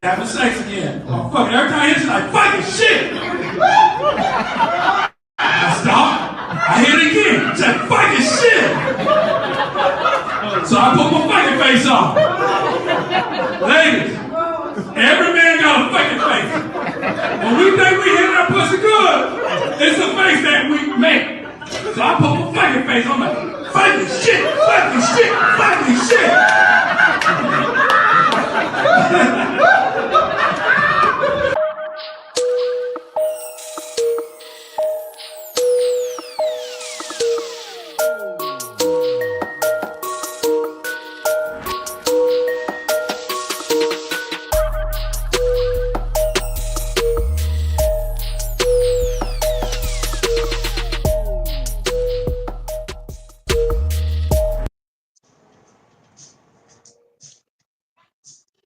having sex again. I'm fucking every time I hit you like fucking shit. I stop. I hit it again. It's like fucking shit. So I put my fucking face on. Ladies, every man got a fucking face. When we think we hit that pussy good, it's the face that we make. So I put my fucking face on like fucking shit, fucking shit, fucking shit.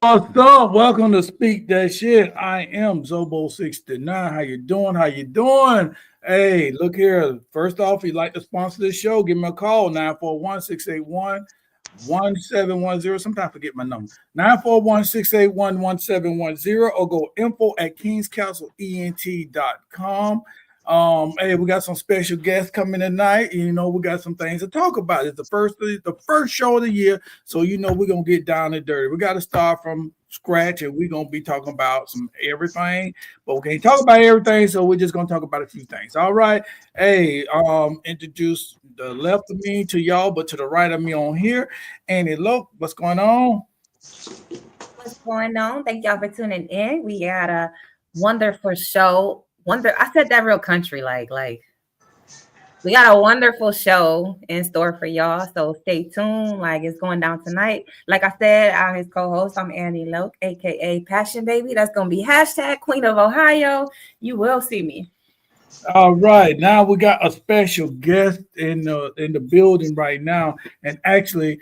What's up? Welcome to Speak That Shit. I am Zobo69. How you doing? How you doing? Hey, look here. First off, if you'd like to sponsor this show, give me a call, 941-681-1710. Sometimes I forget my number. 941-681-1710 or go info@kingscastleent.com. Hey, we got some special guests coming tonight. You know, we got some things to talk about. It's the first show of the year, so you know we're gonna get down and dirty. We got to start from scratch, and we're gonna be talking about some everything, but we can't talk about everything, so we're just gonna talk about a few things. All right. Hey, introduce the left of me to y'all, but to the right of me on here. Annie, look, what's going on? What's going on? Thank y'all for tuning in. We had a wonderful show. I said that real country, like we got a wonderful show in store for y'all. So stay tuned. Like it's going down tonight. Like I said, I'm his co-host. I'm Annie Loke, aka Passion Baby. That's gonna be hashtag Queen of Ohio. You will see me. All right, now we got a special guest in the building right now, and actually,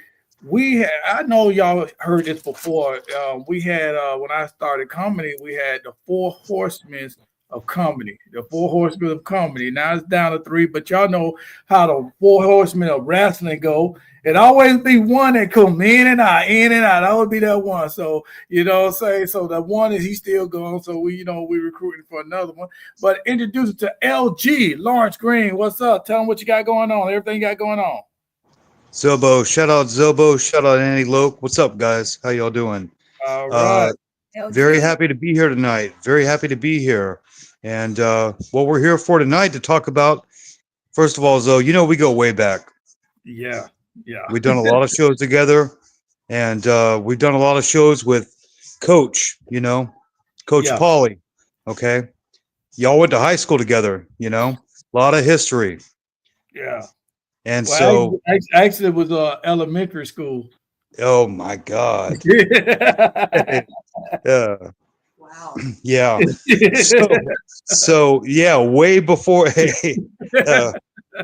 I know y'all heard this before. We had when I started comedy, we had the Four Horsemen of comedy. The Four Horsemen of comedy. Now it's down to three, but y'all know how the Four Horsemen of wrestling go. It always be one that come in and out. That would be that one. So you know what I'm saying? So the one is he's still gone. So we recruiting for another one. But introduce it to LG, Lawrence Green. What's up? Tell him what you got going on. Everything you got going on. Zobo, shout out Zobo, shout out Annie Loke. What's up, guys? How y'all doing? All right. Very happy to be here tonight. Very happy to be here. And what we're here for tonight to talk about, first of all, Zo, you know we go way back. Yeah. We've done a lot of shows together, and we've done a lot of shows with Coach, Coach Pauly. Okay. Y'all went to high school together, a lot of history. Yeah. And actually it was elementary school. Oh my God. Yeah. Wow. Yeah. So yeah, way before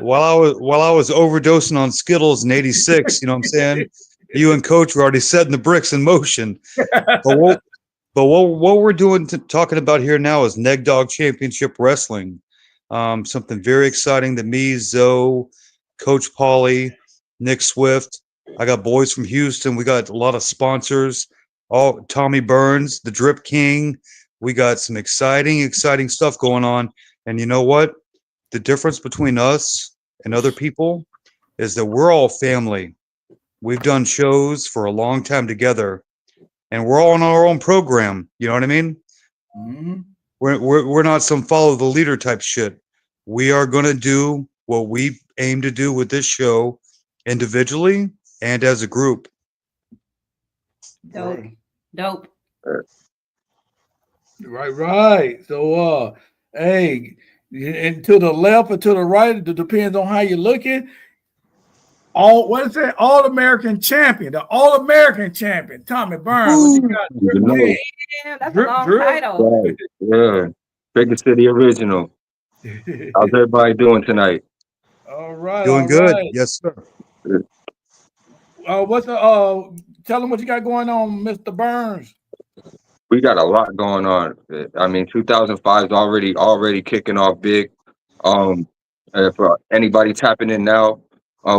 while I was overdosing on Skittles in '86, you know what I'm saying? You and Coach were already setting the bricks in motion. But what we're talking about here now is Neg Dog Championship Wrestling. Something very exciting to me, Zoe, Coach Pauly, Nick Swift. I got boys from Houston. We got a lot of sponsors. Tommy Burns, the Drip King. We got some exciting stuff going on. And you know what? The difference between us and other people is that we're all family. We've done shows for a long time together, and we're all on our own program. You know what I mean? Mm-hmm. We're not some follow the leader type shit. We are going to do what we aim to do with this show individually and as a group. Dope. Right. So, hey, and to the left or to the right, it depends on how you're looking. All-American champion, the All-American champion, Tommy Burns. What you got? Yeah, that's a long title. Right. Yeah, Big City original. How's everybody doing tonight? All right. Doing good. Yes, sir. Tell them what you got going on, Mr. Burns. We got a lot going on. I mean, 2005 is already kicking off big. For anybody tapping in now,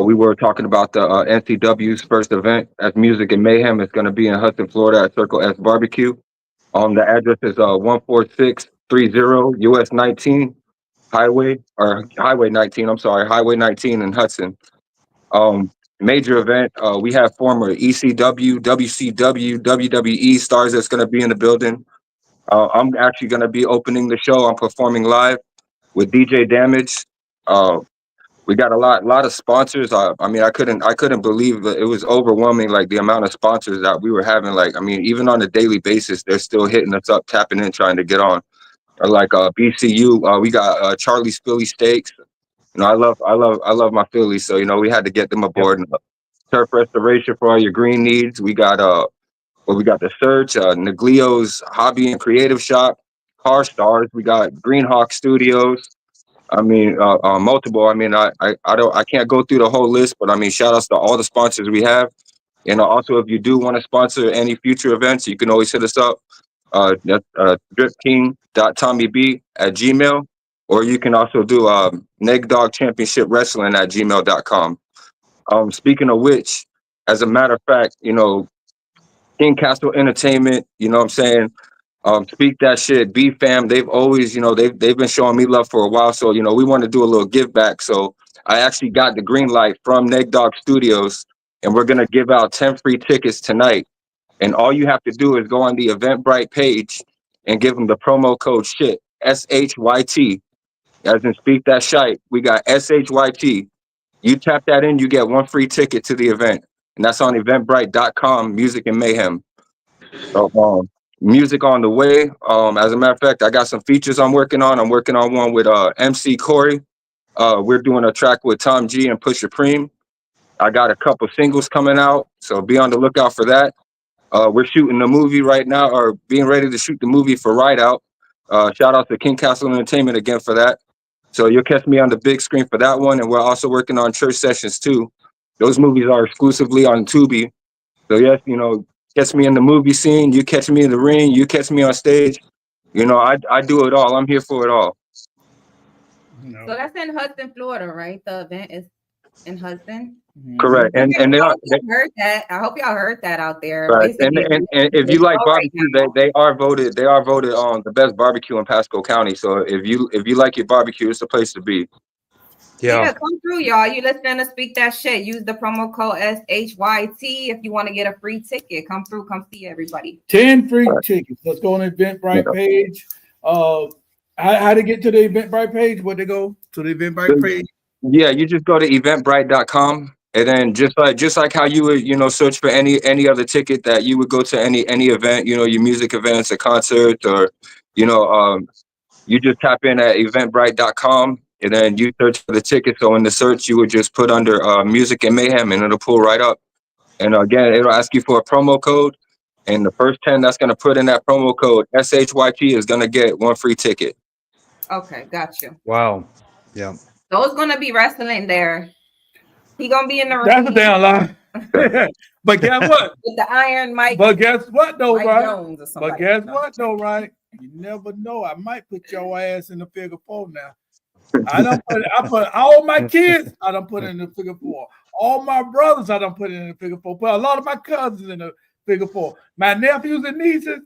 we were talking about the NCW's first event as Music and Mayhem. It's going to be in Hudson, Florida at Circle S Barbecue. The address is 14630 US 19 Highway 19. I'm sorry, Highway 19 in Hudson. Major event. We have former ECW, WCW, WWE stars that's going to be in the building. I'm actually going to be opening the show. I'm performing live with DJ Damage. We got a lot of sponsors. I mean, I couldn't believe it. It was overwhelming, like the amount of sponsors that we were having. Like, I mean, even on a daily basis, they're still hitting us up, tapping in, trying to get on. Or like BCU, we got Charlie's Philly Steaks. You know, I love my Phillies, so you know we had to get them aboard. Yep. Turf restoration for all your green needs. We got we got the Search, Neglio's Hobby and Creative Shop, Car Stars. We got Greenhawk Studios. I mean, multiple. I mean, I can't go through the whole list, but I mean, shout outs to all the sponsors we have. And also, if you do want to sponsor any future events, you can always hit us up. dripking.tommyb@gmail, or you can also do Neg Dog Championship Wrestling at gmail.com. Speaking of which, as a matter of fact, you know, King Castle Entertainment, you know what I'm saying? Speak That Shit, BFAM, they've always, you know, they've been showing me love for a while. So, you know, we want to do a little give back. So I actually got the green light from Neg Dog Studios, and we're going to give out 10 free tickets tonight. And all you have to do is go on the Eventbrite page and give them the promo code SHYT, SHYT, as in Speak That Shyt. We got SHYT. You tap that in, you get 1 free ticket to the event. And that's on eventbrite.com, Music and Mayhem. So, music on the way. As a matter of fact, I got some features I'm working on. I'm working on one with MC Corey. We're doing a track with Tom G and Pusha Preem. I got a couple singles coming out, so be on the lookout for that. We're shooting the movie right now, or being ready to shoot the movie for Ride Out. Shout out to King Castle Entertainment again for that. So you'll catch me on the big screen for that one, and we're also working on Church Sessions too. Those movies are exclusively on Tubi. So yes, you know, catch me in the movie scene, you catch me in the ring, you catch me on stage. You know, I do it all. I'm here for it all. So that's in Hudson, Florida, right? The event is in Hudson. Correct. And they are. Heard that. I hope y'all heard that out there. Right. And if you like barbecue, they are voted on the best barbecue in Pasco County. So if you like your barbecue, it's the place to be. Yeah, come through, y'all. You listening to Speak That Shit. Use the promo code SHYT if you want to get a free ticket. Come through, come see everybody. 10 free tickets. Let's go on the Eventbrite page. How to get to the Eventbrite page? Where they go to the Eventbrite page? Yeah, you just go to eventbrite.com, and then just like how you would, you know, search for any other ticket that you would go to any event, you know, your music events, a concert, or you know, you just tap in at eventbrite.com, and then you search for the ticket. So in the search, you would just put under Music and Mayhem, and it'll pull right up. And again, it'll ask you for a promo code, and the first 10 that's going to put in that promo code SHYT is going to get 1 free ticket. Okay, got you. Wow. Yeah. So it's gonna be wrestling there. He gonna be in the ring. That's a damn lie. But guess what? With the Iron Mike. But guess what though, Mike right? Jones or somebody. But guess what though, right? You never know. I might put your ass in the figure 4 now. I put all my kids, I done put in the figure 4. All my brothers, I done put in the figure 4. Put a lot of my cousins in the figure 4. My nephews and nieces,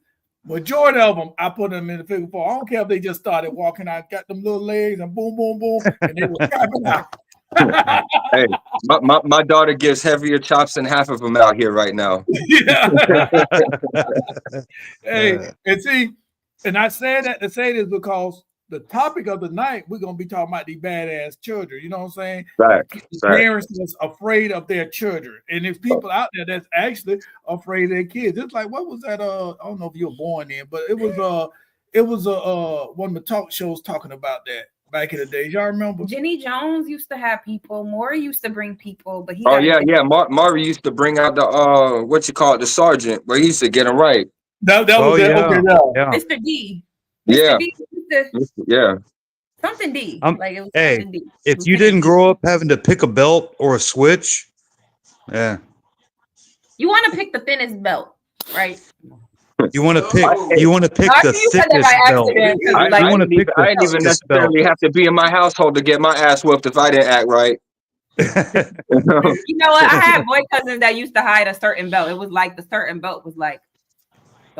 majority of them, I put them in the figure 4. I don't care if they just started walking out, got them little legs and boom, boom, boom, and they were tapping out. Hey, my daughter gives heavier chops than half of them out here right now. Yeah. Hey, and see, and I say that to say this because the topic of the night, we're going to be talking about these badass children. You know what I'm saying? Right. Parents that's afraid of their children. And there's people out there that's actually afraid of their kids. It's like, what was that? I don't know if you were born in, but it was one of the talk shows talking about that back in the days. Y'all remember? Jenny Jones used to have people. Maury used to bring people, but he. Maury used to bring out the the sergeant, where he used to get him right. That was it. Yeah. Okay, Yeah. Mr. D. Yeah. D something D. Like it was something D. If you didn't grow up having to pick a belt or a switch, yeah. You want to pick the thinnest belt, right? You want to pick the thickest belt. I didn't even necessarily have to be in my household to get my ass whooped if I didn't act right. You know what? I had boy cousins that used to hide a certain belt. It was like the certain belt was like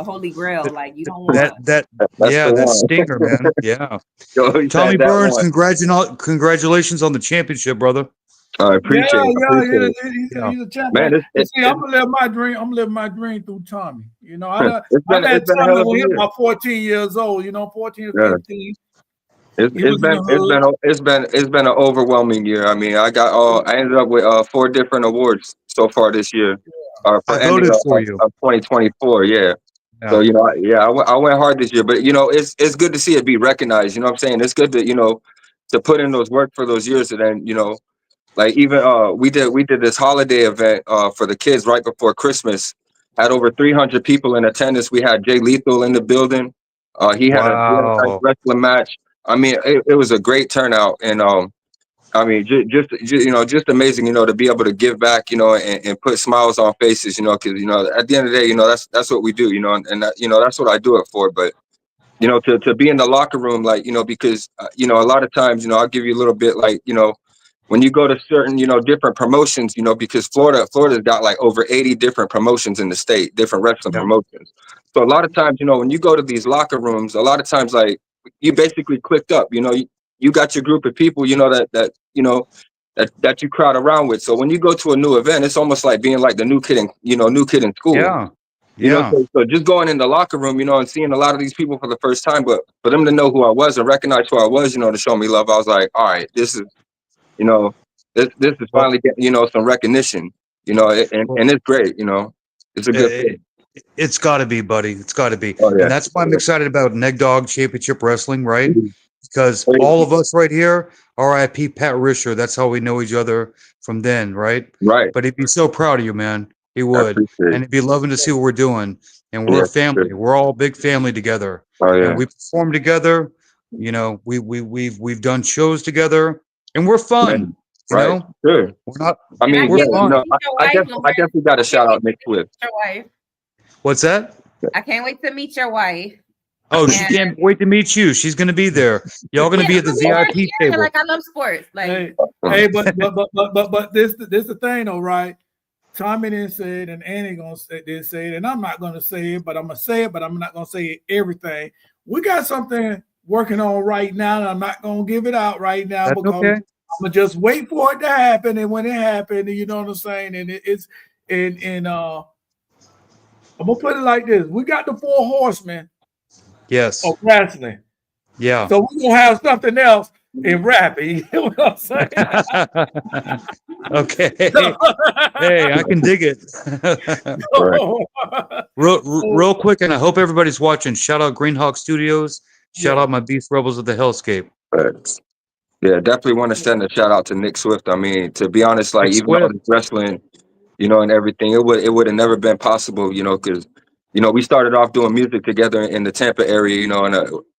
the holy grail. Like you don't want. That That's yeah, the that one. stinger, man. Yeah. Yo, he Tommy said that Burns, one. congratulations on the championship, brother. I Yeah, appreciate it. yeah, Appreciate it. Yeah. he's a champion. Man, But see, I'm gonna live my dream. I'm living my dream through Tommy. You know, I met it's been a Tommy hell of when a he was year. about 14 years old. You know, 14 or Yeah. 15. He was in the It's been an overwhelming year. I mean, I ended up with 4 different awards so far this year. For I ending voted for you. of 2024. Yeah. Yeah. So I went hard this year, but it's good to see it be recognized. You know what I'm saying? It's good to to put in those work for those years, and then like even we did this holiday event for the kids right before Christmas. Had over 300 people in attendance. We had Jay Lethal in the building. He had a really nice Wow. wrestling match. I mean, it was a great turnout, and I mean, just amazing, to be able to give back, and put smiles on faces, because at the end of the day, that's what we do, and that, that's what I do it for. But to be in the locker room, like because a lot of times, I'll give you a little bit, like when you go to certain different promotions, because Florida's got like over 80 different promotions in the state, different wrestling Yeah. promotions. So a lot of times, when you go to these locker rooms, a lot of times, like you basically clicked up, you got your group of people, that you crowd around with. So when you go to a new event, it's almost like being like the new kid in school. Yeah. Yeah. So just going in the locker room, and seeing a lot of these people for the first time, but for them to know who I was and recognize who I was, to show me love, I was like, all right, this is, this is Well, finally getting, some recognition, well, and it's great, it's a good thing. it's got to be, buddy. It's got to be. Oh, yeah. And that's why I'm excited about Neg Dog Championship Wrestling, right? Mhm. Because all of us right here, RIP Pat Risher, that's how we know each other from then, right? Right. But he'd be so proud of you, man. He I would. appreciate And it. he'd be loving to see what we're doing. And we're Yeah, a family. sure. We're all a big family together. Oh, yeah. And we perform together. We've done shows together, and we're fun. You Right. know, Sure. we're not. I mean, We're yeah, fun. I definitely got to shout out Nick Swift. Your wife. What's that? I can't wait to meet your wife. Oh, she can't wait to meet you. She's gonna be there. Y'all gonna be at the VIP table. Like I love sports. Like Hey, but this the thing though, right? Tommy didn't say it, and Annie didn't say it, and I'm not gonna say it, but I'm gonna say it, but I'm not gonna say everything. We got something working on right now, and I'm not gonna give it out right now. That's because okay. I'm gonna just wait for it to happen, and when it happened, you know what I'm saying, and I'm gonna put it like this: we got the 4 horsemen Yes. of wrestling, Yeah. so we're gonna have something else in rapping. You know what I'm saying? Okay. Hey, I can dig it. real quick, and I hope everybody's watching. Shout out Greenhawk Studios. Shout out my Beast Rebels of the Hellscape. Yeah, definitely want to send a shout out to Nick Swift. I mean, to be honest, like even though it's wrestling, and everything, it would have never been possible, because we started off doing music together in the Tampa area,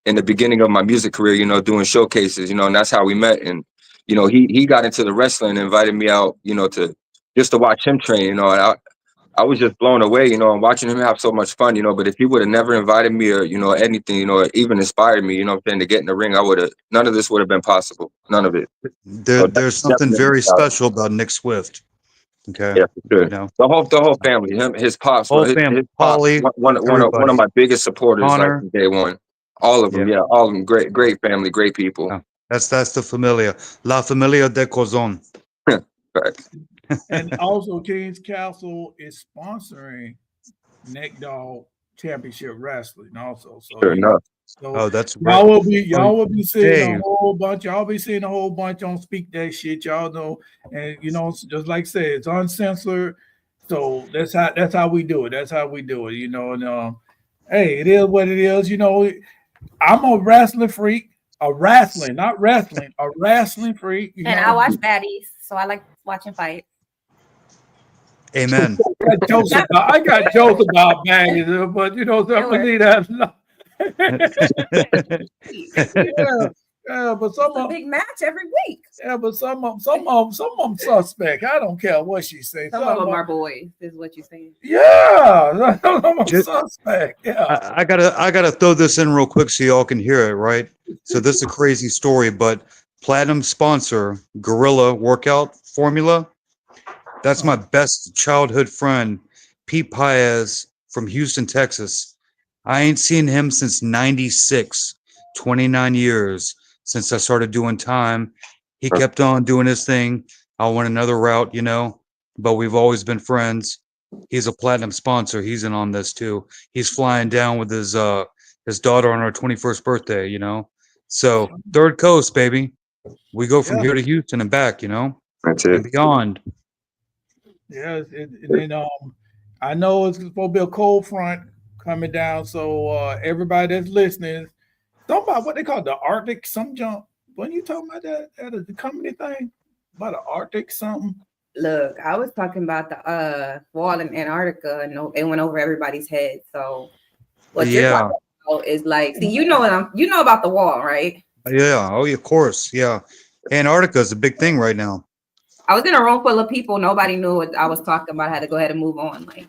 in the beginning of my music career, doing showcases, and that's how we met. And he got into the wrestling and invited me out, to watch him train, and I was just blown away, and watching him have so much fun, but if he would have never invited me or, anything, or even inspired me, to get in the ring, none of this would have been possible. None of it. There's something very special about Nick Swift. Okay. Yeah, for sure. The whole family, his pops, whole his family, pops, Polly, one of my biggest supporters, Connor. like from day one. All of them, yeah, all of them, great family, great people. Yeah. That's the familia, la familia de Cozon. Right. And also, King's Castle is sponsoring Neck Dog Championship Wrestling. Also, so Sure enough. So that's y'all right. will be seeing a whole bunch. Y'all be seeing a whole bunch on Speak That Shit. Y'all know, and just like I said, it's uncensored. So that's how we do it. That's how we do it. And hey, it is what it is. I'm a wrestling freak. A wrestling freak. And I watch baddies, so I like watching fights. Amen. I got jokes about baddies, but I'm gonna leave that. Yeah, but it's a big match every week. Yeah, but some of them suspect. I don't care what she says. Some of them are boys, is what you're saying. Yeah, some of them suspect. Yeah, I gotta throw this in real quick so y'all can hear it. Right. So this is a crazy story, but platinum sponsor Gorilla Workout Formula. That's my best childhood friend, Pete Paez from Houston, Texas. I ain't seen him since 96, 29 years since I started doing time. He kept on doing his thing. I went another route, you know, but we've always been friends. He's a platinum sponsor. He's in on this too. He's flying down with his daughter on her 21st birthday, you know. So third coast, baby. We go from here to Houston and back, you know, That's and it. beyond. Yeah, and then I know it's supposed to be a cold front coming down, so everybody that's listening, talk about what they call the Arctic some jump. When you talking about that the company thing about the Arctic something? Look, I was talking about the wall in Antarctica, and it went over everybody's head. So what you're talking about is like, see, you know about the wall, right? Yeah. Oh, of course. Yeah. Antarctica is a big thing right now. I was in a room full of people. Nobody knew what I was talking about. I had to go ahead and move on. Like,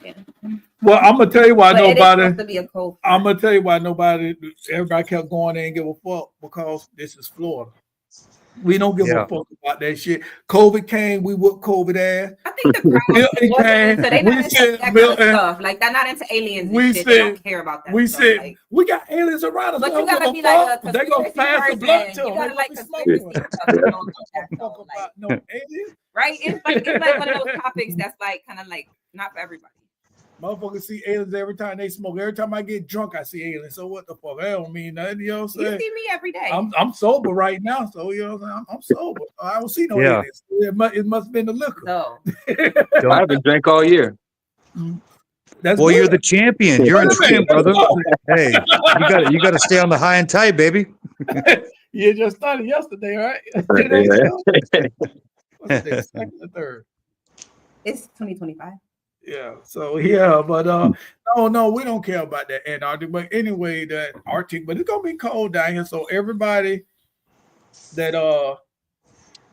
Well, I'm gonna tell you why but it is nobody. supposed to be a cold front. I'm gonna tell you why everybody kept going there and give a fuck, because this is Florida. We don't give a fuck about that shit. COVID came, we whooped COVID ass. I think the crowd so they not into that kind of stuff. Like, they're not into aliens and shit. They don't care about that. We stuff. said Like, we got aliens around us. but you gotta be like a they gonna pass the blood to them. You gotta like conspiracy stuff. You know, about like, no aliens. right? It's like one of those topics that's like kind of like not for everybody. Motherfuckers see aliens every time they smoke. Every time I get drunk, I see aliens. So what the fuck? That don't mean nothing. You know what I'm saying? You see me every day. I'm sober right now, so you know what I'm saying? I'm sober. I don't see no aliens. It must have been the liquor. No. I haven't drank all year. That's well, good. you're the champion. You're in training, brother. Hey, you got to stay on the high and tight, baby. You just started yesterday, right? What's the second or third? It's 2025. Yeah. So but no, we don't care about that Antarctic. But anyway, that Arctic, but it's gonna be cold down here. So everybody that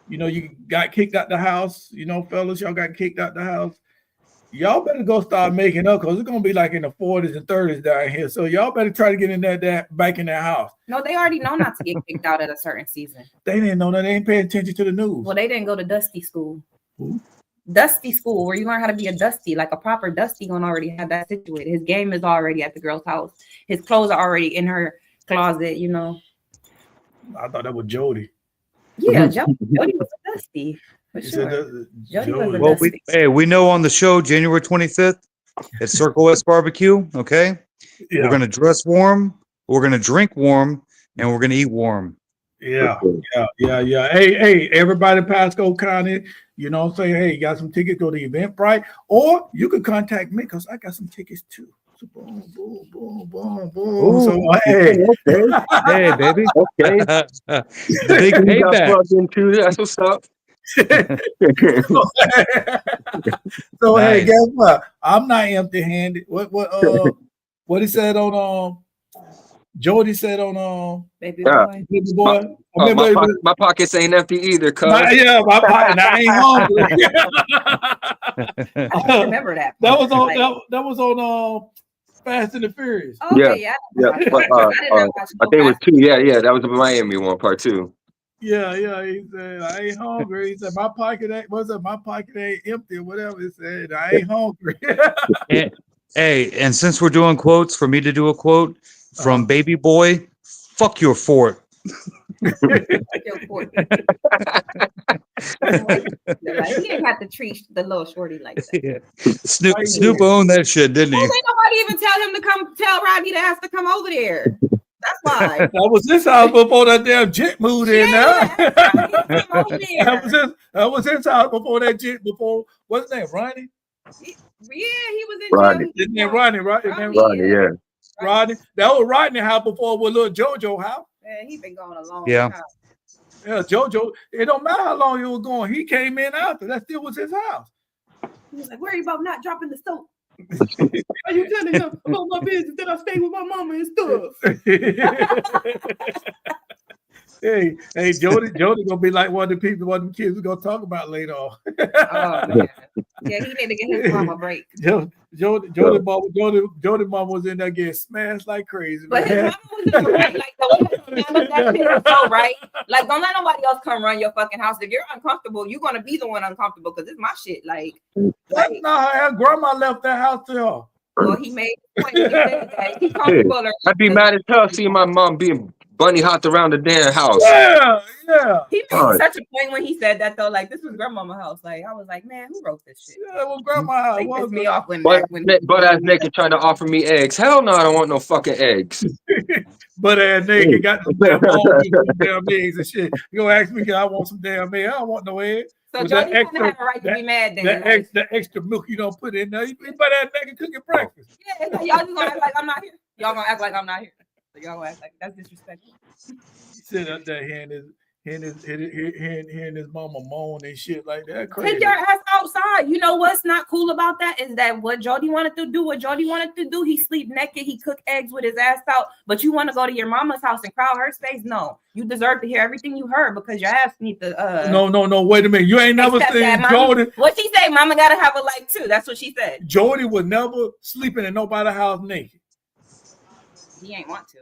you got kicked out the house, fellas, y'all got kicked out the house. Y'all better go start making up, because it's gonna be like in the 40s and 30s down here. So y'all better try to get in that back in that house. No, they already know not to get kicked out at a certain season. They didn't know that. They ain't paying attention to the news. Well, they didn't go to Dusty school. Who? Dusty school, where you learn how to be a Dusty, like a proper Dusty gonna already have that situated. His game is already at the girl's house. His clothes are already in her closet, I thought that was Jody. Yeah, Jody was a Dusty. For sure. Jody was a Dusty. We know on the show January 25th at Circle S Barbecue. Okay, we're gonna dress warm, we're gonna drink warm, and we're gonna eat warm. Yeah. Hey, everybody, Pasco County, you know what I'm saying? Hey, you got some tickets, go to Eventbrite, or you can contact me, because I got some tickets too. So boom. Ooh, so hey, hey, baby, okay. Big payback. That's what's up. So Nice. Hey, guess what? I'm not empty-handed. What he said on Jody said on Baby Yeah. boy. Baby Boy. My pockets ain't empty either, cuz. My pocket. I ain't hungry. I remember that. That was on that was on Fast and the Furious. Okay, yeah. But, I think it was 2. Yeah, that was the Miami one, part 2. Yeah. He said, I ain't hungry. He said, my pocket ain't empty or whatever. He said, I ain't hungry. and since we're doing quotes, for me to do a quote from Baby Boy, fuck your fort. He didn't have to treat the little shorty like that. Snoop owned that shit, didn't he? Ain't nobody even tell him to come tell Rodney to have to come over there. That's why. That was his house before that damn jet moved in there. That was his house before that jet, what's his name, Ronnie? He was in Rodney. jail. Isn't that Ronnie, right? Rodney, yeah. Rodney. That was Rodney house before with little JoJo house. Man, he been going a long Yeah. time. Yeah, JoJo. It don't matter how long you was going. He came in after. That still was his house. He was like, worry about not dropping the soap. Are you telling him about my business that I stay with my mama and stuff? Hey, Jody gonna be like one of the kids we're gonna talk about later on. Oh man. Yeah, he need to get his mama a break. Jody mama was in there getting smashed like crazy. But his mama was in the right. Like, that shit is so right. Like, don't let nobody else come run your fucking house. If you're uncomfortable, you're gonna be the one uncomfortable, because it's my shit. Like That's not how her grandma left that house to her. Well, he made the point. He said that he's comfortable. I'd be mad as hell seeing my mom being bunny hopped around the damn house. Yeah, yeah. He made such a point when he said that though. Like, this was grandmama's house. Like, I was like, man, who wrote this shit? Yeah, well, grandma Like, pissed me off when But ass naked trying to offer me eggs. Hell no, I don't want no fucking eggs. But ass naked got some damn bones and some damn eggs and shit. You gonna ask me, I want some damn eggs. I don't want no eggs. So Jody kind of have a right to be mad then. The extra milk you don't put in there. You better ass naked cook your breakfast. Yeah, it's like, y'all just gonna act like I'm not here. Y'all gonna act like I'm not here. So y'all gonna act like that's disrespectful. He sit up there hearing his mama moan and shit like that. Crazy. Take your ass outside. You know what's not cool about that is that what Jody wanted to do, he sleep naked, he cook eggs with his ass out. But you want to go to your mama's house and crowd her space? No, you deserve to hear everything you heard because your ass need to. No. Wait a minute. You ain't never seen Jody. What she say? Mama gotta have a life too. That's what she said. Jody was never sleeping in nobody's house naked. He ain't want to.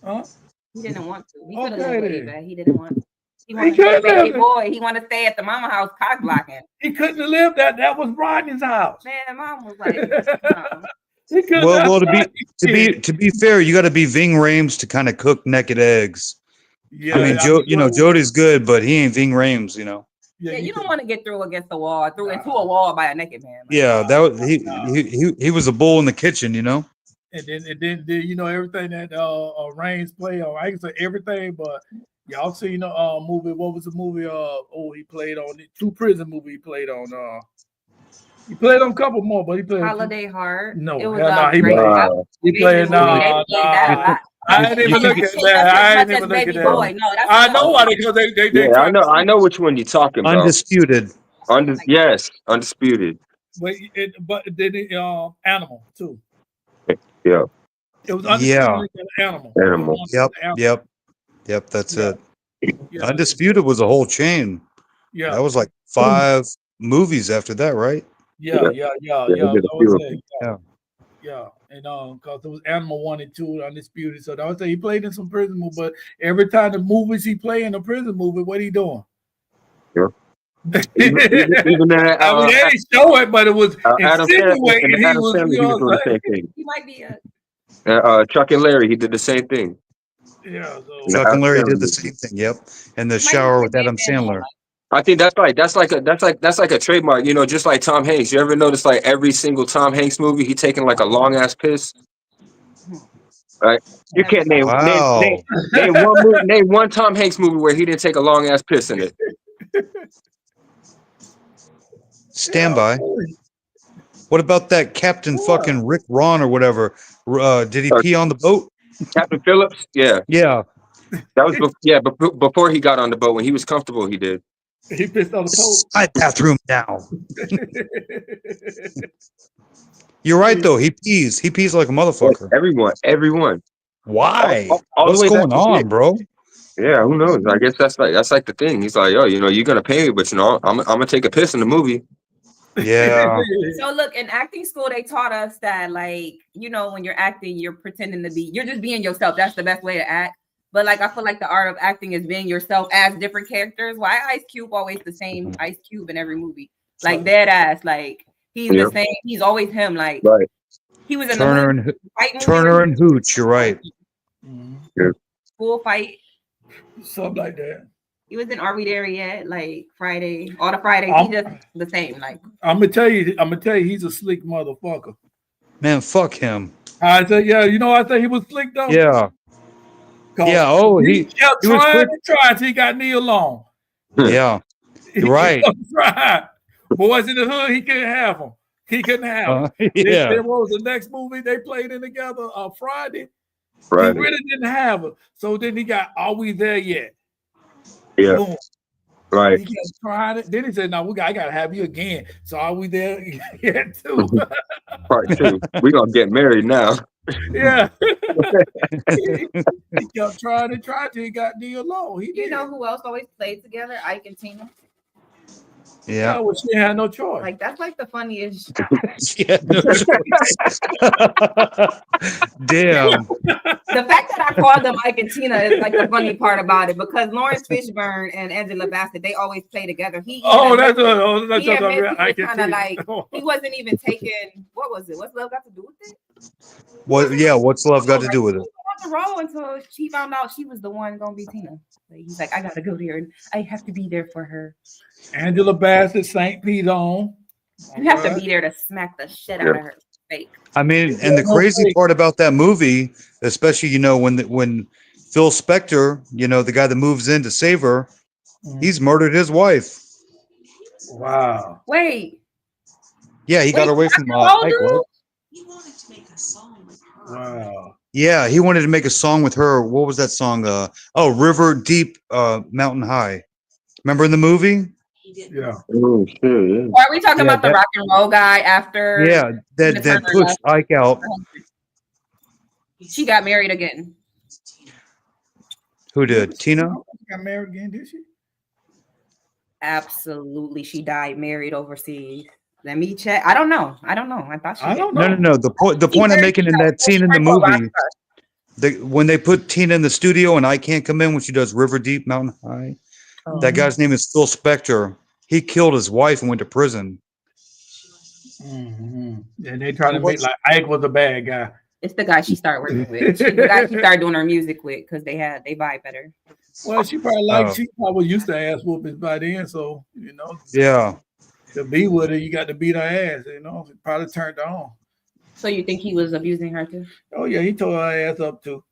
Huh? He didn't want to. He Okay, could have lived then. He didn't want to. He wanted to be a baby boy. He wanted to stay at the mama house, cock blocking. He couldn't have lived that. That was Rodney's house. Man, mom was like, no. Well, to be fair, you got to be Ving Rhames to kind of cook naked eggs. Yeah, I mean, Jody's good, but he ain't Ving Rhames, you know. Yeah, you don't want to get through against the wall, into a wall by a naked man. Like, yeah, that was he was a bull in the kitchen, you know. And then you know everything that Reigns played on. I can say everything, but y'all seen the movie? What was the movie? He played on it. 2 prison movie he played on. He played on a couple more, but he played Holiday Heart. No, it was he played I didn't even look at that. I know why they I know which one you're talking about. Undisputed. Yes, Undisputed. But then Animal too. Yeah. It was Undisputed Animal. Yep. That's it. Yeah. Undisputed was a whole chain. Yeah. That was like 5 movies after that, right? Yeah. And because it was Animal 1 and 2, Undisputed. So that was he played in some prison movies, but every time the movies he played in a prison movie, what he doing? Yeah. Even that, I mean, they didn't show it, but it was insinuating he was doing the same thing. He might be Chuck and Larry, he did the same thing. Yeah, Chuck and Larry did the same thing. Yep, and the shower with Adam Sandler. I think that's like a trademark, you know, just like Tom Hanks. You ever notice like every single Tom Hanks movie, he taking like a long ass piss? Right? You can't name one Tom Hanks movie where he didn't take a long ass piss in it. Stand by. What about that Captain fucking Rick Ron or whatever? Did he pee on the boat? Captain Phillips? Yeah. Yeah. That was before he got on the boat. When he was comfortable, he did. He pissed on the boat. My bathroom now. You're right though. He pees like a motherfucker. Everyone. Why? All What's going on, bro? Yeah, who knows? I guess that's like the thing. He's like, yo, you know, you're gonna pay me, but you know, I'm gonna take a piss in the movie. Yeah. So look, in acting school, they taught us that, like, you know, when you're acting, you're pretending to be, you're just being yourself. That's the best way to act. But like, I feel like the art of acting is being yourself as different characters. Why Ice Cube always the same Ice Cube in every movie? Like dead ass. Like he's the same. He's always him. Like he was in Turner and Hooch. You're right. Full fight. Something like that. He was in Are We There Yet? Like Friday, all the Fridays. He just the same. Like I'm gonna tell you, he's a slick motherfucker. Man, fuck him. I said, yeah, you know, I think he was slick though. Yeah. Yeah. Oh, he kept trying until he got knee alone. Yeah. You're right. Boys in the Hood, he couldn't have them. He couldn't have them. Yeah. Then what was the next movie they played in together? Friday. He really didn't have it. So then he got Are We There Yet? Yeah. Boom. Right. He kept trying it. Then he said, no, I gotta have you again. So Are We There Yet too? Part 2. We're gonna get married now. Yeah. He kept trying till he got knee alone. You know who else always played together? Ike and Tina. Yeah. well, she had no choice. Like that's like the funniest. She had no choice. Damn. The fact that I called them Ike and Tina is like the funny part about it because Lawrence Fishburne and Angela Bassett, they always play together. He admits he was kind of like he wasn't even taking what was it? What's love got to do with it? What's love got to do with it? He was on the roll until she found out she was the one gonna be Tina. Like, he's like, I gotta go there and I have to be there for her. Angela Bassett, St. Pete on. You have to be there to smack the shit out of her. Fake. I mean, and the crazy part about that movie, especially when Phil Spector, the guy that moves in to save her, he's murdered his wife. Wow. Wait. Yeah, he got away from He Ike. wanted to make a song with her. Wow. Yeah, he wanted to make a song with her. What was that song? River Deep, Mountain High. Remember in the movie? He didn't. Yeah. Oh, shit, yeah. Or are we talking about the rock and roll guy after? Yeah, that pushed Ike out. She got married again. Who did? Tina? Got married again, did she? Absolutely. She died married overseas. Let me check. I don't know. I thought she I did. don't know. No. The point I'm making in that scene in the movie, when they put Tina in the studio and I can't come in when she does River Deep, Mountain High, that guy's name is Phil Spector. He killed his wife and went to prison. Mm-hmm. And they try to make like Ike was a bad guy. It's the guy she started working with. The guy she started doing her music with because they vibe better. Well, she probably used to ass whoopings by then, so Yeah. to be with her, you got to beat her ass, it probably turned her on. So you think he was abusing her too? Oh yeah, he tore her ass up too.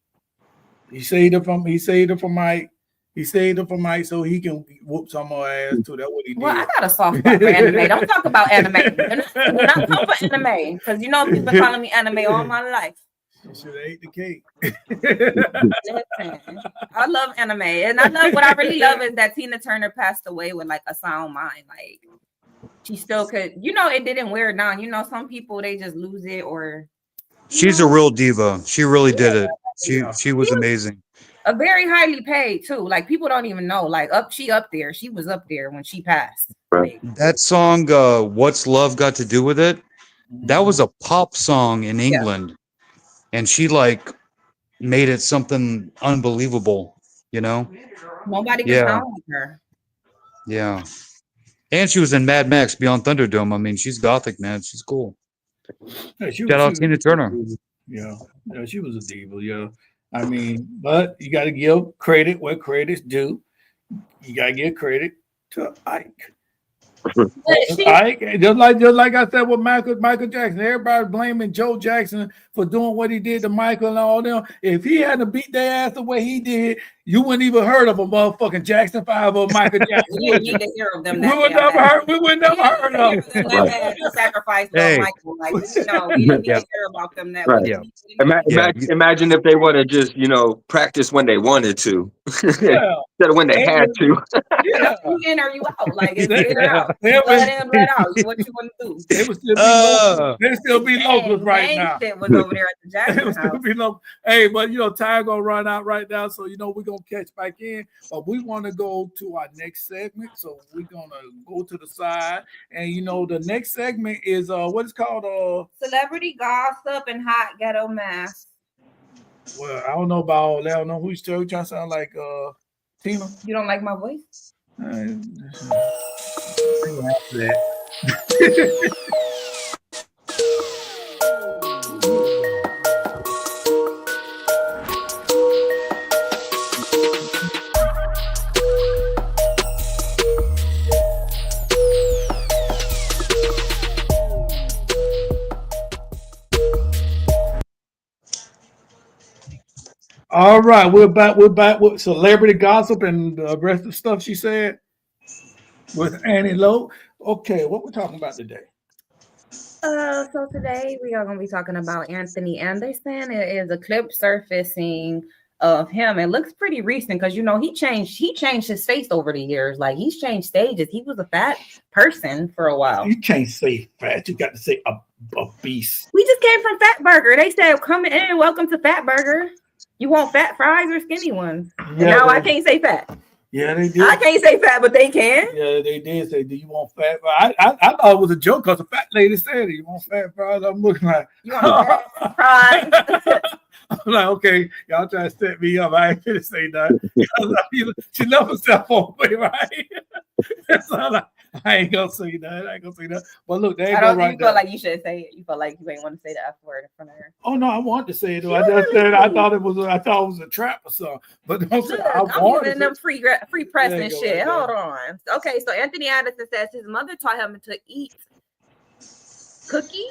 He saved her from Mike. He saved her from Mike so he can whoop some more ass too. That's what he did. Well, I got a soft spot for anime. Don't talk about anime. When I talk about anime, because people been calling me anime all my life. You should have ate the cake. Listen, I love anime, and what I really love is that Tina Turner passed away with like a sound mind. Like she still could, it didn't wear it down. Some people they just lose it or. She's a real diva. She really did it. She was amazing. A very highly paid too. Like people don't even know. Like she up there. She was up there when she passed. Right. That song, "What's Love Got to Do with It?" That was a pop song in England, and she made it something unbelievable. Nobody could sound like her. Yeah, and she was in Mad Max Beyond Thunderdome. I mean, she's gothic, man. She's cool. Yeah, Shout out Tina Turner. Yeah, she was a diva. Yeah. I mean, but you got to give credit where credit's due. You got to give credit to Ike. Ike, just like I said with Michael Jackson, everybody blaming Joe Jackson for doing what he did to Michael and all them. If he hadn't beat their ass the way he did, you wouldn't even heard of a motherfucking Jackson 5 or Michael Jackson. You need to hear of them. We would never heard of them. Sacrifice Michael. Like, we didn't hear about them that way. Yeah. Imagine if they would have just, practiced when they wanted to, instead of when they had to. You in or you out. Like, it's in or out. Let in, let out. What you want to do? They would still be locals right now. Was over there at the Jackson house. Hey, but time gonna run out right now, so we're gonna catch back in. But we want to go to our next segment, so we're gonna go to the side, and the next segment is what it's called celebrity gossip and hot ghetto mess. Well, I don't know about all that. I don't know who's trying to sound like Tina. You don't like my voice? All right, we're back with celebrity gossip and the rest of the stuff she said with Annie Lowe. Okay, what we're talking about today? So today we are going to be talking about Anthony Anderson. It is a clip surfacing of him. It looks pretty recent because he changed his face over the years. Like he's changed stages. He was a fat person for a while. You can't say fat. You got to say a beast. We just came from Fat Burger. They said, "Come in, welcome to Fat Burger. You want fat fries or skinny ones?" And now I can't say fat. Yeah, they did. I can't say fat, but they can. Yeah, they did say, "Do you want fat fries?" I thought it was a joke because the fat lady said, "You want fat fries?" I'm looking like, You want fat fries? I'm like, okay, y'all trying to set me up. I ain't gonna say that. She left herself on me, right? So I ain't gonna say that. I ain't gonna say that. But look, they ain't go right You there. feel like you should say it. You feel like you ain't want to say the F word in front of her. Oh no, I wanted to say it though. I just said I thought it was a trap or something. But don't say Look, I I'm wanted giving to. them free press There you and go, shit. right there. Hold on. Okay, so Anthony Anderson says his mother taught him to eat cookie.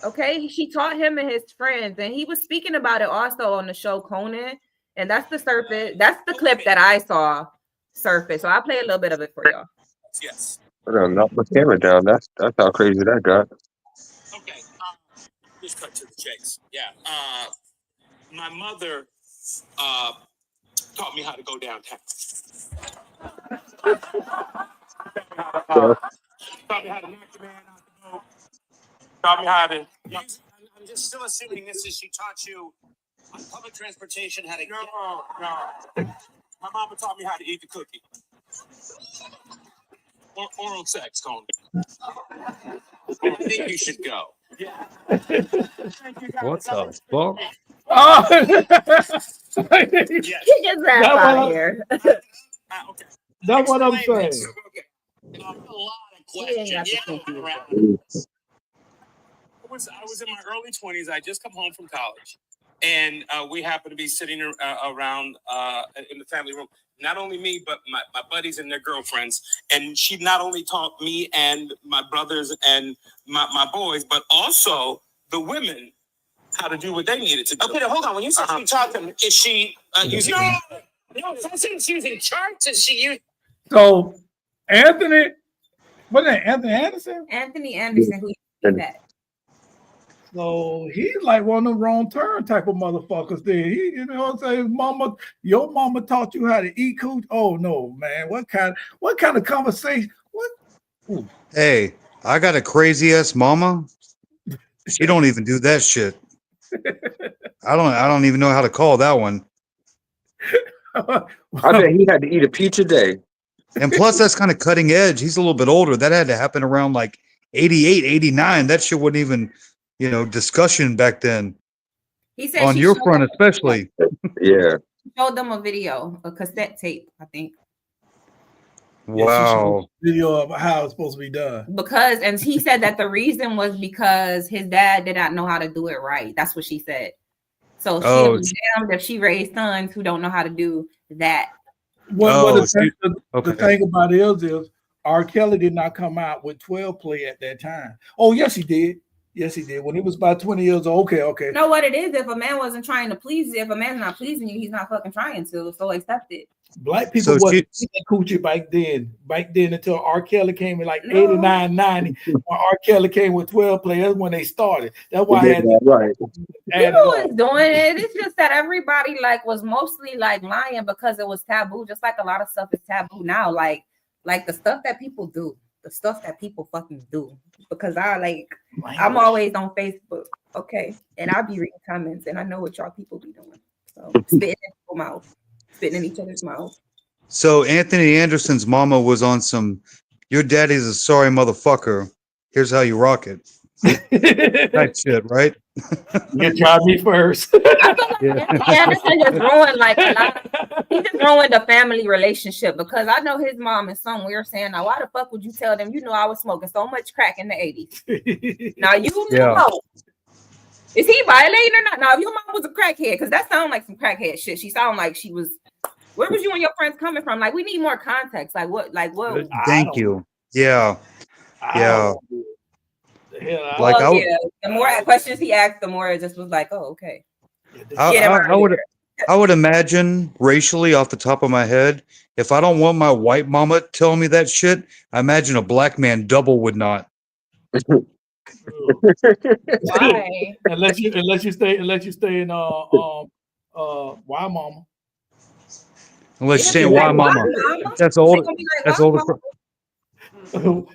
Okay, she taught him and his friends, and he was speaking about it also on the show Conan. And that's the surface. That's the clip that I saw surface. So I'll play a little bit of it for y'all. Yes. I gotta knock the camera down. That's how crazy that got. Okay. Just cut to the chase. Yeah. My mother taught me how to go downtown. Taught me how to knock the man out the boat. Taught me how to. I'm just still assuming this is she taught you on public transportation how to. No. My mama taught me how to eat the cookie. Or oral sex, Conan. I think you should go. Yeah. What the fuck? Oh, Yes. Get your ass out of here. Okay. that's what I'm Explain saying. this. Okay. A lot of He ain't got questions. the cookie. Around. I was in my early 20s. I just come home from college, and we happened to be sitting around in the family room. Not only me, but my buddies and their girlfriends. And she not only taught me and my brothers and my boys, but also the women how to do what they needed to do. Okay, hold on. When you said she taught them, is she using? No, if I say she's using charts, is she using? So Anthony, what is that? Anthony Anderson? Anthony Anderson, who you that? So he's like one of them wrong turn type of motherfuckers. There, you know what I'm saying? Your mama taught you how to eat cooch. Oh no, man! What kind of conversation? What? Ooh. Hey, I got a crazy ass mama. She don't even do that shit. I don't even know how to call that one. I bet he had to eat a peach a day. And plus, that's kind of cutting edge. He's a little bit older. That had to happen around like 88, 89. That shit wasn't even, discussion back then. He said On your front, especially. Yeah. Showed them a video, a cassette tape, I think. Wow. Video of how it's supposed to be done. And he said that the reason was because his dad did not know how to do it right. That's what she said. So she was damned if she raised sons who don't know how to do that. The thing about it is R. Kelly did not come out with 12 play at that time. Oh, yes, he did. Yes, he did. When he was about 20 years old. Okay. You know what it is? If a man wasn't trying to please you, if a man's not pleasing you, he's not fucking trying to. So accept it. Black people wasn't eating coochie back then until R. Kelly came in like 89, 90. When R. Kelly came with 12 play, that's when they started. That's why I had right. People was doing it. It's just that everybody was mostly lying because it was taboo. Just like a lot of stuff is taboo now. Like the stuff that people do, the stuff that people fucking do. Because I'm always on Facebook, okay, and I'll be reading comments, and I know what y'all people be doing. So spitting in people's mouth, spitting in each other's mouth. So Anthony Anderson's mama was on some. Your daddy's a sorry motherfucker. Here's how you rock it. That shit, right? You tried me first. I feel like Anthony Anderson just ruined he just ruined the family relationship because I know his mom is somewhere saying, now why the fuck would you tell them I was smoking so much crack in the 80s? Now you know. Is he violating or not? Now if your mom was a crackhead, because that sounds like some crackhead shit. She sounded like she was. Where was you and your friends coming from? We need more context. What? Thank you. Yeah. Yeah. The more questions he asked, the more it just was oh, okay. I would imagine racially off the top of my head, if I don't want my white mama telling me that shit, I imagine a black man double would not. Why? unless you stay in why mama. Unless you stay in why mama. That's old. That's older.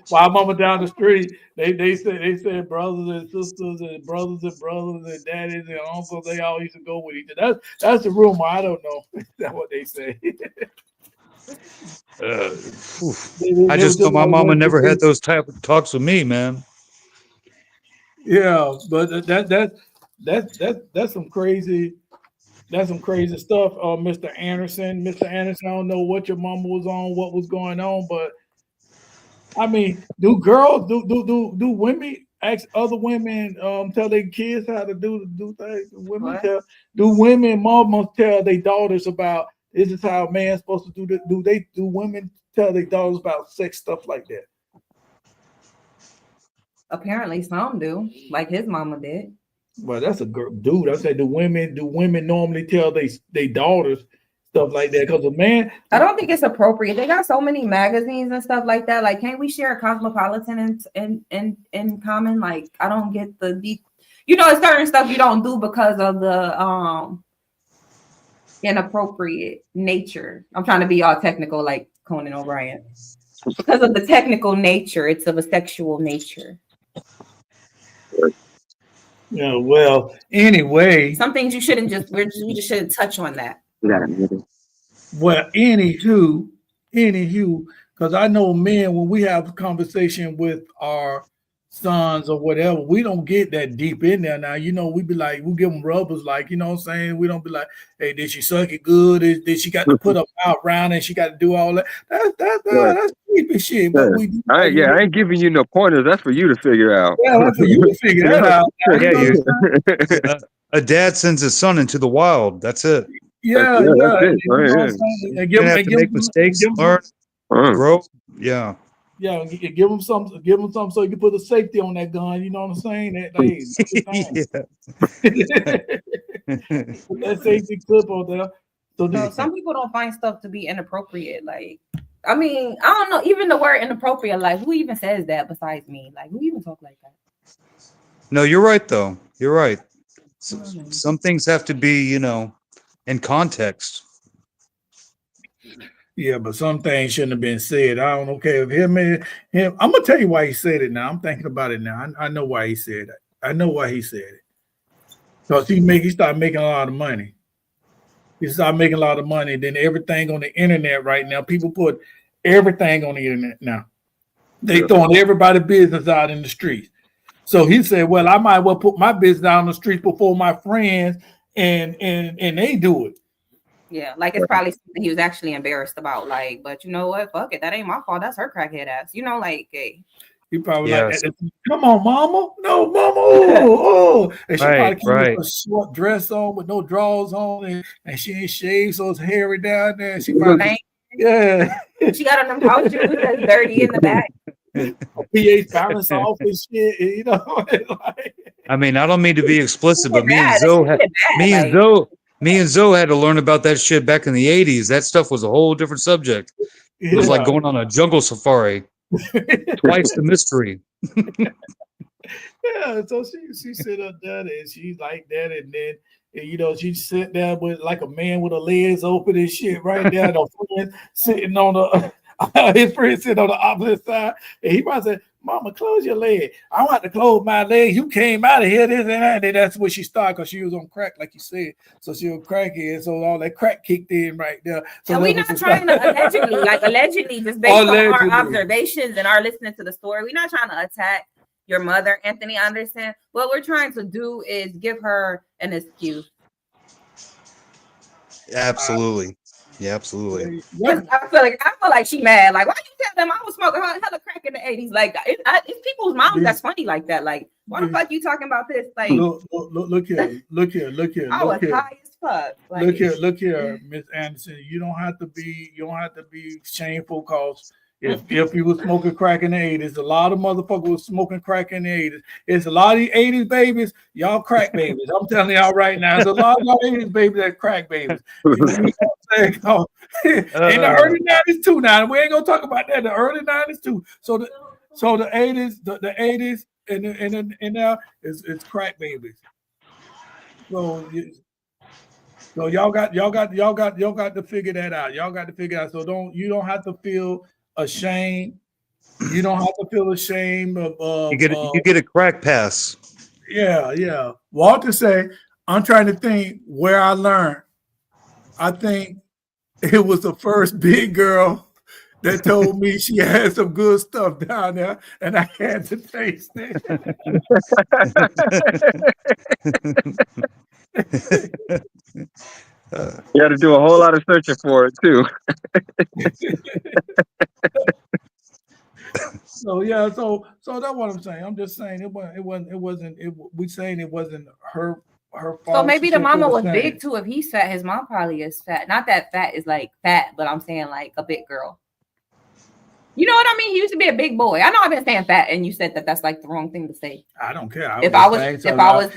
Why mama down the street? They said brothers and sisters and brothers and daddies and uncles. They all used to go with each other. That's the rumor. I don't know. That's what they say. Oof. They I was just know just my like mama what never had those type of talks with me, man. yeah, but that's some crazy. That's some crazy stuff, Mr. Anderson. Mr. Anderson, I don't know what your mama was on, what was going on, but I mean, do girls do women ask other women tell their kids how to do things? Do women What? do women mamas tell their daughters about this is how a man's supposed to do that? Do women tell their daughters about sex stuff like that? Apparently, some do, like his mama did. Well, that's a girl, dude. I say, do women normally tell they daughters stuff like that? Because a man, I don't think it's appropriate. They got so many magazines and stuff like that. Like, can't we share a cosmopolitan in common? Like, I don't get the deep. It's certain stuff you don't do because of the inappropriate nature. I'm trying to be all technical, like Conan O'Brien. Because of the technical nature, it's of a sexual nature. yeah. Well, anyway, Some things you shouldn't we just shouldn't touch on that. well, anywho, because I know men when we have a conversation with our sons or whatever, we don't get that deep in there. Now, we be like, we give them rubbers, like, you know what I'm saying? We don't be like, hey, did she suck it good? Did she got to put her mouth round and she got to do all that? That's creepy shit. But we do I like, ain't giving you no pointers. That's for you to figure out. yeah, that's for you to figure that out. Now, Yeah, what I'm saying? a dad sends his son into the wild. That's it. Yeah, That's yeah. it. You know what I'm saying? And You're gonna have to make mistakes, learn, grow. Yeah. yeah, give them some, so you can put a safety on that gun. You know what I'm saying? That put that safety clip on there. So Some people don't find stuff to be inappropriate. Like, I mean, I don't know. Even the word inappropriate, like, who even says that besides me? Like, who even talk like that? No, you're right though. You're right. Some things have to be, in context. yeah, but some things shouldn't have been said. I don't know. Okay, if him, I'm gonna tell you why he said it now. I'm thinking about it now. I know why he said it. I know why he said it. Because he started making a lot of money. He started making a lot of money. Then everything on the internet right now, people put everything on the internet now. They throwing everybody's business out in the streets. So he said, well, I might well put my business out on the streets before my friends and they do it. Yeah, like it's probably something he was actually embarrassed about. Like, but you know what? Fuck it. That ain't my fault. That's her crackhead ass. Like, hey. He probably like, come on, mama. No, mama. Oh. And she probably came with a short dress on with no drawers on and she ain't shaved, so it's hairy down there. She probably, yeah. She got on them house shoes that's dirty in the back. pH balance off and shit, like, I mean, I don't mean to be explicit, but me and Zoe had to learn about that shit back in the 80s. That stuff was a whole different subject. It was like going on a jungle safari. Twice the mystery. Yeah, so she sit up there and she like that, and then she sit there with like a man with her legs open and shit right there. The friend sitting on the his friend sitting on the opposite side, and he might say, "Mama, close your leg. I want to close my leg. You came out of here, this and that." And that's where she started because she was on crack, like you said. So she was crackhead. So all that crack kicked in right there. So and we're not trying to allegedly, just based on our observations and our listening to the story. We're not trying to attack your mother, Anthony. I understand. What we're trying to do is give her an excuse. Absolutely. Yeah, absolutely. I feel like she mad. Like, why you tell them I was smoking hella crack in the 80s? Like, it's people's moms that's funny like that. Like, why the fuck you talking about this? Like, look here. I was high as fuck. Like, look here, Miss Anderson. You don't have to be shameful because if you was smoking crack in the 80s, a lot of motherfuckers was smoking crack in the 80s. It's a lot of these 80s babies, y'all crack babies. I'm telling y'all right now, there's a lot of y'all 80s babies that crack babies. You know what I'm saying? In the early 90s too. Now we ain't gonna talk about that. The early 90s too. So the 80s, the 80s, and now it's crack babies. So y'all got to figure that out. Y'all got to figure out. So you don't have to feel ashamed. You don't have to feel ashamed of you get a crack pass. Yeah. Walter say, I'm trying to think where I learned. I think It was the first big girl that told me she had some good stuff down there, and I had to taste it. You had to do a whole lot of searching for it too. So yeah, so that's what I'm saying. I'm just saying we saying it wasn't her fault. So maybe She the said mama it was saying. big too. If he's fat, his mom probably is fat. Not that fat is like fat, but I'm saying like a big girl. You know what I mean? He used to be a big boy. I know I've been saying fat, and you said that that's like the wrong thing to say. I don't care. If I was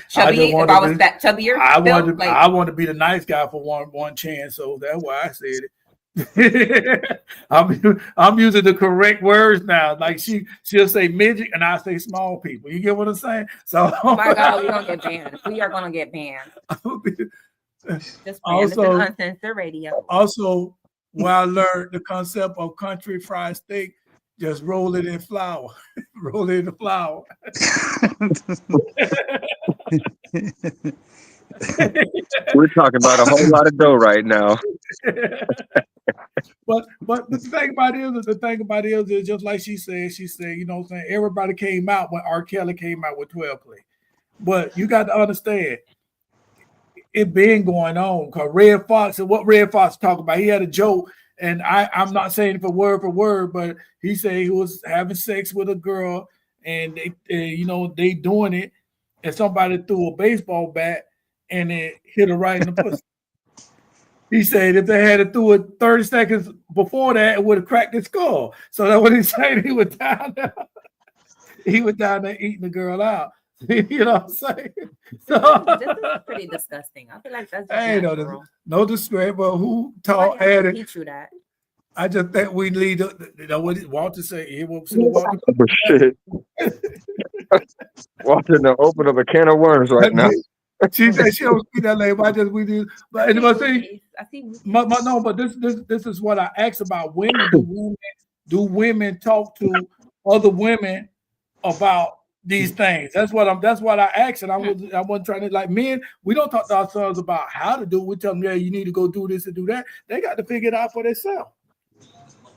chubby, if I was fat, chubbier, I want to be the nice guy for one chance. So that's why I said it. I'm using the correct words now. Like she'll say midget, and I say small people. You get what I'm saying? So oh my God, we're gonna get banned. We are gonna get banned. Just also, this is uncensored radio. Also, where I learned the concept of country fried steak, just roll it in flour. Roll it in the flour. We're talking about a whole lot of dough right now. But the thing about it is just like she said, you know what I'm saying, everybody came out when R. Kelly came out with 12 play. But you got to understand, it been going on, because Red Fox, and what Red Fox talked about, he had a joke, and I'm not saying it for word, but he said he was having sex with a girl, and they doing it, and somebody threw a baseball bat and it hit her right in the pussy. He said if they had threw it 30 seconds before that, it would have cracked his skull. So that's what he said. He was down there. He was down there eating the girl out. You know what I'm saying? So this is pretty disgusting. I feel like that's no disrespect, but who taught added? Teach you that. I just think we need what Walter said. Shit. Walter in the open of a can of worms right now. She said she don't speak that language. But anyway, but this is what I asked about women. Do women talk to other women about these things? That's what I asked, and I wasn't trying to, like, men. We don't talk to our sons about how to do it. We tell them, yeah, you need to go do this and do that. They got to figure it out for themselves.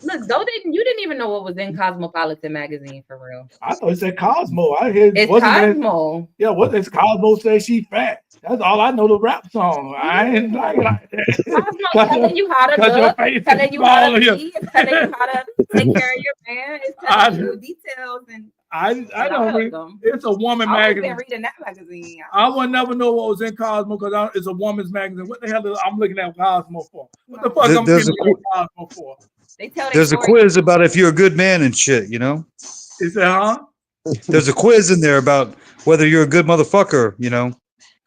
Look, you didn't even know what was in Cosmopolitan magazine for real. I thought it said Cosmo. I hear it's Cosmo. What does Cosmo say? She fat. That's all I know. The rap song. I ain't like that. Cosmo telling you how to look, telling you how to be, telling you how to take care of your man. It's telling you details and. I don't read. It's a woman magazine. I've been reading that magazine. I would never know what was in Cosmo because it's a woman's magazine. What the hell I'm looking at Cosmo for? What the fuck I'm looking at Cosmo for? There's a quiz about if you're a good man and shit, you know? Is that, huh? There's a quiz in there about whether you're a good motherfucker, you know?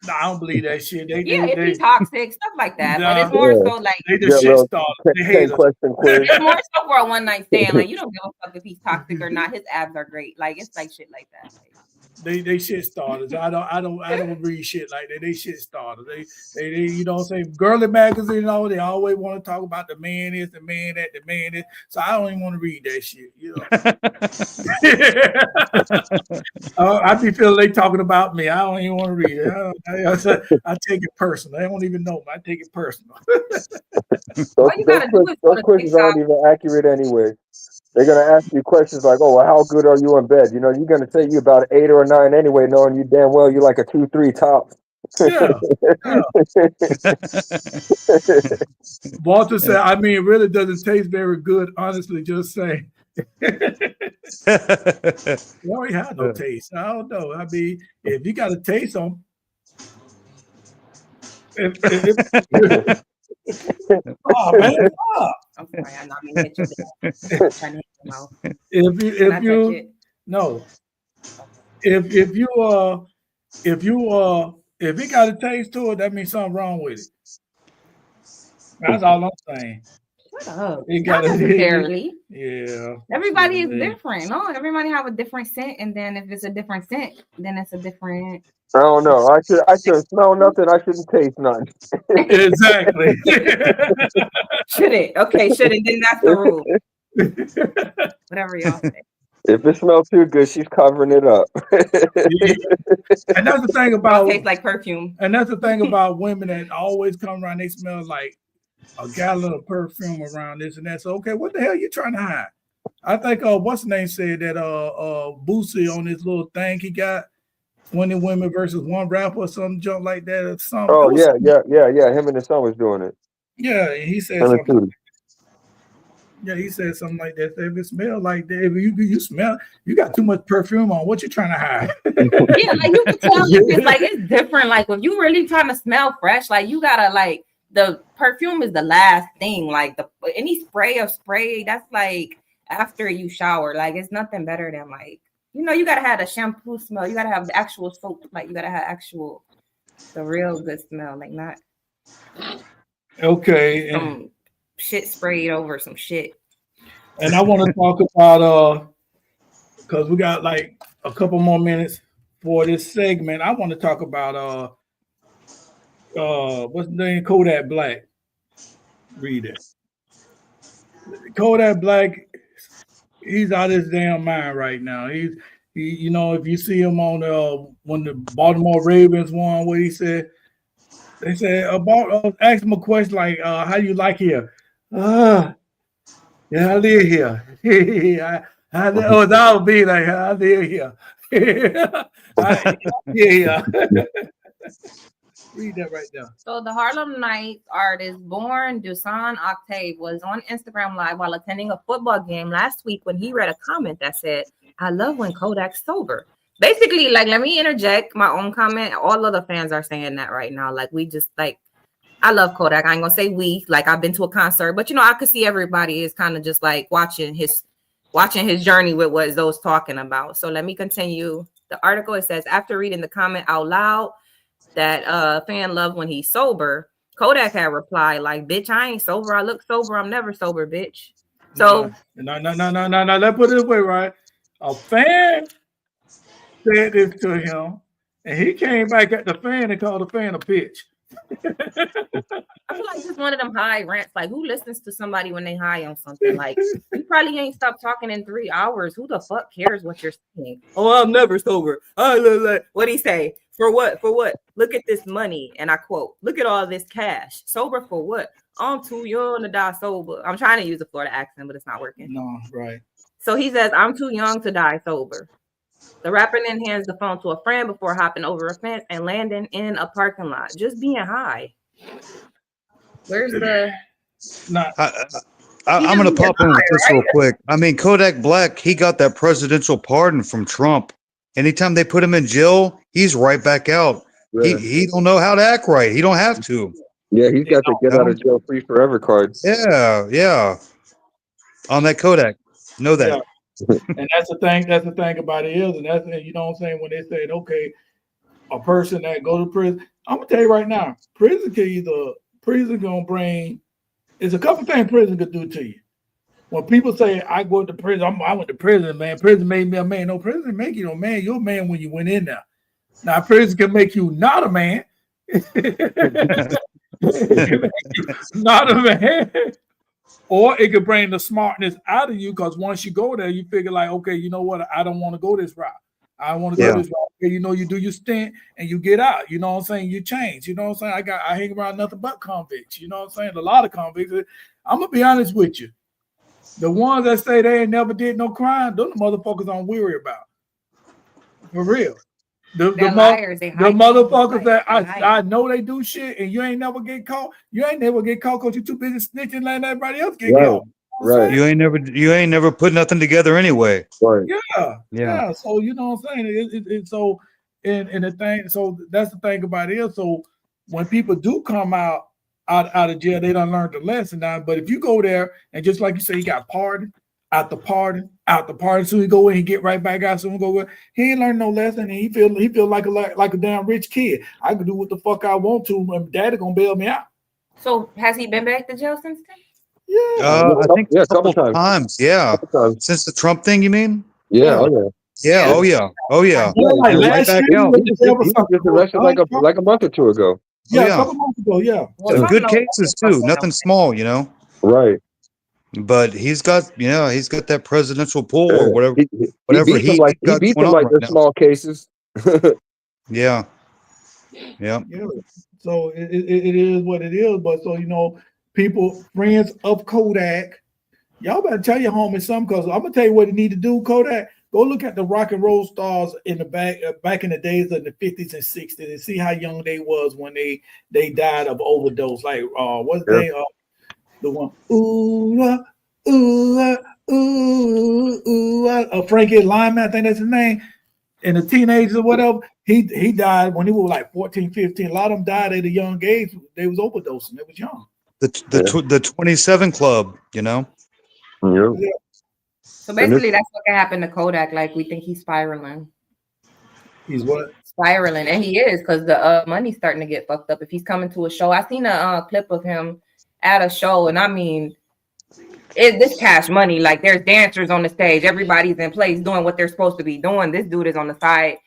No, I don't believe that shit. If he's toxic, stuff like that. But it's more so like they just shit started. They hate us. It's more so for a one night stand. Like, you don't give a fuck if he's toxic or not. His abs are great. Like, it's like shit like that. Like, they shit starters. I don't read shit like that. They shit starters. They you know what I'm saying? Girly magazine and all, they always want to talk about the man is, the man that, the man is. So I don't even want to read that shit, you know. I be feeling they talking about me. I don't even want to read it. I take it personal. They don't even know me. I take it personal. Those questions aren't even accurate anyway. They're going to ask you questions like, oh, well, how good are you in bed? You know, you're going to say you about 8 or 9 anyway, knowing you damn well you're like a 2-3 top. Yeah. Walter said, I mean, it really doesn't taste very good, honestly, just saying. You already have no taste. I don't know. I mean, if you got a taste on oh man! I'm sorry, I'm not mean to hit if you got a taste to it, that means something wrong with it. That's all I'm saying. Shut up. Not necessarily. Yeah. Everybody is different. No, everybody have a different scent, and then if it's a different scent, then it's a different. I don't know. I should smell nothing. I shouldn't taste nothing. Exactly. Should it? Okay, should it? Then that's the rule. Whatever y'all say. If it smells too good, she's covering it up. And that's the thing about it tastes like perfume. And that's the thing about women that always come around. They smell like a gallon of perfume around this and that. So okay, what the hell you trying to hide? I think what's the name said that Boosie on this little thing he got 20 women versus one rapper or some junk like that or something. Oh yeah. Him and his son was doing it. Yeah, he said Him and something. Tootie. Yeah, he said something like that. If it smell like that, if you smell, you got too much perfume on. What you trying to hide? Yeah, like you can tell it's like it's different. Like if you really trying to smell fresh, like you gotta like the perfume is the last thing. Like any spray that's like after you shower. Like it's nothing better than like you gotta have the shampoo smell. You gotta have the actual soap. Like you gotta have the real good smell. Like not Okay. some shit sprayed over some shit. And I want to talk about because we got like a couple more minutes for this segment. I want to talk about what's the name? Kodak Black. Read it. Kodak Black, he's out of his damn mind right now. He if you see him on when the Baltimore Ravens won, what he said, they said about ask him a question like, how do you like here? Yeah, I live here. That would be like, I live here. Yeah. Read that right there. So the Harlem Nights artist Born Dusan Octave was on Instagram Live while attending a football game last week when he read a comment that said, I love when Kodak's sober. Basically, like, let me interject my own comment. All of the fans are saying that right now. Like, we just, like, I love Kodak. I ain't gonna say we. Like, I've been to a concert. But, I could see everybody is kind of just, like, watching his journey with what Zoe's talking about. So let me continue. The article, it says, after reading the comment out loud, that fan love when he's sober, Kodak had replied like, bitch, I ain't sober. I look sober. I'm never sober, bitch. So no. Let's put it away, right? A fan said this to him, and he came back at the fan and called the fan a bitch. I feel like it's one of them high rants. Like, who listens to somebody when they high on something? Like, you probably ain't stopped talking in 3 hours. Who the fuck cares what you're saying? Oh, I'm never sober. What'd he say? For what? For what? Look at this money. And I quote, look at all this cash. Sober for what? I'm too young to die sober. I'm trying to use a Florida accent, but it's not working. No, right. So he says, I'm too young to die sober. The rapper then hands the phone to a friend before hopping over a fence and landing in a parking lot. Just being high. Where's the... I'm going to pop in with this real quick. I mean, Kodak Black, he got that presidential pardon from Trump. Anytime they put him in jail, he's right back out. Yeah. He don't know how to act right. He don't have to. Yeah, he's got the get out of jail free forever card. Yeah. On that Kodak. Know that. Yeah. And that's the thing about it is, and that's, you know what I'm saying, when they said, okay, a person that go to prison, I'm gonna tell you right now, prison gonna bring, it's a couple things prison could do to you. When people say I go to prison, I went to prison, man. Prison made me a man. No, prison make you no man. You're a man when you went in there. Now prison can make you not a man. Not a man. Or it could bring the smartness out of you, because once you go there, you figure like, okay, you know what? I don't want to go this route. I want to go this route. Okay, you do your stint and you get out. You know what I'm saying? You change. You know what I'm saying? I hang around nothing but convicts. You know what I'm saying? A lot of convicts. I'm gonna be honest with you. The ones that say they ain't never did no crime, those the motherfuckers I'm weary about. For real. The liars, the motherfuckers that I know they do shit and you ain't never get caught. You ain't never get caught because you too busy snitching, letting everybody else get caught. Right. You ain't never put nothing together anyway. Right. Yeah. So you know what I'm saying? So the thing, so that's the thing about it. So when people do come out of jail, they done learned the lesson now. But if you go there and just like you say, he got pardoned, out the pardon. So he go in, he get right back out. So he go, he ain't learned no lesson, and he feel like a damn rich kid. I can do what the fuck I want to, and daddy gonna bail me out. So has he been back to jail since then? Yeah, I think a couple times. Yeah, since the Trump thing, you mean? Yeah. Oh yeah. Like right back out. He was just arrested like a month or two ago. Yeah, a couple months ago. Yeah, some good cases too. Nothing small, Right. But he's got that presidential pull or whatever. He beat them like the small cases. Yeah. So it is what it is. But so people, friends of Kodak. Y'all better tell your homies something, because I'm gonna tell you what you need to do, Kodak. Go look at the rock and roll stars in the back in the days of the 50s and 60s and see how young they was when they died of overdose. Like what's they the one Frankie Lyman, I think that's his name. And the teenagers or whatever, he died when he was like 14, 15. A lot of them died at a young age. They was overdosing. They was young. The 27 Club, you know. Yeah. So basically, that's what can happen to Kodak. Like, we think he's spiraling. He's what? Spiraling, and he is, because the money's starting to get fucked up. If he's coming to a show, I seen a clip of him at a show, and I mean, this cash money. Like, there's dancers on the stage, everybody's in place doing what they're supposed to be doing. This dude is on the side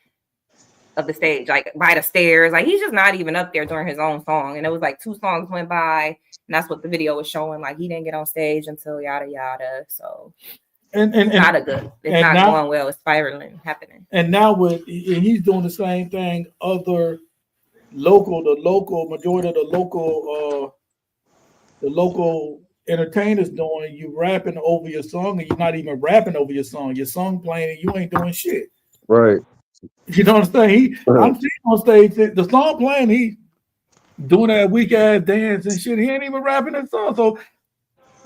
of the stage, like by the stairs. Like, he's just not even up there during his own song. And it was like 2 songs went by, and that's what the video was showing. Like, he didn't get on stage until yada yada. So. It's not going well. It's spiraling, happening. And now he's doing the same thing. The majority of the local entertainers doing. You rapping over your song, and you're not even rapping over your song. Your song playing, and you ain't doing shit. Right. You know what I'm saying? I'm seeing on stage the song playing. He doing that weak ass dance and shit. He ain't even rapping that song. So,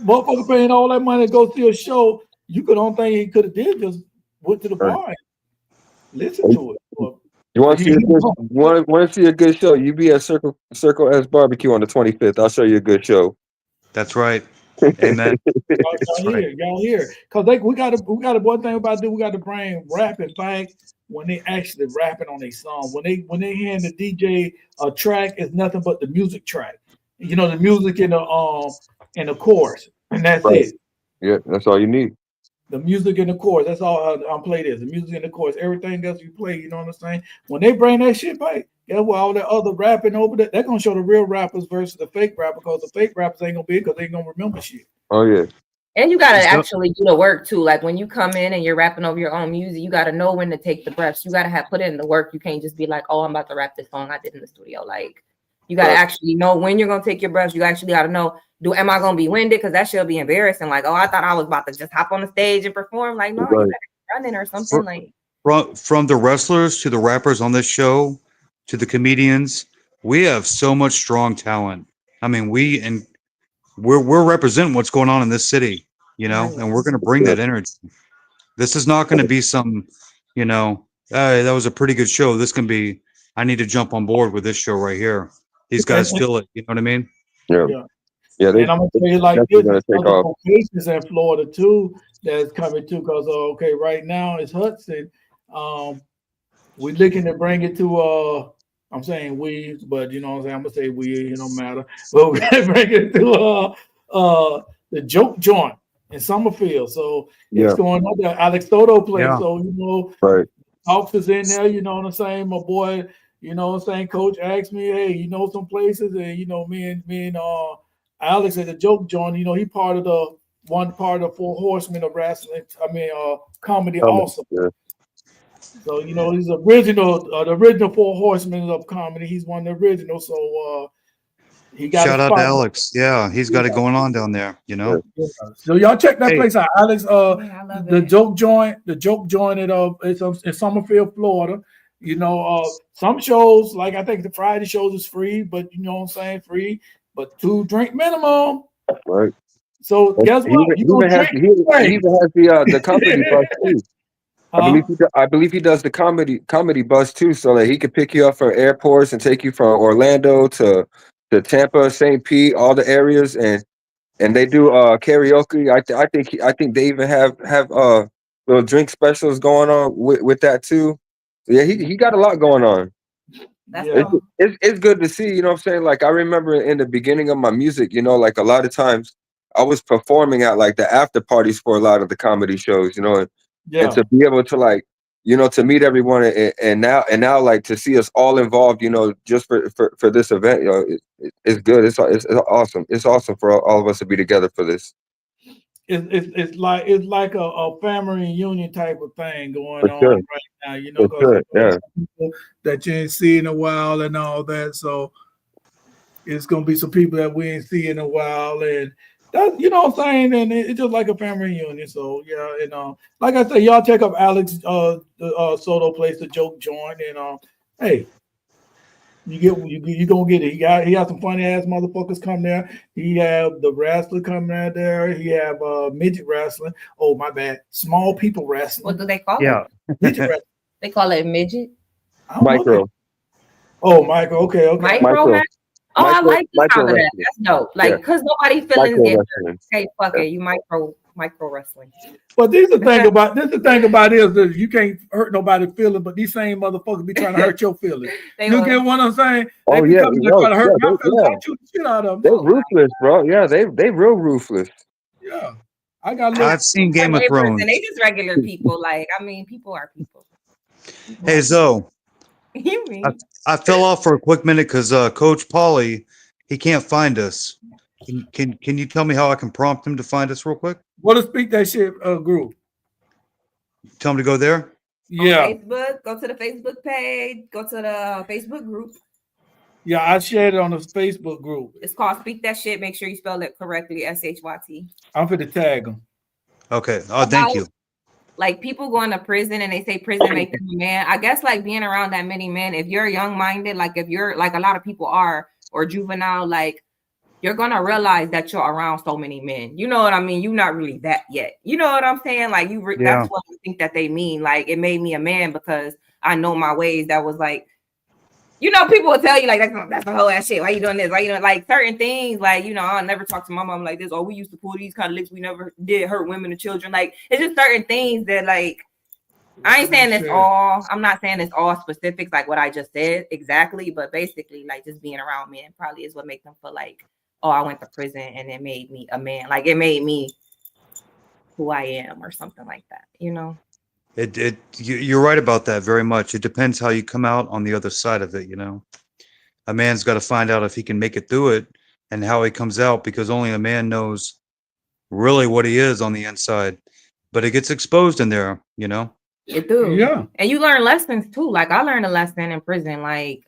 motherfucker paying all that money to go see a show. You could only thing he could have did just went to the bar and listen to it. You want to see a good show? You be at Circle S Barbecue on the 25th. I'll show you a good show. That's right. Amen. Y'all hear? Because we got one thing about to do. We got to bring rapping back when they actually rapping on a song. When they hand the DJ a track, it's nothing but the music track. You know, the music in the chorus, and that's it. Yeah, that's all you need. The music in the chorus, that's all I'm playing is the music in the chorus. Everything else you play, you know what I'm saying? When they bring that shit back, guess what? All that other rapping over there, they're gonna show the real rappers versus the fake rapper, because the fake rappers ain't gonna be because they ain't gonna remember shit. Oh yeah. And you gotta actually do the work too. Like, when you come in and you're rapping over your own music, you gotta know when to take the breaths. You gotta put in the work. You can't just be like, oh, I'm about to rap this song I did in the studio. Like, you gotta actually know when you're gonna take your breaths. You actually gotta know, am I gonna be winded? Because that should be embarrassing. Like, oh, I thought I was about to just hop on the stage and perform. Like, no, you better be running or something. Like, from the wrestlers to the rappers on this show to the comedians, we have so much strong talent. I mean, we're representing what's going on in this city, you know, and we're gonna bring that energy. This is not gonna be some, you know, that was a pretty good show. This can be, I need to jump on board with this show right here. These guys feel it, you know what I mean? Yeah. And I'm gonna tell you like this, other locations in Florida too that's coming too, because right now it's Hudson. We're looking to bring it to I'm saying we, but you know what I'm saying, I'm gonna say we, it don't matter. But we're gonna bring it to the Joke Joint in Summerfield. So it's going up there, Alex Soto place. So you know, Hawks is in there, you know what I'm saying? My boy, you know what I'm saying, coach asked me, hey, you know some places, and you know, me and Alex at the Joke Joint, you know, he part of the Four Horsemen of wrestling. I mean, comedy also. Yeah. So you know, he's the original Four Horsemen of comedy. He's one of the originals. So he got shout out to Alex. Yeah, he's got it going on down there. You know. Yeah. So y'all check that place out, Alex. The Joke Joint at it's in Summerfield, Florida. You know, some shows, like I think the Friday shows is free, but you know what I'm saying, free, but 2 drink minimum. Right. So guess what? He even has the comedy bus too. I believe he does the comedy bus too, so that he can pick you up from airports and take you from Orlando to Tampa, St. Pete, all the areas, and they do karaoke. I think they even have little drink specials going on with that too. Yeah, he got a lot going on. It's good to see, you know what I'm saying? Like, I remember in the beginning of my music, you know, like a lot of times I was performing at like the after parties for a lot of the comedy shows, you know, and to be able to, like, you know, to meet everyone and now like to see us all involved, you know, just for this event, you know, it's good. It's awesome. It's awesome for all of us to be together for this. It's like a family reunion type of thing going on right now, you know, because people that you ain't seen in a while and all that. So It's gonna be some people that we ain't see in a while, and that, you know what I'm saying. And it's just like a family reunion. So yeah, and like I said, y'all check up Alex the Soto place, the joke joint, and hey, you gonna get it. He got some funny ass motherfuckers come there. He have the wrestler coming out there. He have midget wrestling. Oh my bad, small people wrestling. What do they call Yeah. it? Midget wrestling. They call it midget. I don't know. Micro. Oh, Michael. Okay. Micro Micro. match? Oh, I Micro- like the micro sound of that. wrestling. That's dope. Like, Yeah. because nobody feelings Micro get hurt. wrestling. Okay, fuck it. You micro wrestling. But this the thing about is that you can't hurt nobody's feelings, but these same motherfuckers be trying to hurt your feelings. They You will. get what I'm saying? Oh, They be yeah, coming to no, try to hurt yeah, my feelings. yeah. I shoot the shit out of They're them. ruthless, bro. Yeah, they real ruthless. Yeah. I got a little I've seen Game of Neighbors, Thrones. and they just regular people. Like, I mean, people are people. Hey, Zoe, You mean? I fell off for a quick minute because Coach Pauly, he can't find us. Can you tell me how I can prompt him to find us real quick? What to speak that shit group? Tell him to go there. Yeah. On Facebook, go to the Facebook page, go to the Facebook group. Yeah, I shared it on the Facebook group. It's called Speak That Shit. Make sure you spell it correctly, SHYT. I'm finna tag them. Okay. Oh, thank you. Like people going to prison and they say prison make them a man. I guess like being around that many men, if you're young minded, like if you're like a lot of people are or juvenile, like you're gonna realize that you're around so many men. You know what I mean? You're not really that yet. You know what I'm saying? Like that's what I think that they mean. Like it made me a man because I know my ways. That was like, you know, people will tell you like that's the whole ass shit. Why you doing this? Why you doing like certain things? Like, you know, I'll never talk to my mom like this. Oh, we used to pull these kind of licks. We never did hurt women and children. Like it's just certain things that like I ain't saying it's all. I'm not saying it's all specifics like what I just said exactly, but basically like just being around men probably is what makes them feel like, oh, I went to prison and it made me a man. Like it made me who I am or something like that. You know. You're right about that very much. It depends how you come out on the other side of it, you know. A man's got to find out if he can make it through it and how he comes out, because only a man knows really what he is on the inside. But it gets exposed in there, you know. It do. Yeah. And you learn lessons too. Like I learned a lesson in prison. Like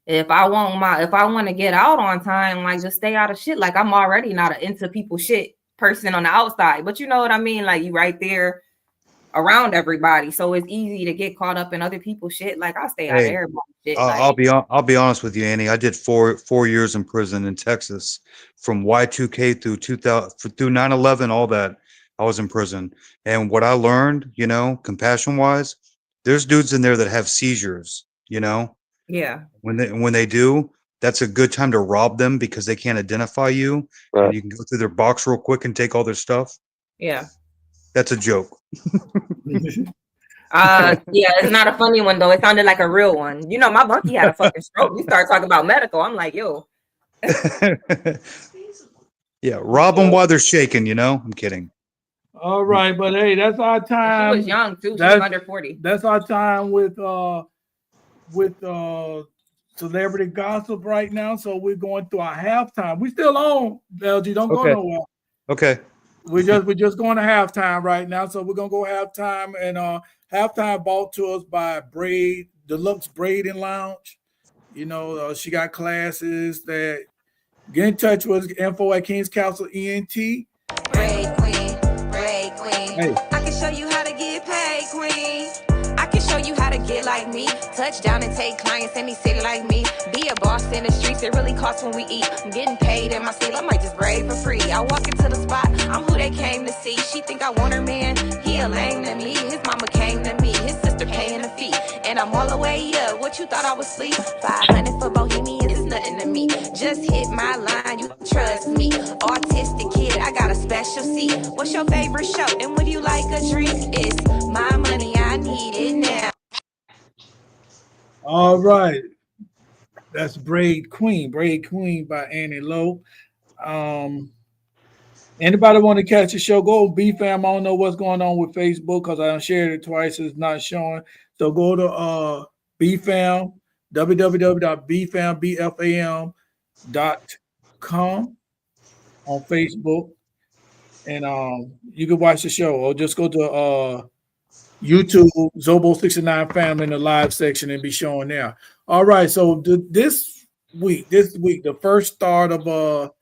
if I want to get out on time, like just stay out of shit. Like I'm already not an into people shit person on the outside, but you know what I mean? Like you right there around everybody, so it's easy to get caught up in other people's shit. Like I stay out of everybody's shit. I'll be honest with you, Annie. I did four years in prison in Texas, from Y2K through 2000 through 9/11, all that. I was in prison, and what I learned, you know, compassion wise, there's dudes in there that have seizures. You know, yeah. When they do, that's a good time to rob them because they can't identify you, and you can go through their box real quick and take all their stuff. Yeah. That's a joke. Yeah, it's not a funny one though. It sounded like a real one. You know, my monkey had a fucking stroke. We started talking about medical. I'm like, yo. Yeah, rob them while they're shaking. You know, I'm kidding. All right, but hey, that's our time. She was young too. She was under 40. That's our time with celebrity gossip right now. So we're going through our halftime. We still on, LG. Don't go nowhere. Okay. We're just going to halftime right now. So we're gonna go halftime, and halftime brought to us by Deluxe Braiding Lounge. You know, she got classes that get in touch with us, info at King's Council ENT. Braid queen, braid queen. Hey. I can show you how to get paid, queen. I can show you how to get like me. Touch down and take clients in the city like me. Be a boss in the streets, it really costs when we eat. I'm getting paid in my sleep, I might just braid for free. I walk into the spot, I'm who they came to see. She think I want her man, he a lame to me. His mama came to me, his sister paying the fee. And I'm all the way up, what you thought I was asleep? 500 for Bohemians is nothing to me. Just hit my line, you trust me. Artistic kid, I got a special seat. What's your favorite show? And would you like a drink? It's my money, I need it now. All right. That's Braid Queen by Annie Lowe. Anybody want to catch the show? Go BFAM. I don't know what's going on with Facebook because I shared it twice. It's not showing. So go to BFAM, www.bfam.com on Facebook, and you can watch the show, or just go to YouTube, Zobo 69 Family in the live section and be showing there. All right, so this week, the first start of the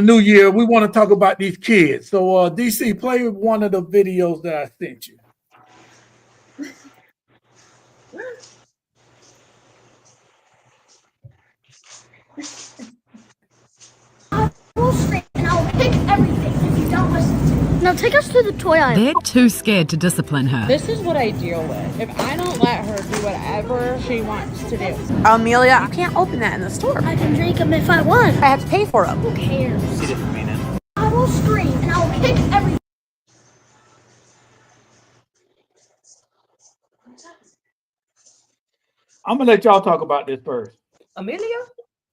new year, we want to talk about these kids. So DC, play one of the videos that I sent you. We'll scream and I'll kick everything if you don't listen to me. Now take us to the toy aisle. They're too scared to discipline her. This is what I deal with. If I don't let her do whatever she wants to do. Amelia, you can't open that in the store. I can drink them if I want. I have to pay for them. Who cares? She didn't mean it. I will scream and I'll kick everything. I'm gonna let y'all talk about this first. Amelia?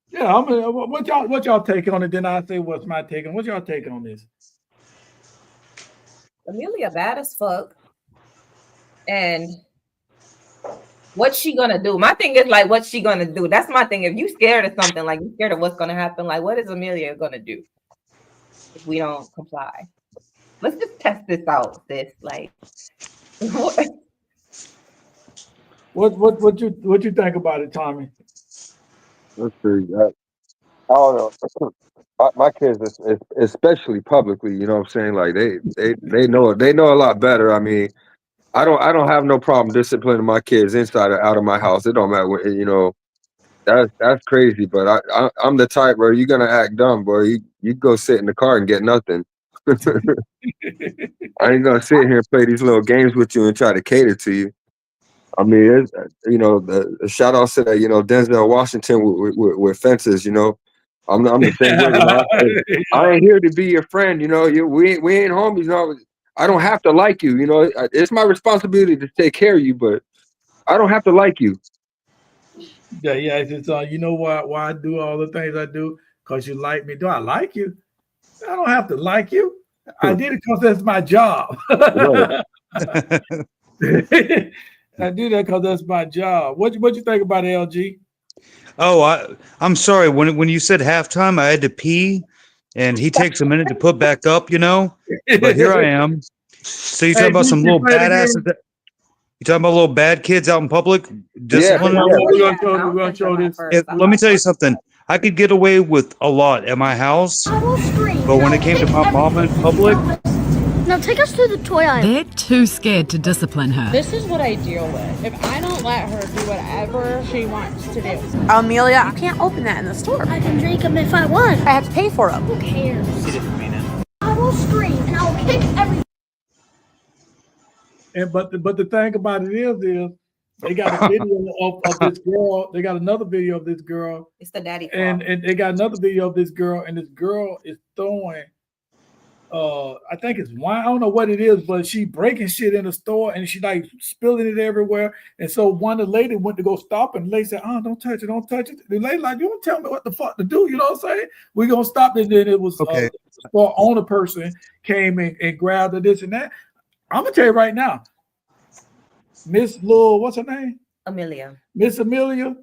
Yeah, I'm gonna, what y'all take on it? Then I'll say what's my take on. What's y'all take on this? Amelia bad as fuck. And what's she gonna do? My thing is like, what's she gonna do? That's my thing. If you scared of something, like you scared of what's gonna happen, like what is Amelia gonna do if we don't comply? Let's just test this out, sis. Like what you think about it, Tommy? Let's see. I don't know. My kids, especially publicly, you know what I'm saying? Like they know a lot better. I mean, I don't have no problem disciplining my kids inside or out of my house. It don't matter what, you know. That's crazy. But I'm the type where you're gonna act dumb, boy. You go sit in the car and get nothing. I ain't gonna sit here and play these little games with you and try to cater to you. I mean, you know, the shout out to you know, Denzel Washington with fences. You know, I'm the same way. You know? I ain't here to be your friend. You know, we ain't homies. You know, I don't have to like you. You know, it's my responsibility to take care of you, but I don't have to like you. Yeah, it's you know why I do all the things I do? Because you like me. Do I like you? I don't have to like you. I did it because that's my job. I do that because that's my job. What you think about LG? Oh, I'm sorry. When you said halftime, I had to pee, and he takes a minute to put back up, you know. But here I am. So you talking about some little badasses? You talking about little bad kids out in public? Discipline? Yeah. We're gonna show this. Let me tell you something. I could get away with a lot at my house, but when it came to my mom in public. Now take us to the toy aisle. They're too scared to discipline her. This is what I deal with. If I don't let her do whatever she wants to do. Amelia, you can't open that in the store. I can drink them if I want. I have to pay for them. Who cares? She didn't mean it. I will scream and I'll kick everything. And but the thing about it is they got a video of this girl. They got another video of this girl. It's the daddy. And they got another video of this girl, and this girl is throwing. I think it's wine. I don't know what it is, but she breaking shit in the store and she like spilling it everywhere. And so one of the lady went to go stop, and the lady said, "Oh, don't touch it, don't touch it." The lady like, "You don't tell me what the fuck to do." You know what I'm saying? We gonna stop it. And then it was okay. The store owner person came and grabbed her, this and that. I'm gonna tell you right now, Miss Lil, what's her name? Amelia. Miss Amelia.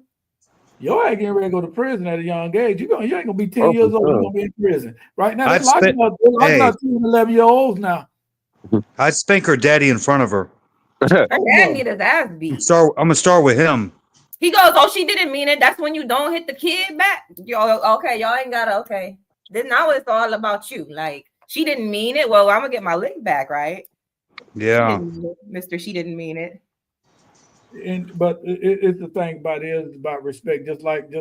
Your ass getting ready to go to prison at a young age. You ain't gonna be 10 years old. You're gonna be in prison right now. They're locking up 10 and 11-year-olds now. I'd spank her daddy in front of her. Her dad need his ass beat. I'm gonna start with him. He goes, "Oh, she didn't mean it." That's when you don't hit the kid back. Okay, y'all ain't gotta. Okay, then now it's all about you. Like she didn't mean it. Well, I'm gonna get my lick back, right? Yeah, Mister. She didn't mean it. But it's the thing about it is about respect. Just like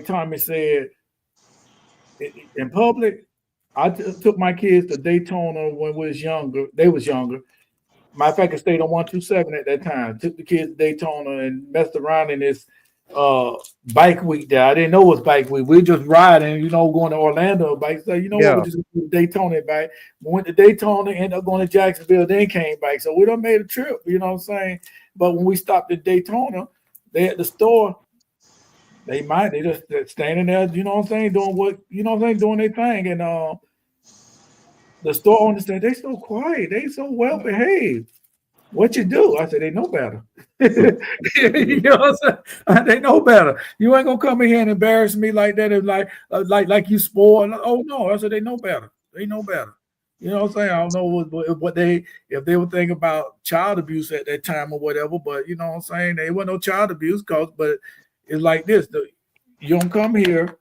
Tommy said, in public, I took my kids to Daytona when we was younger. They was younger. Matter of fact, I stayed on 127 at that time. Took the kids to Daytona and messed around in this bike week there. I didn't know it was bike week. We just riding, going to Orlando bike. So what, we just went to Daytona bike. We went to Daytona, ended up going to Jacksonville, then came back. So we done made a trip, you know what I'm saying? But when we stopped at Daytona, they at the store, they just standing there, you know what I'm saying, doing their thing. And the store owner said, "They so quiet, they so well behaved. What you do?" I said, "They know better." You know what I'm saying? They know better. You ain't gonna come in here and embarrass me like that, and like you spoiled. Oh no, I said they know better. They know better. You know what I'm saying? I don't know if they were thinking about child abuse at that time or whatever, but you know what I'm saying? There wasn't no child abuse but is like this. You don't come here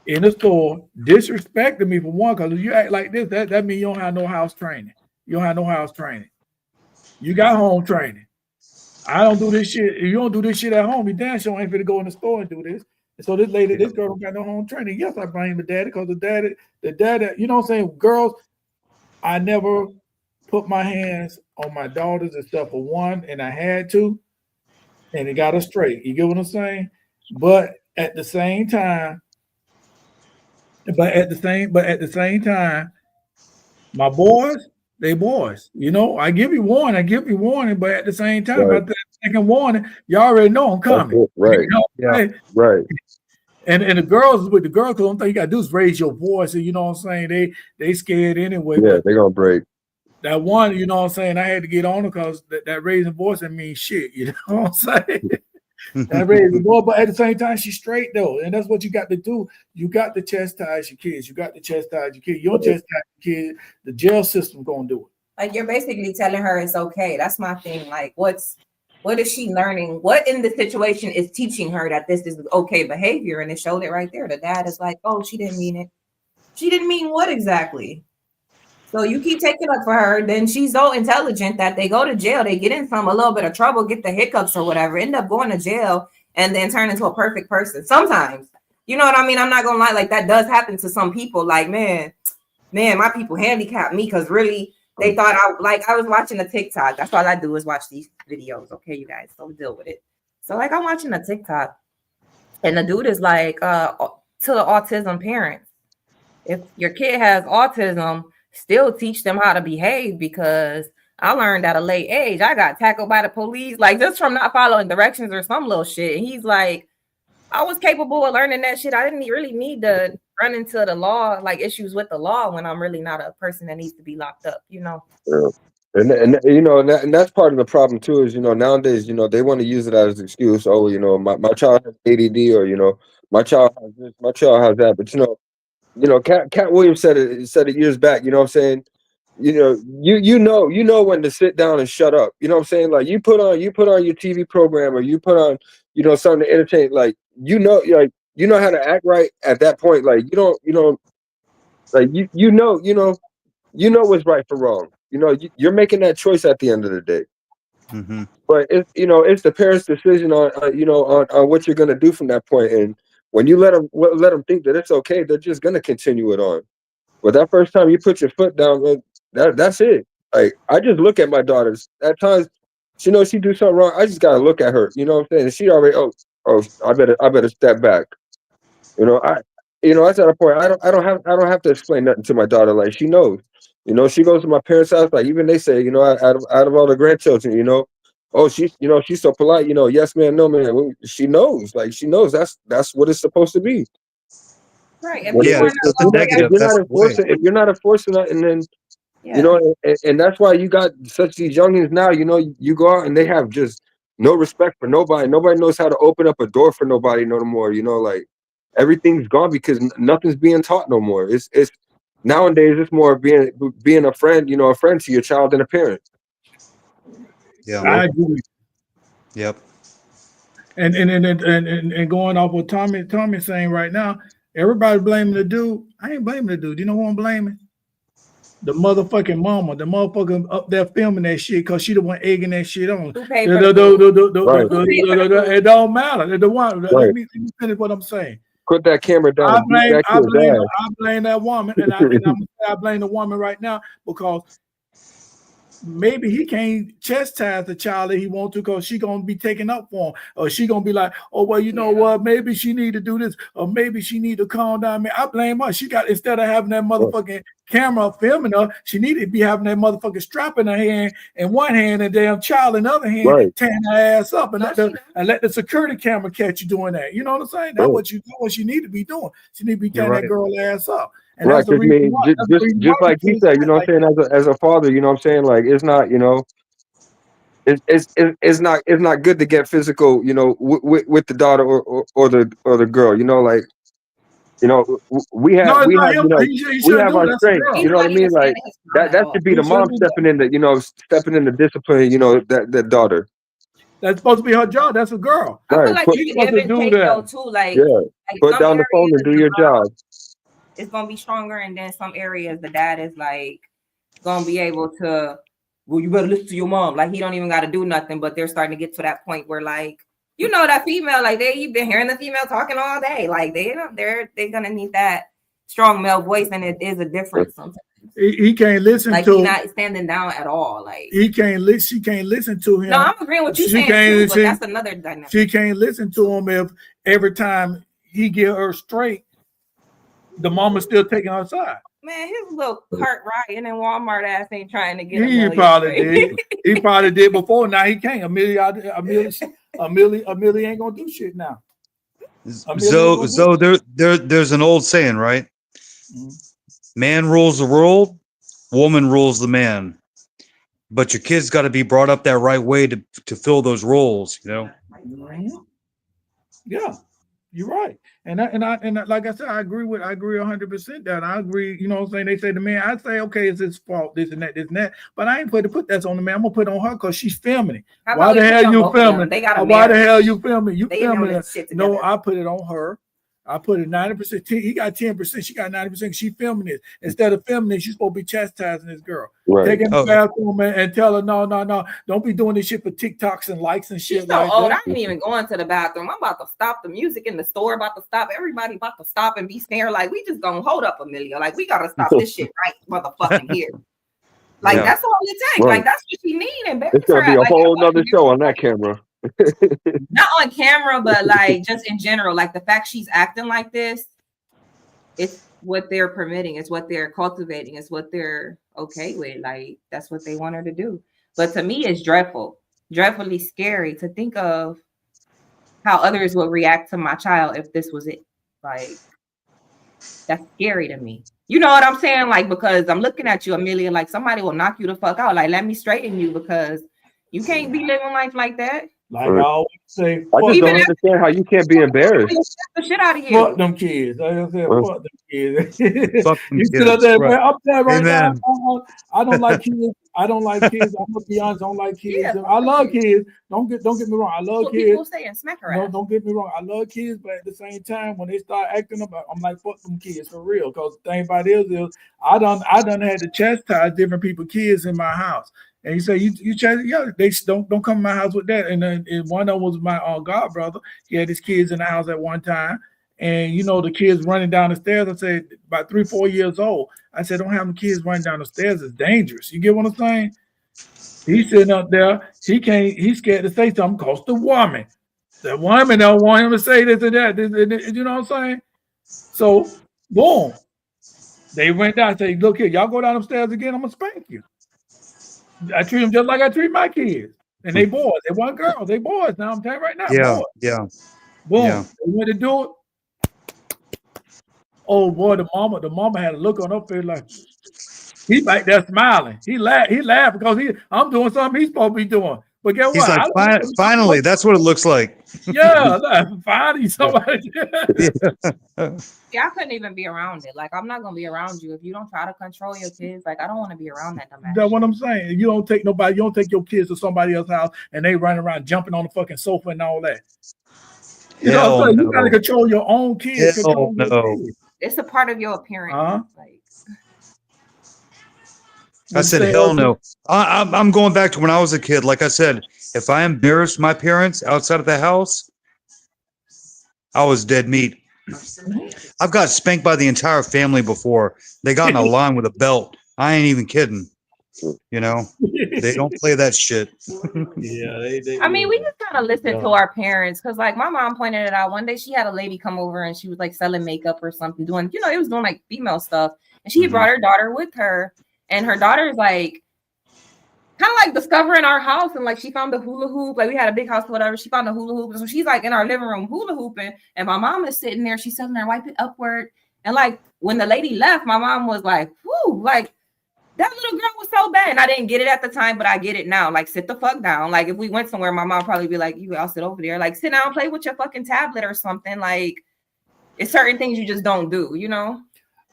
in the store disrespecting me for one, because if you act like this, that means you don't have no house training. You don't have no house training. You got home training. I don't do this shit. If you don't do this shit at home, you damn sure ain't finna go in the store and do this. And so this girl don't got no home training. Yes, I blame the daddy, because the daddy, you know what I'm saying? Girls, I never put my hands on my daughters except for one, and I had to, and it got us straight. You get what I'm saying? But at the same time, my boys, they boys. You know, I give you warning, but at the same time, Right. after that second warning, you already know I'm coming. Right. You know what I'm saying? Right. And the girls, with the girls, the only thing you gotta do is raise your voice. And you know what I'm saying? They scared anyway. Yeah, But they're gonna break. that one, you know what I'm saying, I had to get on it because that raising voice that means shit. You know what I'm saying? That raising voice, but at the same time, she's straight though, and that's what you got to do. You got to chastise your kids. You got to chastise your kids. You don't chastise your kids, the jail system gonna do it. Like, you're basically telling her it's okay. That's my thing. Like, what is she learning? What in the situation is teaching her that this is okay behavior? And it showed it right there. The dad is like, oh, she didn't mean it. She didn't mean what exactly? So you keep taking up for her. Then she's so intelligent that they go to jail. They get in a little bit of trouble, get the hiccups or whatever, end up going to jail, and then turn into a perfect person. Sometimes, you know what I mean? I'm not gonna lie. Like, that does happen to some people. Like, man, my people handicapped me because really they thought I was watching a TikTok. That's all I do is watch these videos. Okay, you guys, so deal with it. So like, I'm watching a TikTok, and the dude is like, to the autism parents, if your kid has autism, still teach them how to behave, because I learned at a late age. I got tackled by the police, like, just from not following directions or some little shit. And he's like, I was capable of learning that shit. I didn't really need to run into the law, like issues with the law, when I'm really not a person that needs to be locked up, you know? Yeah. And you know, and that's part of the problem too, is, you know, nowadays, you know, they want to use it as an excuse. Oh, you know, my child has ADD, or, you know, my child has this, my child has that. But you know, Cat Williams said it years back. You know what I'm saying? You know, you know when to sit down and shut up. You know what I'm saying? Like, you put on your TV program, or you put on, you know, something to entertain. Like, you know how to act right at that point. Like, you know, like you know what's right from wrong. You know, you're making that choice at the end of the day. Mm-hmm. But it's the parents' decision on what you're gonna do from that point. And when you let them think that it's okay, they're just gonna continue it on. But that first time you put your foot down, that's it. Like, I just look at my daughters. At times, she knows she do something wrong. I just gotta look at her. You know what I'm saying? And she already, I better step back. You know, I said a point. I don't have to explain nothing to my daughter. Like, she knows. You know, she goes to my parents' house. Like, even they say, you know, out of all the grandchildren, you know, oh, she's so polite. You know, yes, man, no, man. Well, she knows. Like, she knows that's what it's supposed to be. Right. When Yeah, if it's a negative. That's the way. if you're not enforcing that, and then you know, and that's why you got such these youngins now. You know, you go out and they have just no respect for nobody. Nobody knows how to open up a door for nobody no more. You know, like, everything's gone because nothing's being taught no more. It's nowadays it's more being a friend. You know, a friend to your child than a parent. Yeah. I agree. Yep. And going off what Tommy's saying right now, everybody blaming the dude. I ain't blaming the dude. You know who I'm blaming? The motherfucking mama, the motherfucker up there filming that shit, because she the one egging that shit on. It don't matter. The one. Let me finish what I'm saying. Put that camera down. I blame that woman, and I blame the woman right now, because maybe he can't chastise the child that he wants to, because she gonna be taken up for him, or she gonna be like, oh, well, you know what, maybe she need to do this, or maybe she need to calm down. I blame her. She got, instead of having that motherfucking camera filming her, she needed to be having that motherfucking strap in her hand, in one hand, and damn child in the other hand, tearing her ass up, and let the security camera catch you doing that. You know what I'm saying? That's what she need to be doing. She need to be tearing that girl ass up. And right, just like you said, you know what I'm saying, as a father, you know what I'm saying, like, it's not, you know, it's not good to get physical, you know, with the daughter or the girl, you know, like, you know, we have our strength, you know what I mean, like, that should be the mom stepping in the discipline, you know, that daughter. That's supposed to be her job. That's a girl. I feel Right. like Put, you can give and take though too. Like put some down the phone and areas do the your mom job. is gonna be stronger, and then some areas the dad is like gonna be able to. Well, you better listen to your mom. Like he don't even got to do nothing, but they're starting to get to that point where like you know that female like you've been hearing the female talking all day. Like they're gonna need that strong male voice, and it is a difference sometimes. He can't listen like to. He's not standing down at all. Like he can't listen. She can't listen to him. No, I'm agreeing with you saying too, but that's another dynamic. She can't listen to him if every time he get her straight, the mama's still taking her side. Man, his little cart riding in Walmart ass ain't trying to get him. He probably did. He probably did before. Now he can't. Amelia ain't gonna do shit now. So there's an old saying, right? Man rules the world, woman rules the man. But your kids got to be brought up that right way to fill those roles, you know. Yeah, you're right. And like I said, I agree 100% that. I agree, you know what I'm saying? They say to me, I say, okay, it's his fault, this and that. But I ain't going to put that on the man. I'm gonna put it on her because she's filming it. Why the hell you filming? Why the hell you filming? You filming it. No, I put it on her. I put it 90%. He got 10%. She got 90%. She filming it. Instead of filming it, she's supposed to be chastising this girl. Right. Take her in the bathroom and tell her, no. Don't be doing this shit for TikToks and likes and shit. She's so old. I ain't even going to the bathroom. I'm about to stop the music in the store. About to stop. Everybody about to stop and be scared. Like we just gonna hold up, Amelia. Like we gotta stop this shit right motherfucking here. Like that's all it takes. Right. Like that's what she need. And it's gonna be a whole nother show on that camera. Not on camera, but like just in general, like the fact she's acting like this, it's what they're permitting, it's what they're cultivating, it's what they're okay with. Like that's what they want her to do. But to me, it's dreadfully scary to think of how others would react to my child if this was it. Like that's scary to me. You know what I'm saying? Like because I'm looking at you, Amelia, like somebody will knock you the fuck out. Like let me straighten you because you can't be living life like that. Like I always say, I just don't understand how you can't be embarrassed. The shit out of you. Fuck them kids. Like I said, fuck them kids. Fuck them you kids. Up there, right. Up there right Amen. now. I don't like kids. I'm gonna be honest. I don't like kids. Yeah. I love kids. Don't get me wrong. I love kids. People say and smack her ass. Don't get me wrong. I love kids, but at the same time, when they start acting up, I'm like, fuck them kids for real. Because the thing about it is, I done had to chastise different people's kids in my house. And you say you chastise, yeah, they don't come to my house with that. And then one of them was my god brother. He had his kids in the house at one time. And you know, the kids running down the stairs, I said, about 3-4 years old. I said, don't have them kids running down the stairs. It's dangerous. You get what I'm saying? He's sitting up there. He's scared to say something because the woman don't want him to say this and that. You know what I'm saying? So, boom. They went down and said, look here, y'all go down the stairs again, I'm going to spank you. I treat them just like I treat my kids. And they boys. They weren't girls. They boys. Now I'm telling you right now. Yeah, boys. yeah. Boom. Yeah. They went to do it. Oh boy, the mama had a look on her face like he back there smiling. He laughed because I'm doing something he's supposed to be doing. But guess He's what? like, finally, that's what it looks like. Yeah, finally somebody. Yeah, I couldn't even be around it. Like, I'm not gonna be around you if you don't try to control your kids. Like, I don't want to be around that dumbass. That's what I'm saying. You don't take your kids to somebody else's house and they running around jumping on the fucking sofa and all that. You know what I'm saying? You gotta control your own kids. It's a part of your appearance. Like, I said, hell no. I'm going back to when I was a kid. Like I said, if I embarrassed my parents outside of the house, I was dead meat. I've got spanked by the entire family before. They got in a line with a belt. I ain't even kidding. You know, they don't play that shit. Yeah, I mean, we just gotta listen to our parents because, like, my mom pointed it out. One day, she had a lady come over and she was like selling makeup or something, doing, you know, it was doing like female stuff, and she brought her daughter with her, and her daughter's like, kind of like discovering our house, and like she found the hula hoop. Like we had a big house, whatever. She found the hula hoop, so she's like in our living room hula hooping, and my mom is sitting there. She's sitting there, wipe it upward, and like when the lady left, my mom was like, "Whoo!" Like. That little girl was so bad. And I didn't get it at the time, but I get it now. Like, sit the fuck down. Like, if we went somewhere, my mom probably be like, you all sit over there. Like, sit down, play with your fucking tablet or something. Like, it's certain things you just don't do, you know?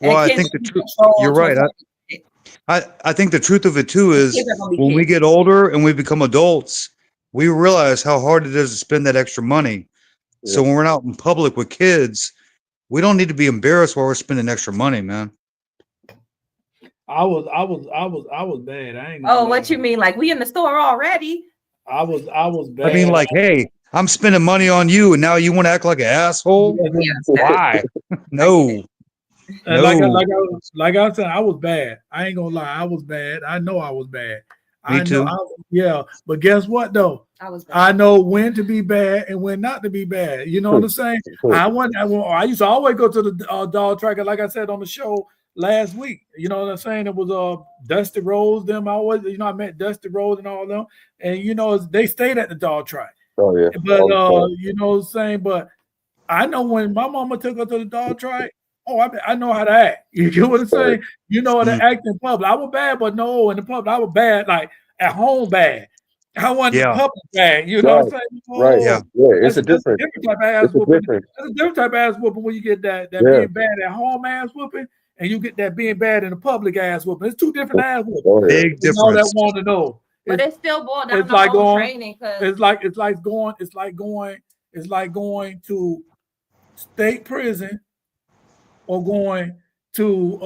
Well, I think the truth, you're right. I think the truth of it too is when we get older and we become adults, we realize how hard it is to spend that extra money. So when we're out in public with kids, we don't need to be embarrassed while we're spending extra money, man. I was bad. I ain't. Oh, what you mean? Like we in the store already? I was bad. I mean, like, hey, I'm spending money on you, and now you want to act like an asshole? Why? No. And No. like I said, I was bad. I ain't gonna lie, I was bad. I know I was bad. Me too. Yeah, but guess what though? I know when to be bad and when not to be bad. You know what I'm saying? I used to always go to the dog tracker, like I said on the show last week. You know what I'm saying? It was Dusty Rose, them. I always, I met Dusty Rose and all them, and they stayed at the dog track. Oh yeah. But you know what I'm saying? But I know when my mama took her to the dog track. Oh, I know how to act. You get what I'm saying? You know how to act in public. I was bad, but no, in the public, I was bad, like at home bad. I wasn't in public bad. You know what I'm saying? Oh, right. Yeah. It's a different type of ass whooping. It's a different type of ass whooping when you get that being bad at home ass whooping, and you get that being bad in the public ass whooping. It's two different ass whooping. Big difference. All that want to know. But it's still boiled down to like home going, training. It's like going to state prison. Or going to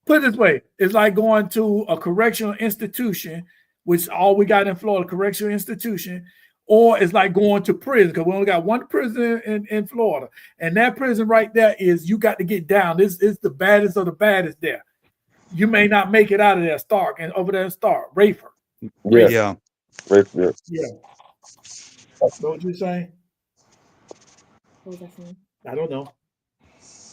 put it this way, it's like going to a correctional institution, which all we got in Florida, correctional institution, or it's like going to prison because we only got one prison in Florida, and that prison right there is you got to get down. This is the baddest of the baddest there. You may not make it out of there, Stark, and over there in Stark, Rafer. Yeah. Rafer. Yeah. What you saying? What was that saying? I don't know.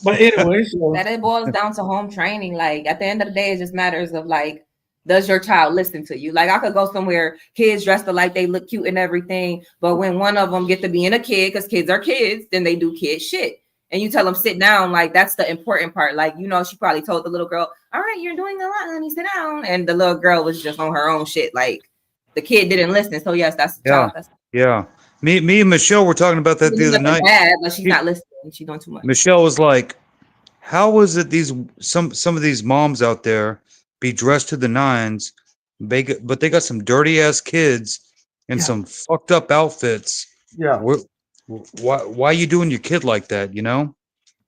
But anyway, that it boils down to home training. Like at the end of the day, it just matters of like, does your child listen to you? Like I could go somewhere, kids dressed alike, they look cute and everything, but when one of them get to being a kid, because kids are kids, then they do kid shit. And you tell them sit down, like that's the important part. Like she probably told the little girl, "All right, you're doing a lot, honey, sit down." And the little girl was just on her own shit. Like the kid didn't listen. So yes, that's the child. Yeah. Me and Michelle were talking about that the other night. Bad, but she's not listening. She's doing too much. Michelle was like, how is it some of these moms out there be dressed to the nines, but they got some dirty ass kids and some fucked up outfits. Yeah. Why are you doing your kid like that?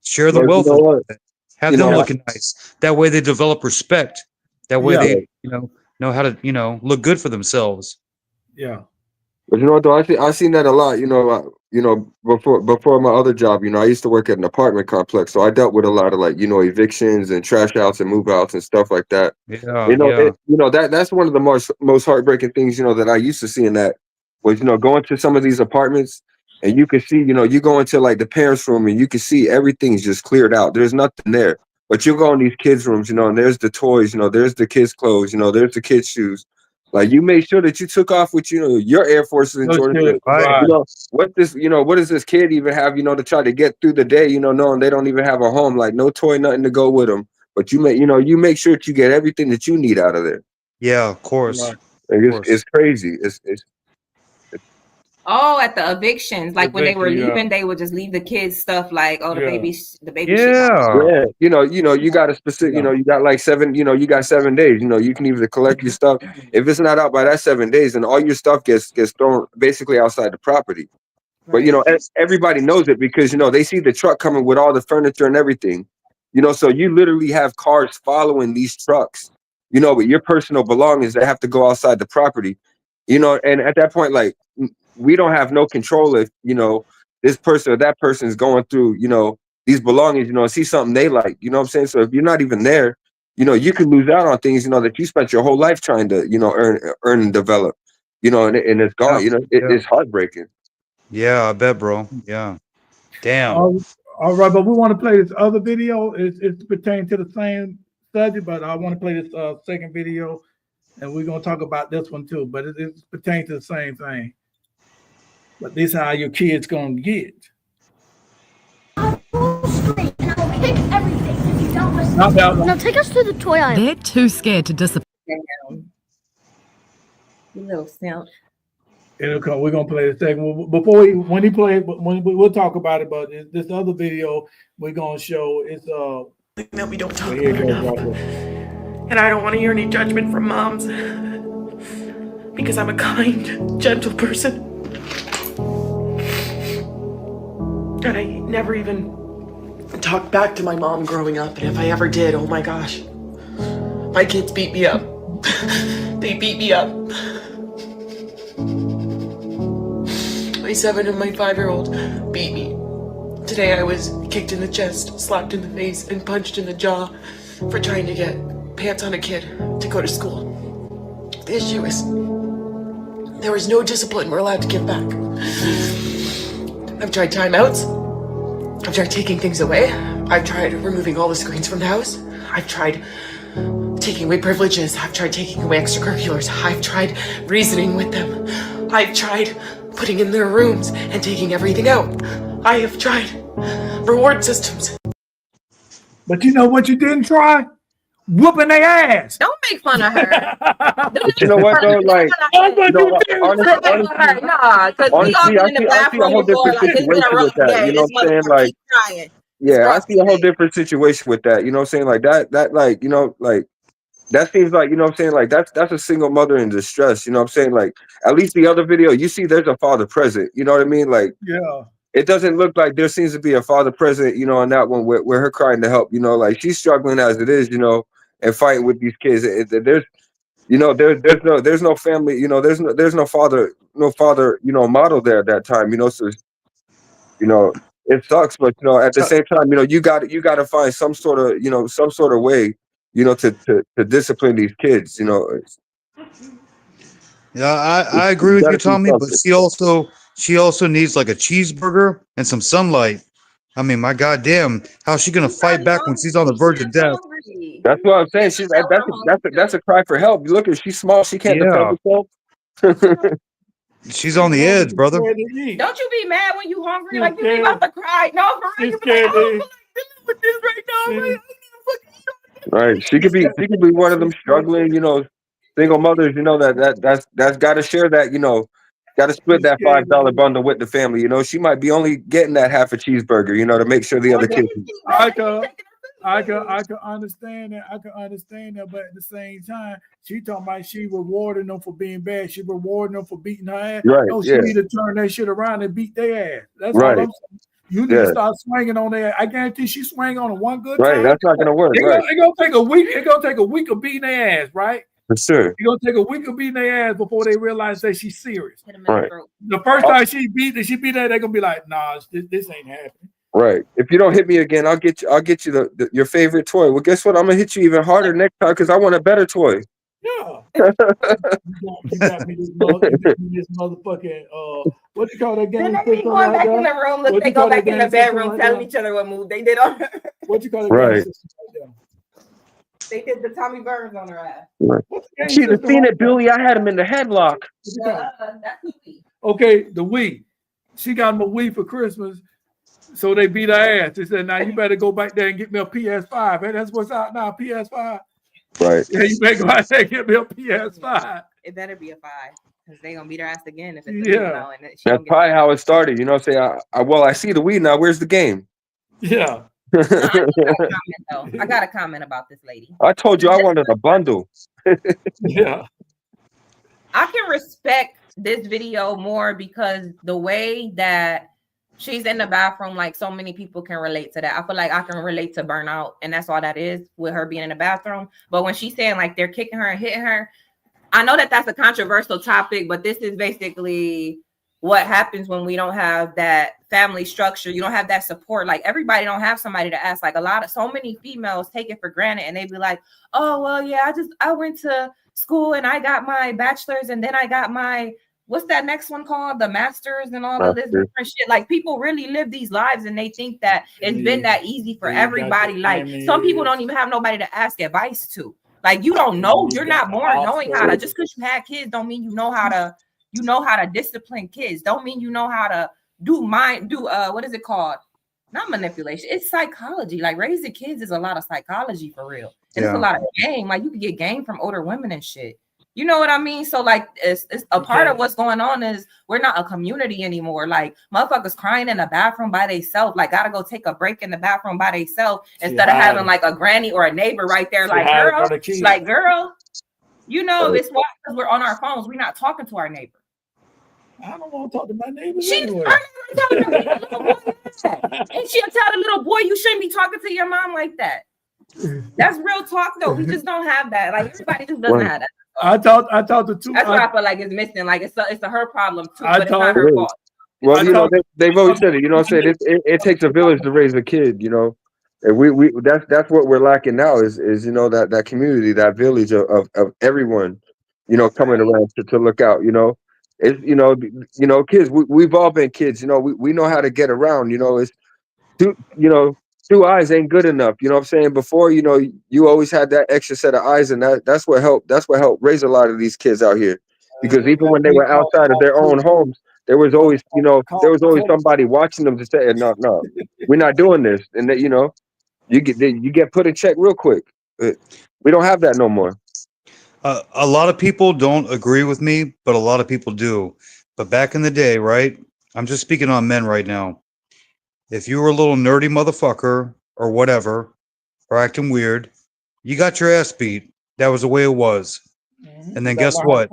Share the wealth. Have them looking nice. That way they develop respect. That way they know how to look good for themselves. Yeah. But though I seen that a lot. Before my other job, I used to work at an apartment complex, so I dealt with a lot of evictions and trash outs and move outs and stuff like that. That's one of the most heartbreaking things that I used to see in that was going to some of these apartments and you can see you go into the parents' room and you can see everything's just cleared out. There's nothing there, but you go in these kids' rooms, and there's the toys, there's the kids' clothes, there's the kids' shoes. Like you made sure that you took off with your Air Forces and Jordan. Right. What does this kid even have to try to get through the day knowing they don't even have a home, like no toy, nothing to go with them. But you make sure that you get everything that you need out of there. Yeah, of course. Right. It's crazy. It's Oh, at the evictions, like when they were leaving, they would just leave the kids stuff like, the baby shit. You got a specific, you got like 7, you got 7 days. You can either collect your stuff. If it's not out by that 7 days, then all your stuff gets thrown basically outside the property. Right. But everybody knows it because they see the truck coming with all the furniture and everything. So you literally have cars following these trucks. With your personal belongings that have to go outside the property. And at that point, we don't have no control if this person or that person is going through these belongings see something they like, what I'm saying? So if you're not even there, you can lose out on things that you spent your whole life trying to earn and develop, and it's gone. It's heartbreaking. Yeah, I bet, bro. Yeah, damn. All right, but we want to play this other video. It's pertaining to the same subject, but I want to play this second video, and we're gonna talk about this one too. But it's pertaining to the same thing. But this is how your kids gonna get. I will scream and I will kick everything if you don't listen. Now take us to the toy aisle. They're too scared to discipline. You little simp. It'll come. We're gonna play the second. Before when we'll talk about it. But this other video we're gonna show is that we don't talk about enough. And I don't want to hear any judgment from moms. because I'm a kind, gentle person. And I never even talked back to my mom growing up. And if I ever did, oh my gosh, my kids beat me up. They beat me up. My 7 and my 5-year-old beat me. Today I was kicked in the chest, slapped in the face, and punched in the jaw for trying to get pants on a kid to go to school. The issue is, there was no discipline we're allowed to give back. I've tried timeouts. I've tried taking things away. I've tried removing all the screens from the house. I've tried taking away privileges. I've tried taking away extracurriculars. I've tried reasoning with them. I've tried putting in their rooms and taking everything out. I have tried reward systems. But you know what you didn't try? Whooping their ass. Don't make fun of her. But you know what though? Like, honestly, Nah, because we all been in the I see a bathroom whole before. different Like, it's been a situation rough with that. day. You know This what I'm saying? motherfucker Like, keep crying. yeah, I see a whole different situation with that. You know what I'm saying? Like that, like, you know, like that seems like, you know what I'm saying? Like that's a single mother in distress. You know what I'm saying? Like, at least the other video, you see there's a father present. You know what I mean? Like, Yeah. it doesn't look like there seems to be a father present, you know, on that one where her crying to help, you know, like she's struggling as it is, you know, and fighting with these kids. There's, you know, there's no family, you know, there's no father, you know, model there at that time, you know, so, you know, it sucks, but you know, at the same time, you know, you got to find some sort of, you know, some sort of way, you know, to discipline these kids, you know. Yeah, I agree with you, Tommy, but she also needs like a cheeseburger and some sunlight. I mean, my goddamn, how's she gonna fight back when she's on the verge of death? That's what I'm saying. She's that's a cry for help. Look, if she's small, she can't defend herself. She's on the edge, brother. Don't you be mad when you hungry? Like, you be about to cry. No, for real, you be like, oh, I'm dealing with this right now. Like, Right. She could be one of them struggling, you know, single mothers, you know, that's got to share that, you know, got to split that $5 bundle with the family. You know, she might be only getting that half a cheeseburger, you know, to make sure the other kids. I can understand that. I can understand that, but at the same time, she talking about she rewarding them for being bad. She rewarding them for beating her ass. Right, No, she yeah. need to turn that shit around and beat their ass. That's Right. all I'm saying. You need to start swinging on their. I guarantee she swing on them one good Right, time. that's not gonna work. It's Right. gonna take a week. It's gonna take a week of beating their ass, right? For sure. It's gonna take a week of beating their ass before they realize that she's serious. Right. The first time she beat her, they're gonna be like, nah, this ain't happening. Right. If you don't hit me again, I'll get you your favorite toy. Well, guess what? I'm gonna hit you even harder next time because I want a better toy. Yeah. you got me this motherfucking what you call that game? Then they be going back in the room. Look, they go back in the bedroom, telling each other what move they did on her. What you call that right. game system right there? They did the Tommy Burns on her ass. Right. She'd have seen it, Billy. I had him in the headlock. That's the Wii. Okay, the Wii. She got him a Wii for Christmas, so they beat her ass. They said, "Now you better go back there and get me a PS5." Hey, that's what's out now, PS5. Right. Yeah, you better go out there and get me a PS5. It better be a 5, because they gonna beat her ass again if it's a now. And That's probably how it started. You know, say, I see the Wii now. Where's the game? Yeah. I got a comment about this lady. I told you I wanted a bundle. Yeah. I can respect this video more because the way that she's in the bathroom, like so many people can relate to that. I feel like I can relate to burnout, and that's all that is with her being in the bathroom. But when she's saying like they're kicking her and hitting her, I know that that's a controversial topic, but this is basically what happens when we don't have that family structure. You don't have that support. Like everybody don't have somebody to ask. Like so many females take it for granted, and they be like, oh, well, yeah, I went to school and I got my bachelor's and then I got my, what's that next one called? The masters and all of this different shit. Like people really live these lives and they think that it's been that easy for everybody. Like some people don't even have nobody to ask advice to. Like you don't know, you're not born knowing how to, just because you had kids don't mean you know how to discipline kids. Don't mean you know how to what is it called? Not manipulation. It's psychology. Like raising kids is a lot of psychology for real. And it's a lot of game. Like you can get game from older women and shit. You know what I mean? So like it's a part of what's going on is we're not a community anymore. Like motherfuckers crying in the bathroom by themselves, like gotta go take a break in the bathroom by themselves instead of having like a granny or a neighbor right there, like girl. You know, it's why because we're on our phones. We're not talking to our neighbor. I don't want to talk to my neighbors She's anyway. And she'll tell the little boy, you shouldn't be talking to your mom like that. That's real talk, though. We just don't have that. Like everybody just doesn't have that. I talked to two. That's what I feel like is missing. Like it's a her problem too, I but it's not her fault. Well, you know, they've always said it. You know what I'm saying? It takes a village to raise a kid. You know, and we that's what we're lacking now is you know that community, that village of everyone, you know, coming around to look out. You know, it's you know kids. We've all been kids. You know, we know how to get around. You know, it's two eyes ain't good enough. You know what I'm saying? Before, you know, you always had that extra set of eyes, and that's what helped raise a lot of these kids out here. Because even when they were outside of their own homes, there was always somebody watching them to say, no, we're not doing this. And that, you know, you get put in check real quick. We don't have that no more. A lot of people don't agree with me, but a lot of people do. But back in the day, right? I'm just speaking on men right now. If you were a little nerdy motherfucker or whatever, or acting weird, you got your ass beat. That was the way it was. And then guess what?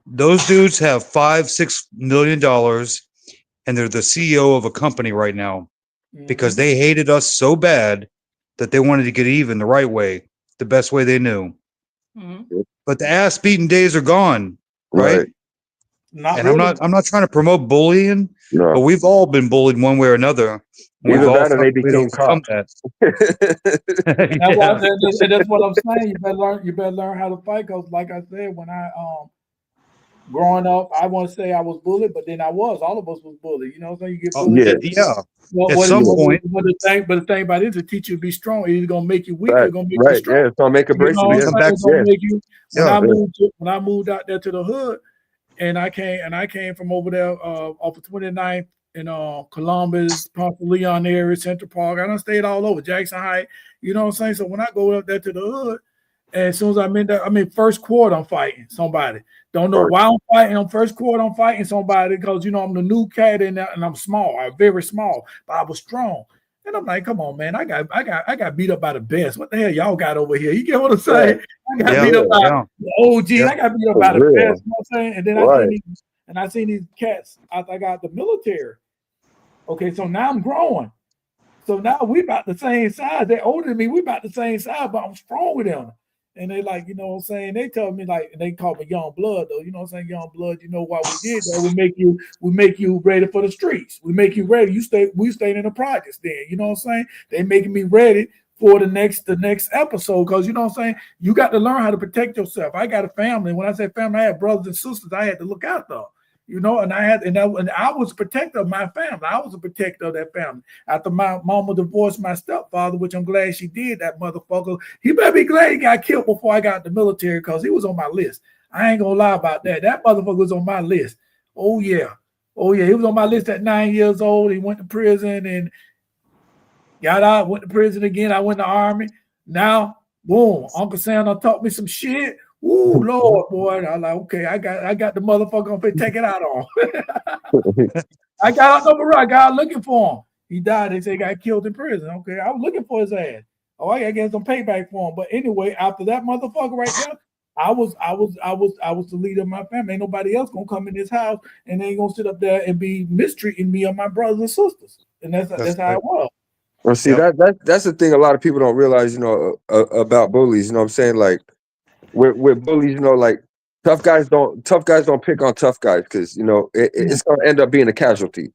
Those dudes have $5-6 million, and they're the CEO of a company right now because they hated us so bad that they wanted to get even the right way, the best way they knew. But the ass beating days are gone, right? And I'm not trying to promote bullying, but we've all been bullied one way or another. Either that or they became cops. That's what I'm saying. You better learn how to fight. Because, like I said, when I growing up, I want to say I was bullied, but then all of us was bullied. You know what I'm saying? You get bullied. At some point. But the thing about it is to teach you to be strong. It's gonna make you weak. It's gonna make you strong. Yeah, it's gonna make a break. When I moved out there to the hood, and I came from over there off of 29th in Columbus, Ponce Leon area, Central Park. I done stayed all over Jackson Heights. You know what I'm saying? So when I go up there to the hood, and as soon as I'm in there, first quarter, I'm fighting somebody. Don't know why I'm fighting. On first quarter, I'm fighting somebody because you know I'm the new cat in there, and I'm small. I'm very small, but I was strong. And I'm like, come on, man, I got beat up by the best. What the hell y'all got over here? You get what I'm saying? I got beat up by the OG. I got beat up by the best. You know what I'm saying? And then I seen these cats. I got the military. Okay, so now I'm growing. So now we about the same size. They're older than me. We about the same size, but I'm strong with them. And they like, you know what I'm saying? They tell me like, and they call me young blood though. You know what I'm saying? Young blood. You know why we did that? We make you ready for the streets. We make you ready. We stayed in the projects then. You know what I'm saying? They making me ready for the next episode because you know what I'm saying. You got to learn how to protect yourself. I got a family. When I say family, I had brothers and sisters. I had to look out though. You know, and I was a protector of my family. I was a protector of that family. After my mama divorced my stepfather, which I'm glad she did, that motherfucker, he better be glad he got killed before I got in the military because he was on my list. I ain't gonna lie about that. That motherfucker was on my list. Oh yeah. He was on my list at 9 years old. He went to prison and got out, went to prison again. I went to the Army. Now, boom, Uncle Sam taught me some shit. Ooh, Lord, boy. I'm like, okay, I got the motherfucker on, take it out on. I got out number. I got out looking for him. He died. They say he got killed in prison. Okay, I was looking for his ass. Oh, I gotta get some payback for him. But anyway, after that motherfucker right there, I was the leader of my family. Ain't nobody else gonna come in this house and they ain't gonna sit up there and be mistreating me or my brothers and sisters. And that's how it was. Well, see, that's the thing a lot of people don't realize, you know, about bullies. You know what I'm saying? Like with bullies, you know, like tough guys don't pick on tough guys because you know it's gonna end up being a casualty.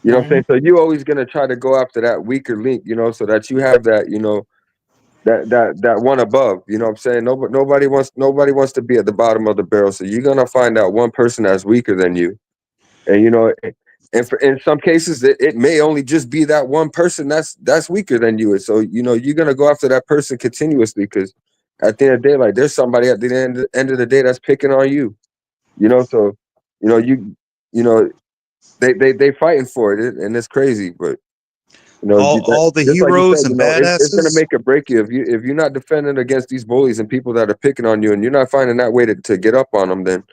You know what I'm saying? So you're always gonna try to go after that weaker link, you know, so that you have that, you know, that one above. You know what I'm saying? Nobody wants to be at the bottom of the barrel. So you're gonna find out one person that's weaker than you, and you know, and in some cases it may only just be that one person that's weaker than you. So you know you're gonna go after that person continuously because at the end of the day, like there's somebody at the end of the day that's picking on you. You know, so you know you know they fighting for it, and it's crazy, but. You know, all the heroes and badasses. It's going to make or break you if you're not defending against these bullies and people that are picking on you, and you're not finding that way to get up on them. Then,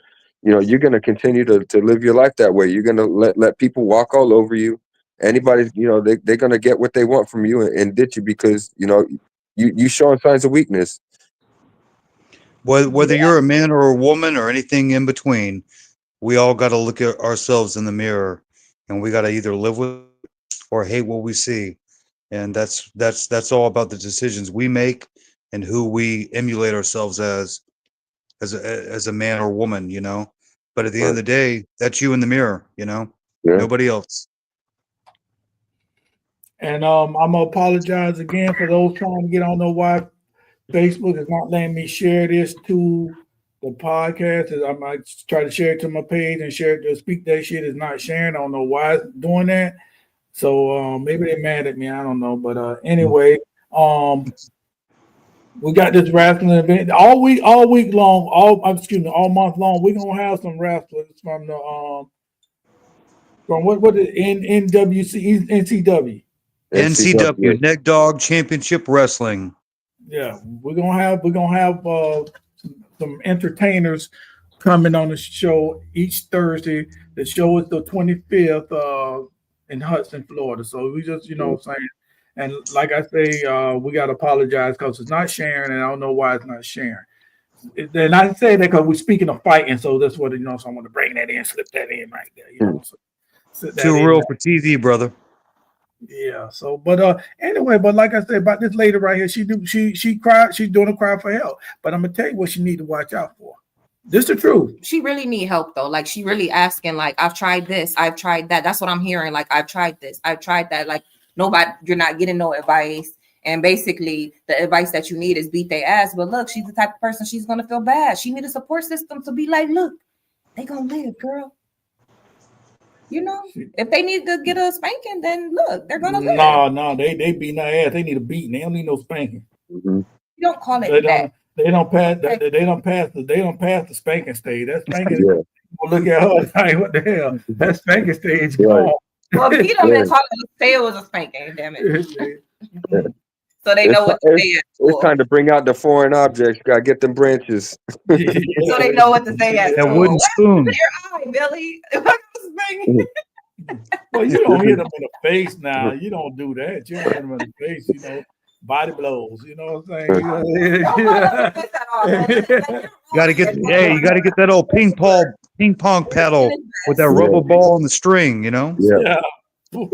you know, you're going to continue to live your life that way. You're going to let people walk all over you. Anybody, you know, they're going to get what they want from you and ditch you because you know you showing signs of weakness. Whether you're a man or a woman or anything in between, we all got to look at ourselves in the mirror, and we got to either live with or hate what we see. And that's all about the decisions we make and who we emulate ourselves as a man or woman, you know. But at the end of the day, that's you in the mirror, you know. Yeah. Nobody else. And I'm gonna apologize again for those trying to get on. Know why Facebook is not letting me share this to the podcast. I might try to share it to my page and share it to Speak That Shit is not sharing. I don't know why it's doing that. So maybe they're mad at me. I don't know. But anyway, we got this wrestling event all week long, all month long. We're gonna have some wrestlers from the from what is NWC NCW. NCW Neck Dog Championship Wrestling. Yeah, we're gonna have some entertainers coming on the show each Thursday. The show is the 25th in Hudson, Florida. So we just, saying, and like I say, we gotta apologize because it's not sharing, and I don't know why it's not sharing. And I say that because we're speaking of fighting, so that's what so I want to bring that in, slip that in right there. So Too real for TV, brother. Yeah. So, but anyway, but like I said about this lady right here, she cried. She's doing a cry for help. But I'm gonna tell you what she need to watch out for. This is the truth. She really need help though. Like she really asking. Like I've tried this, I've tried that. That's what I'm hearing. Like I've tried this, I've tried that. Like nobody, you're not getting no advice. And basically, the advice that you need is beat their ass. But look, she's the type of person she's gonna feel bad. She need a support system to be like, look, they gonna live, girl. You know, if they need to get a spanking, then look, they're gonna live. No, they beating their ass. They need a beating. They don't need no spanking. You don't call it that. They don't pass. They don't pass the spanking stage. That spanking. Look at her. Like, what the hell? That spanking stage. Right. Well, beat them and call it. Say it was a spanking. Damn it. So they know what to say. It's time to bring out the foreign objects. You gotta get them branches. So they know what to say. That wooden spoon. Your eye, Billy. Well, you don't hit them in the face now. You don't do that. You don't hit them in the face. Body blows. You know what I'm saying? You gotta get that old ping pong paddle with that rubber ball and the string. You know? Yeah. But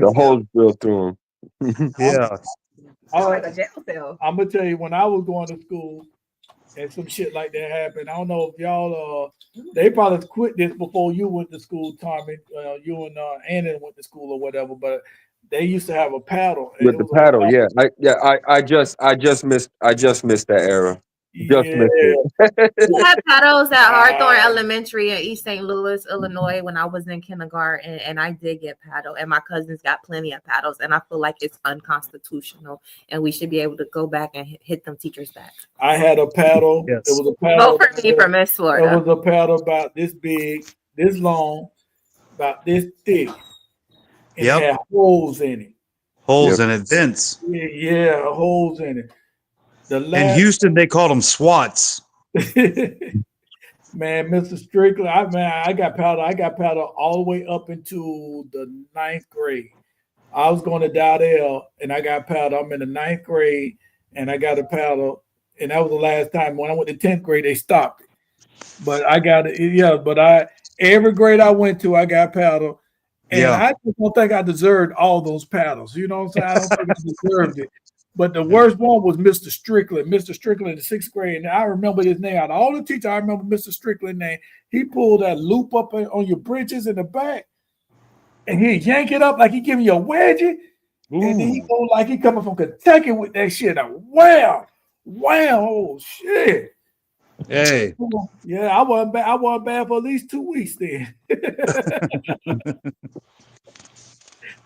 the holes drilled through them. Yeah. I'm gonna tell you, when I was going to school and some shit like that happened, I don't know if y'all they probably quit this before you went to school, Tommy. You and Anna went to school or whatever, but they used to have a paddle. With the paddle, I just missed that era. Just missed it. We had paddles at Hawthorne Elementary in East St. Louis, Illinois, when I was in kindergarten, and I did get paddle, and my cousins got plenty of paddles, and I feel like it's unconstitutional, and we should be able to go back and hit them teachers back. I had a paddle. Yes. It was a paddle. Vote for me for Miss Florida. It was a paddle about this big, this long, about this thick. And it had holes in it. Holes in it, vents. Yeah, holes in it. In Houston, they called them SWATs. Man, Mr. Strickland, I got paddle. I got paddle all the way up into the 9th grade. I was going to Dowdell, and I got paddle. I'm in the 9th grade, and I got a paddle. And that was the last time. When I went to 10th grade, they stopped it. But I got it. Yeah, but every grade I went to, I got paddle. And I just don't think I deserved all those paddles. You know what I'm saying? I don't think I deserved it. But the worst one was Mr. Strickland. Mr. Strickland in the 6th grade. And I remember his name. Out of all the teachers, I remember Mr. Strickland's name. He pulled that loop up on your britches in the back. And he'd yank it up like he giving you a wedgie. Ooh. And then he go like he coming from Kentucky with that shit. Now, wow, oh shit. Hey. Yeah, I wasn't bad for at least 2 weeks then.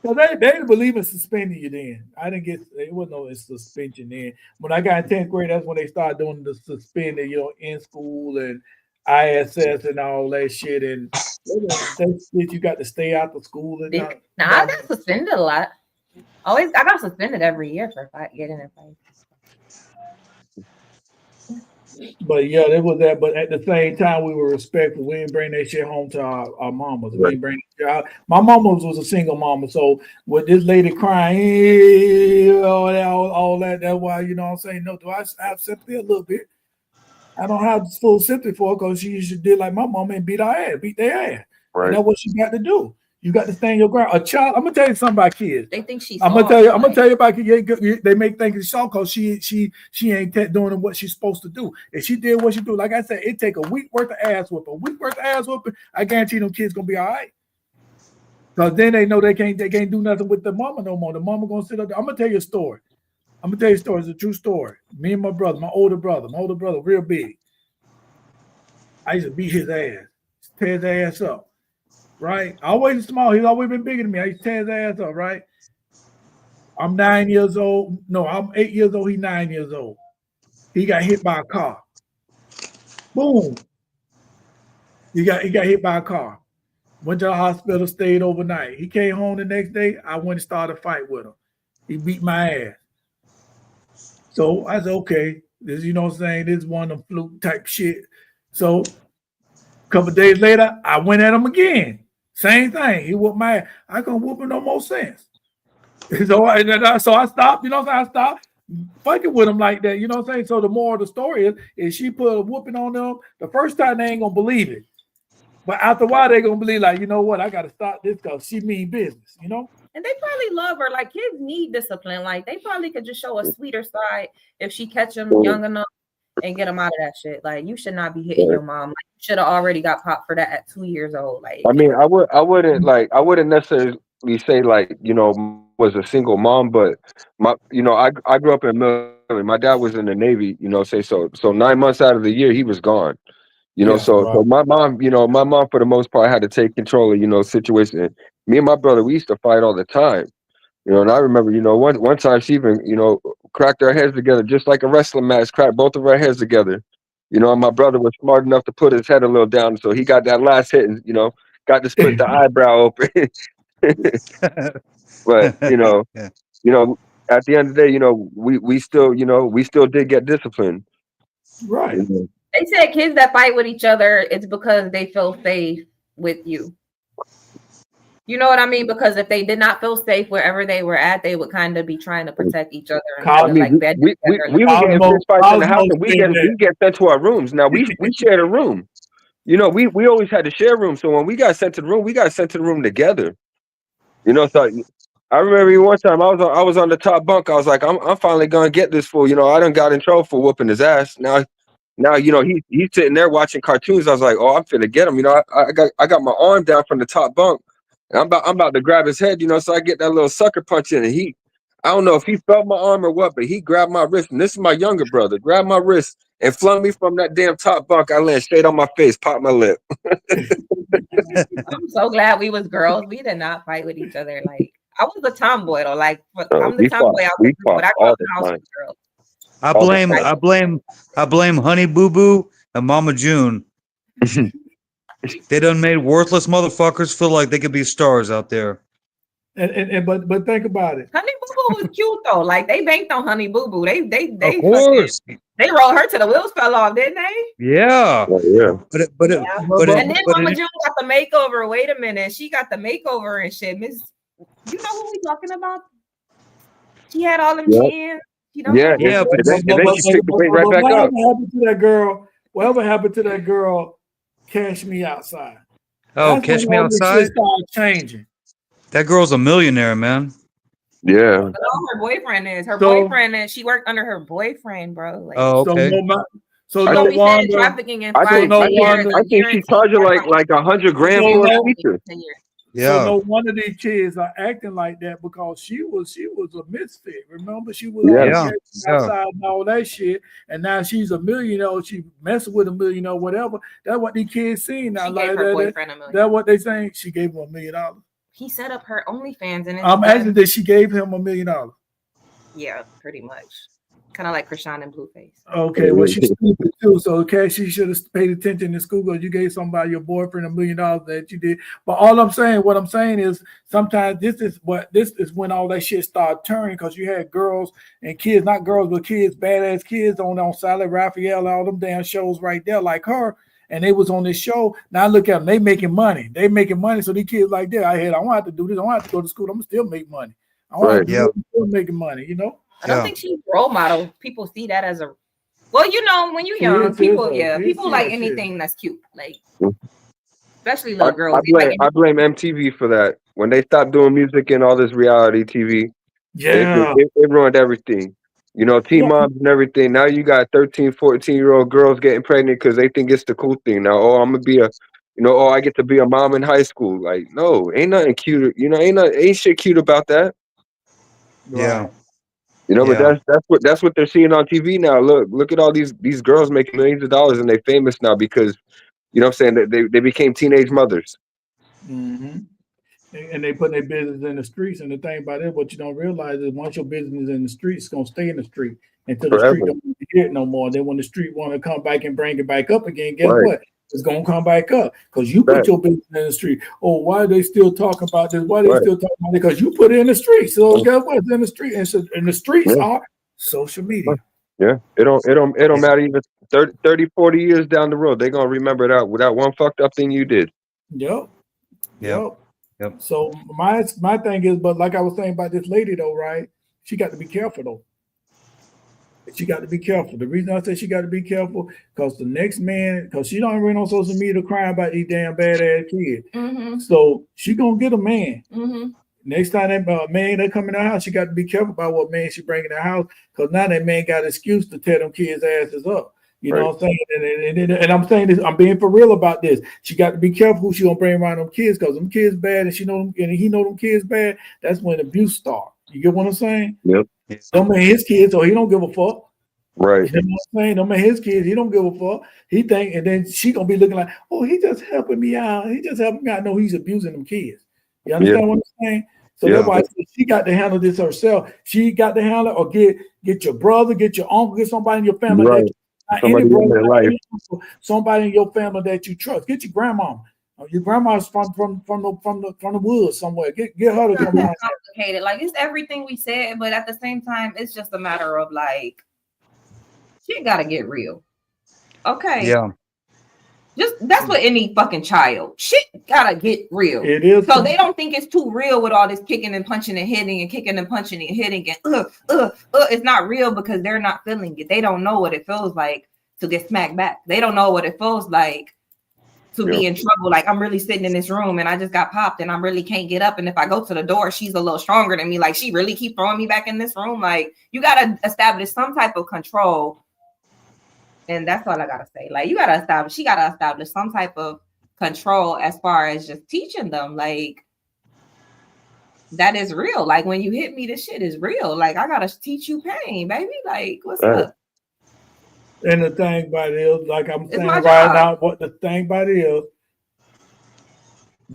So they didn't believe in suspending you then. I didn't get it wasn't no suspension then. When I got in 10th grade, that's when they started doing the suspending, in school and ISS and all that shit. And you got to stay out of school. And I got suspended a lot. I got suspended every year for getting in fights. But yeah, there was that. But at the same time, we were respectful. We didn't bring that shit home to our mamas. We Right. didn't bring it out. My mama was a single mama. So with this lady crying, all that, that's why, you know what I'm saying? No, do I have sympathy a little bit? I don't have full sympathy for her because she used to do like my mama and beat their ass. Right. And that's what she got to do. You got to stand your ground. A child, I'm gonna tell you something about kids. They think she's. I'm gonna tell you about kids. They make things it's soft because she ain't doing what she's supposed to do. If she did what she do, like I said, it take a week worth of ass whooping. I guarantee them kids gonna be all right. Because then they know they can't do nothing with the mama no more. The mama gonna sit up there. I'm gonna tell you a story. It's a true story. Me and my brother, my older brother, real big. I used to beat his ass, tear his ass up. Right? Always small. He's always been bigger than me. I used to tear his ass up, right? I'm 9 years old. No, I'm 8 years old. He's 9 years old. He got hit by a car. Boom. He got hit by a car. Went to the hospital, stayed overnight. He came home the next day. I went and started a fight with him. He beat my ass. So I said, okay, this, you know what I'm saying? This is one of them fluke type shit. So a couple of days later, I went at him again. Same thing. He whooped my ass. I couldn't whoop him no more sense. So I stopped, you know what I'm saying? I stopped fucking with him like that, you know what I'm saying? So the moral of the story is she put a whooping on them. The first time they ain't gonna believe it. But after a while, they're gonna believe, like, you know what, I gotta stop this because she mean business, you know? And they probably love her. Like, kids need discipline. Like, they probably could just show a sweeter side if she catch them young enough and get them out of that shit. Like, you should not be hitting your mom. Like, you should have already got popped for that at 2 years old. Like, I mean, I wouldn't necessarily say like, you know, was a single mom, but I grew up in the military. My dad was in the Navy, you know, so 9 months out of the year he was gone. You know, so my mom for the most part had to take control of, you know, situation. Me and my brother, we used to fight all the time. You know, and I remember, you know, one time she even, you know, cracked our heads together just like a wrestling match, cracked both of our heads together. You know, and my brother was smart enough to put his head a little down, so he got that last hit and, you know, got to split the eyebrow open. But, you know, at the end of the day, you know, we still did get disciplined. Right. You know? they said kids that fight with each other, it's because they feel safe with you. You know what I mean? Because if they did not feel safe wherever they were at, they would kind of be trying to protect each other. And kind of like bed we were getting fist fights in the house, and we get sent to our rooms. Now we shared a room. You know, we always had to share rooms. So when we got sent to the room, we got sent to the room together. You know, so I remember one time I was on the top bunk. I was like, I'm finally gonna get this fool. You know, I done got in trouble for whooping his ass. Now, you know, he's sitting there watching cartoons. I was like, oh, I'm finna get him. You know, I got my arm down from the top bunk. And I'm about to grab his head, you know, so I get that little sucker punch in, and I don't know if he felt my arm or what, but he grabbed my wrist, and this is my younger brother, grabbed my wrist and flung me from that damn top bunk. I landed straight on my face, popped my lip. I'm so glad we was girls. We did not fight with each other. Like, I was a tomboy though. Like, I'm the tomboy. But I grew up in the house with girls. I blame Honey Boo Boo and Mama June. They done made worthless motherfuckers feel like they could be stars out there. But think about it. Honey Boo Boo was cute though. Like, they banked on Honey Boo Boo. They of course. They rolled her to the wheels fell off, didn't they? Yeah. Yeah. And then Mama June got the makeover. Wait a minute, she got the makeover and shit. Miss, you know who we talking about? She had all them chins. You know? Yeah. But then she picked the weight right back up. Whatever happened to that girl? Cash Me Outside. Oh, Cash Me Outside. Started changing. That girl's a millionaire, man. Yeah. But all her boyfriend is boyfriend, and she worked under her boyfriend, bro. Like, oh, okay. So no wonder. Trafficking and I think she charged her like $100,000 for a feature. Yeah. So no wonder these kids are acting like that because she was a misfit. Remember, she was outside and all that shit, and now she's a millionaire. She messing with a millionaire, whatever. That's what these kids seen now. She gave her boyfriend $1 million. That's what they saying. She gave him $1 million. He set up her OnlyFans, and I'm asking that she gave him $1 million. Yeah, pretty much. Kind of like Krishan and Blueface. Okay, well, she's stupid too. So, okay, she should have paid attention in school because you gave somebody, your boyfriend, $1 million that you did. But what I'm saying is sometimes this is when all that shit started turning because you had girls and kids, not girls, but kids, badass kids on Sally Raphael, all them damn shows right there like her. And they was on this show. Now look at them, they making money. They making money. So these kids like that, I don't have to do this. I don't have to go to school. I'm gonna still make money. I don't have to do it, I'm still making money, you know? I don't think she's role model. People see that as a well, you know, when you're young, people like anything that's cute, like especially little girls. I blame MTV for that. When they stopped doing music and all this reality TV, it ruined everything. You know, teen moms and everything. Now you got 13, 14-year-old girls getting pregnant because they think it's the cool thing. Now, I'm gonna be I get to be a mom in high school. Like, no, ain't nothing cute. You know, ain't shit cute about that. Yeah. You know, but that's what they're seeing on TV now. Look at all these girls making millions of dollars and they famous now because, you know what I'm saying, that they became teenage mothers. Mm-hmm. And they put their business in the streets. And the thing about it, what you don't realize is once your business is in the streets, it's gonna stay in the street until the street don't hear it no more. Then when the street want to come back and bring it back up again, guess what? It's gonna come back up because you put your business in the street. Oh, why are they still talking about this? Why are they still talking about it? Because you put it in the street. So guess what? It's in the street, and the streets are social media. Yeah, it don't matter even 30, 40 years down the road. They're gonna remember that without one fucked up thing you did. Yep. So my thing is, but like I was saying about this lady though, right? She got to be careful though. She got to be careful. The reason I say she got to be careful because the next man, because she don't even on social media crying about these damn badass kids. Mm-hmm. So she gonna get a man. Mm-hmm. Next time that man that come in the house, she got to be careful about what man she bring in the house because now that man got an excuse to tear them kids' asses up. You know what I'm saying? And I'm saying this, I'm being for real about this. She got to be careful who she gonna bring around them kids because them kids bad and she know them and he know them kids bad. That's when abuse start. You get what I'm saying? Yep. Don't man his kids, so he don't give a fuck. Right. You know what I'm saying? Don't man his kids, he don't give a fuck. He think, and then she gonna be looking like, oh, he just helping me out. He just helping me out. No, he's abusing them kids. You understand what I'm saying? So that's why I said she got to handle this herself. She got to handle it, or get your brother, get your uncle, get somebody in your family. Right. Somebody in their life. Somebody in your family that you trust. Get your grandma. Your grandma's from the woods somewhere. Get her to come out. Complicated. Like it's everything we said, but at the same time, it's just a matter of like shit gotta get real. Okay. Yeah. Just that's what any fucking child. Shit gotta get real. It is. So they don't think it's too real with all this kicking and punching and hitting and kicking and punching and hitting and it's not real because they're not feeling it. They don't know what it feels like to get smacked back. They don't know what it feels like to be in trouble. Like I'm really sitting in this room and I just got popped and I really can't get up. And if I go to the door, she's a little stronger than me. Like she really keep throwing me back in this room. Like you gotta establish some type of control. And that's all I gotta say. Like she gotta establish some type of control as far as just teaching them, like that is real. Like when you hit me, this shit is real. Like I gotta teach you pain, baby. Like what's up? And the thing about it is, like I'm saying right now, what the thing about it is,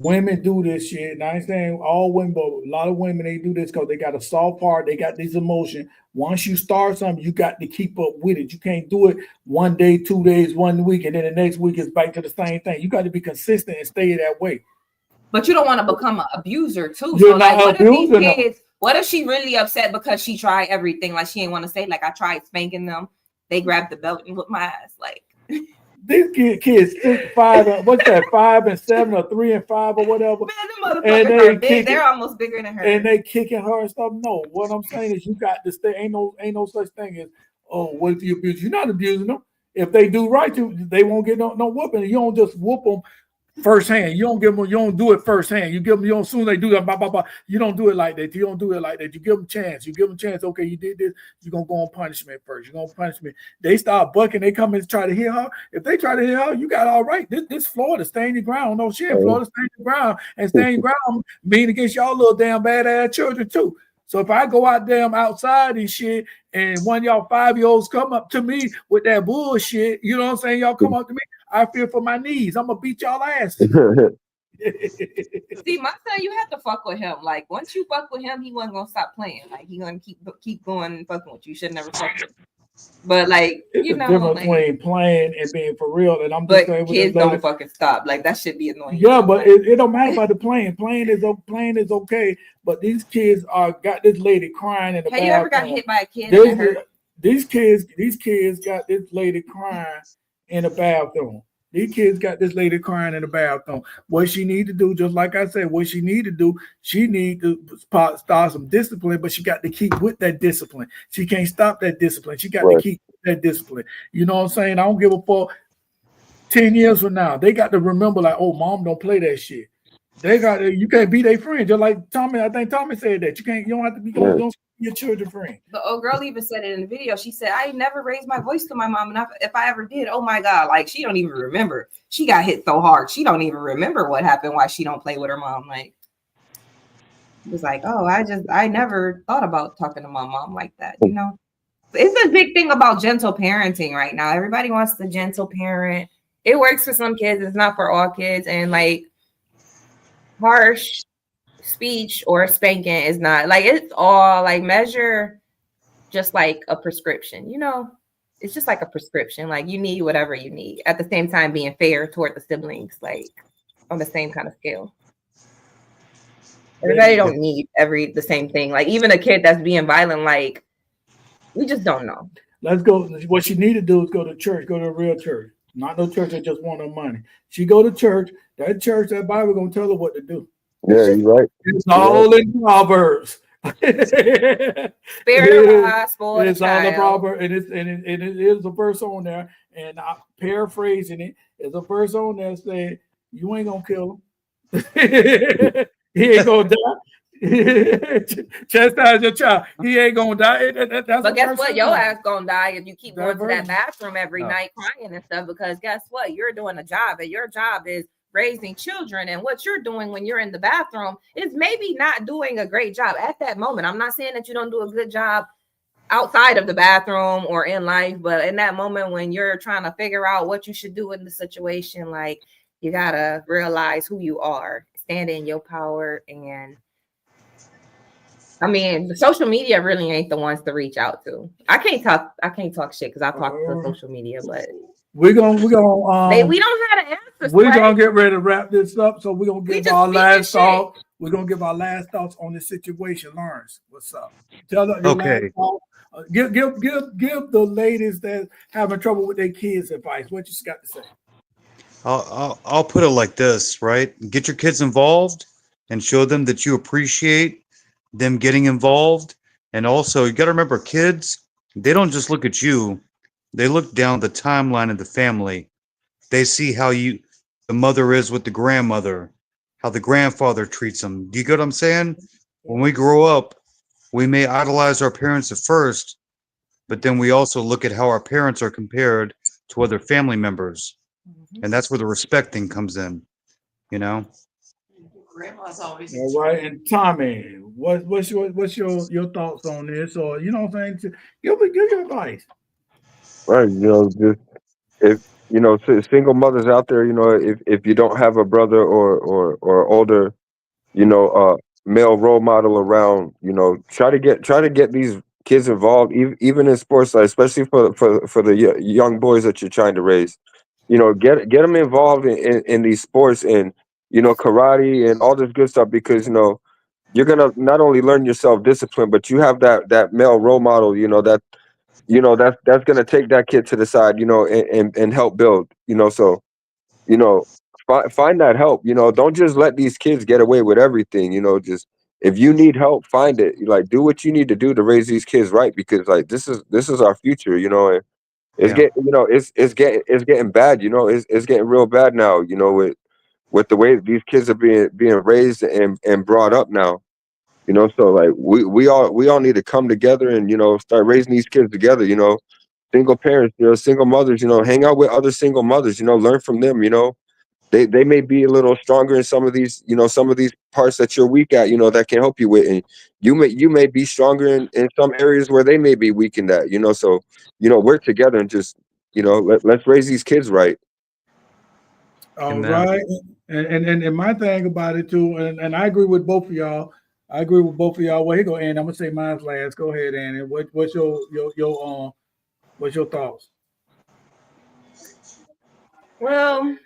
women do this shit. And I ain't saying all women, but a lot of women, they do this because they got a soft heart. They got this emotion. Once you start something, you got to keep up with it. You can't do it 1 day, 2 days, 1 week, and then the next week is back to the same thing. You got to be consistent and stay that way. But you don't want to become an abuser too. You're so not like, abusing what if she really upset because she tried everything? Like she didn't want to say, like I tried spanking them. They grabbed the belt and whipped my ass. Like these kids 5, what's that? 5 and 7 or 3 and 5 or whatever. Man, and they are big. They're almost bigger than her. And they kicking her and stuff. No, what I'm saying is you got to stay. Ain't no such thing as what if you abuse? You're not abusing them. If they do right, they won't get no whooping. You don't just whoop them firsthand. You don't give them. You don't do it firsthand. You give them. You don't soon they do that. Blah, blah, blah. You don't do it like that. You don't do it like that. You give them a chance. You give them a chance. Okay, you did this. You're gonna go on punishment first. You're gonna punishment. They start bucking. They come and try to hit her. If they try to hit her, you got all right. This Florida, stay in your ground. No shit. Florida, stay in your ground. And stay in your ground mean against y'all little damn badass children too. So if I go out damn outside and shit, and one of y'all 5-year-olds come up to me with that bullshit, you know what I'm saying? Y'all come up to me. I fear for my knees. I'm gonna beat y'all ass. See, my son, you have to fuck with him. Like once you fuck with him, he wasn't gonna stop playing. Like he gonna keep going and fucking with you. You should never fuck with him. But like it's you a know, difference like, between playing and being for real. And I'm just but saying, kids don't fucking stop. Like that should be annoying. yeah, but it don't matter about the playing. Playing is okay. But these kids got this lady crying in the bathroom. Have you ever got hit by a kid and it hurt? These kids got this lady crying in the bathroom. These kids got this lady crying in the bathroom. What she need to do, just like I said, what she need to do, she need to start some discipline, but she got to keep with that discipline. She can't stop that discipline. She got to keep that discipline. You know what I'm saying? I don't give a fuck. 10 years from now, they got to remember, like, oh, mom don't play that shit. You can't be their friend. Just like Tommy, I think Tommy said that. You don't have to be don't be your children's friend. The old girl even said it in the video. She said, I never raised my voice to my mom. And if I ever did, oh my God, like she don't even remember. She got hit so hard. She don't even remember what happened, why she don't play with her mom. Like it was like, oh, I never thought about talking to my mom like that, you know? It's a big thing about gentle parenting right now. Everybody wants the gentle parent. It works for some kids. It's not for all kids. And like harsh speech or spanking is not like it's all like measure just like a prescription, you know, it's just like a prescription. Like you need whatever you need at the same time being fair toward the siblings, like on the same kind of scale. Everybody don't need the same thing. Like even a kid that's being violent, like we just don't know. Let's go. What you need to do is go to church, go to a real church. Not no church that just want no money. She go to church. That Bible gonna tell her what to do. Yeah, you're right. It's all in Proverbs. Spirit of gospel. It's all in Proverbs, and it is a verse on there. And I'm paraphrasing it. There's a verse on there saying, "You ain't gonna kill him. He ain't gonna die." Chastise your child. He ain't gonna die. But guess what? Your ass gonna die if you keep going to that bathroom every night crying and stuff. Because guess what? You're doing a job, and your job is raising children. And what you're doing when you're in the bathroom is maybe not doing a great job at that moment. I'm not saying that you don't do a good job outside of the bathroom or in life, but in that moment when you're trying to figure out what you should do in the situation, like you gotta realize who you are, stand in your power. And I mean, the social media really ain't the ones to reach out to. I can't talk shit because I talk to social media, but we don't have to answer. We're gonna get ready to wrap this up. So we're gonna give our last thought. We're gonna give our last thoughts on the situation. Lawrence, what's up? Tell us okay. Give the ladies that having trouble with their kids advice. What you got to say? I'll put it like this, right? Get your kids involved and show them that you appreciate them getting involved. And also you got to remember, kids, they don't just look at you, they look down the timeline of the family. They see how the mother is with the grandmother, how the grandfather treats them. Do you get what I'm saying? When we grow up, we may idolize our parents at first, but then we also look at how our parents are compared to other family members. And that's where the respect thing comes in, you know? Grandma's always all right. And Tommy, what's your thoughts on this? Or you know what I'm saying? Give your advice. Right, just if single mothers out there, if you don't have a brother or older, male role model around, try to get these kids involved, even in sports, especially for the young boys that you're trying to raise. Get them involved in these sports and karate and all this good stuff, because you're gonna not only learn yourself discipline, but you have that male role model, that's gonna take that kid to the side, and help build, so find that help. Don't just let these kids get away with everything. Just if you need help, find it. Like, do what you need to do to raise these kids right, because like this is our future. And it's it's getting bad. It's getting real bad now. With the way that these kids are being raised and brought up now. So like we all need to come together and start raising these kids together. Single parents, single mothers, hang out with other single mothers. Learn from them. They may be a little stronger in some of these parts that you're weak at, that can help you with, and you may be stronger in some areas where they may be weak in that. So work together and just let's raise these kids right. All Amen. right. And my thing about it too, and I agree with both of y'all. I agree with both of y'all. Well, here go Andy. I'm gonna say mine's last. Go ahead, Andy. What's your thoughts? Well,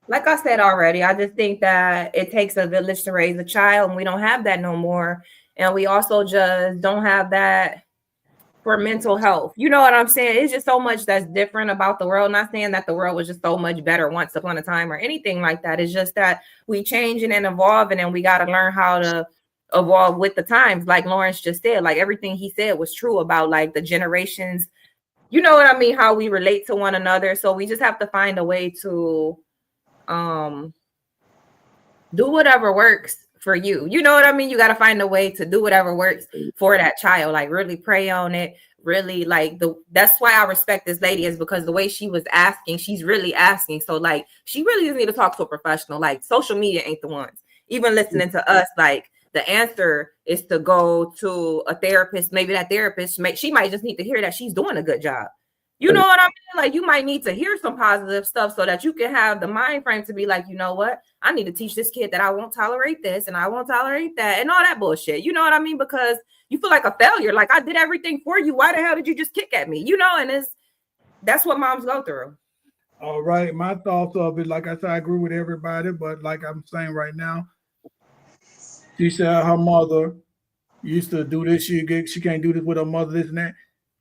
like I said already, I just think that it takes a village to raise a child, and we don't have that no more. And we also just don't have that for mental health. You know what I'm saying? It's just so much that's different about the world. Not saying that the world was just so much better once upon a time or anything like that. It's just that we changing and evolving, and we got to learn how to evolve with the times. Like Lawrence just said, like everything he said was true about like the generations. You know what I mean? How we relate to one another. So we just have to find a way to do whatever works for you. You know what I mean? You got to find a way to do whatever works for that child. Like really pray on it. Really like that's why I respect this lady, is because the way she was asking, she's really asking. So like she really doesn't need to talk to a professional. Like social media ain't the ones. Even listening to us, like the answer is to go to a therapist. Maybe that therapist she might just need to hear that she's doing a good job. You know what I mean? Like you might need to hear some positive stuff so that you can have the mind frame to be like, you know what? I need to teach this kid that I won't tolerate this and I won't tolerate that and all that bullshit. You know what I mean? Because you feel like a failure. Like I did everything for you. Why the hell did you just kick at me? You know, and that's what moms go through. All right. My thoughts of it, like I said, I agree with everybody, but like I'm saying right now, she said her mother used to do this. She can't do this with her mother, this and that.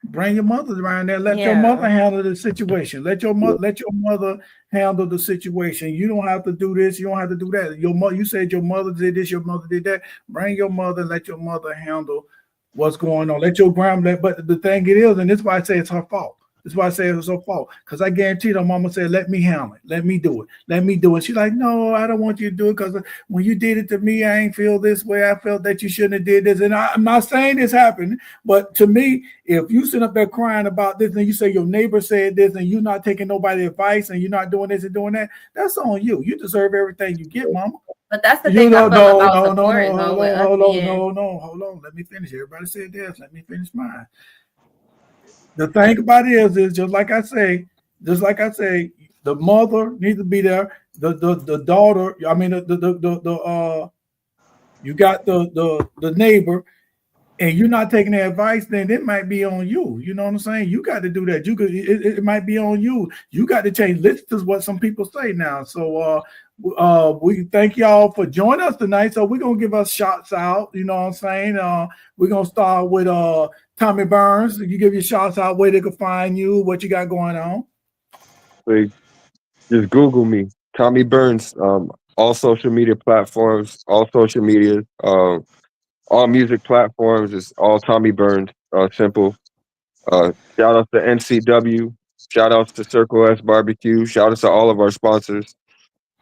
Bring your mother around there. Let your mother handle the situation. Let your mother handle the situation. You don't have to do this. You don't have to do that. Your mother, you said your mother did this. Your mother did that. Bring your mother. Let your mother handle what's going on. Let your grandma. But the thing it is, and this is why I say it's her fault. That's why I say it was her fault. Because I guarantee her mama said, let me handle it. Let me do it. Let me do it. She's like, no, I don't want you to do it because when you did it to me, I ain't feel this way. I felt that you shouldn't have did this. And I'm not saying this happened, but to me, if you sit up there crying about this and you say your neighbor said this and you're not taking nobody's advice and you're not doing this and doing that, that's on you. You deserve everything you get, mama. But that's the thing I feel about support, though. Hold on. Let me finish. Everybody said this. Let me finish mine. The thing about it is just like I say, the mother needs to be there. The daughter, I mean you got the neighbor, and you're not taking their advice, then it might be on you. You know what I'm saying? You got to do that. It might be on you. You got to change. Listen to what some people say now. So we thank y'all for joining us tonight. So we're gonna give us shots out. You know what I'm saying? We're gonna start with Tommy Burns. You give your shots out where they can find you, what you got going on. Like, just Google me, Tommy Burns. All social media platforms, all social media, all music platforms is all Tommy Burns. Simple. Shout out to NCW. Shout outs to Circle S Barbecue. Shout outs to all of our sponsors.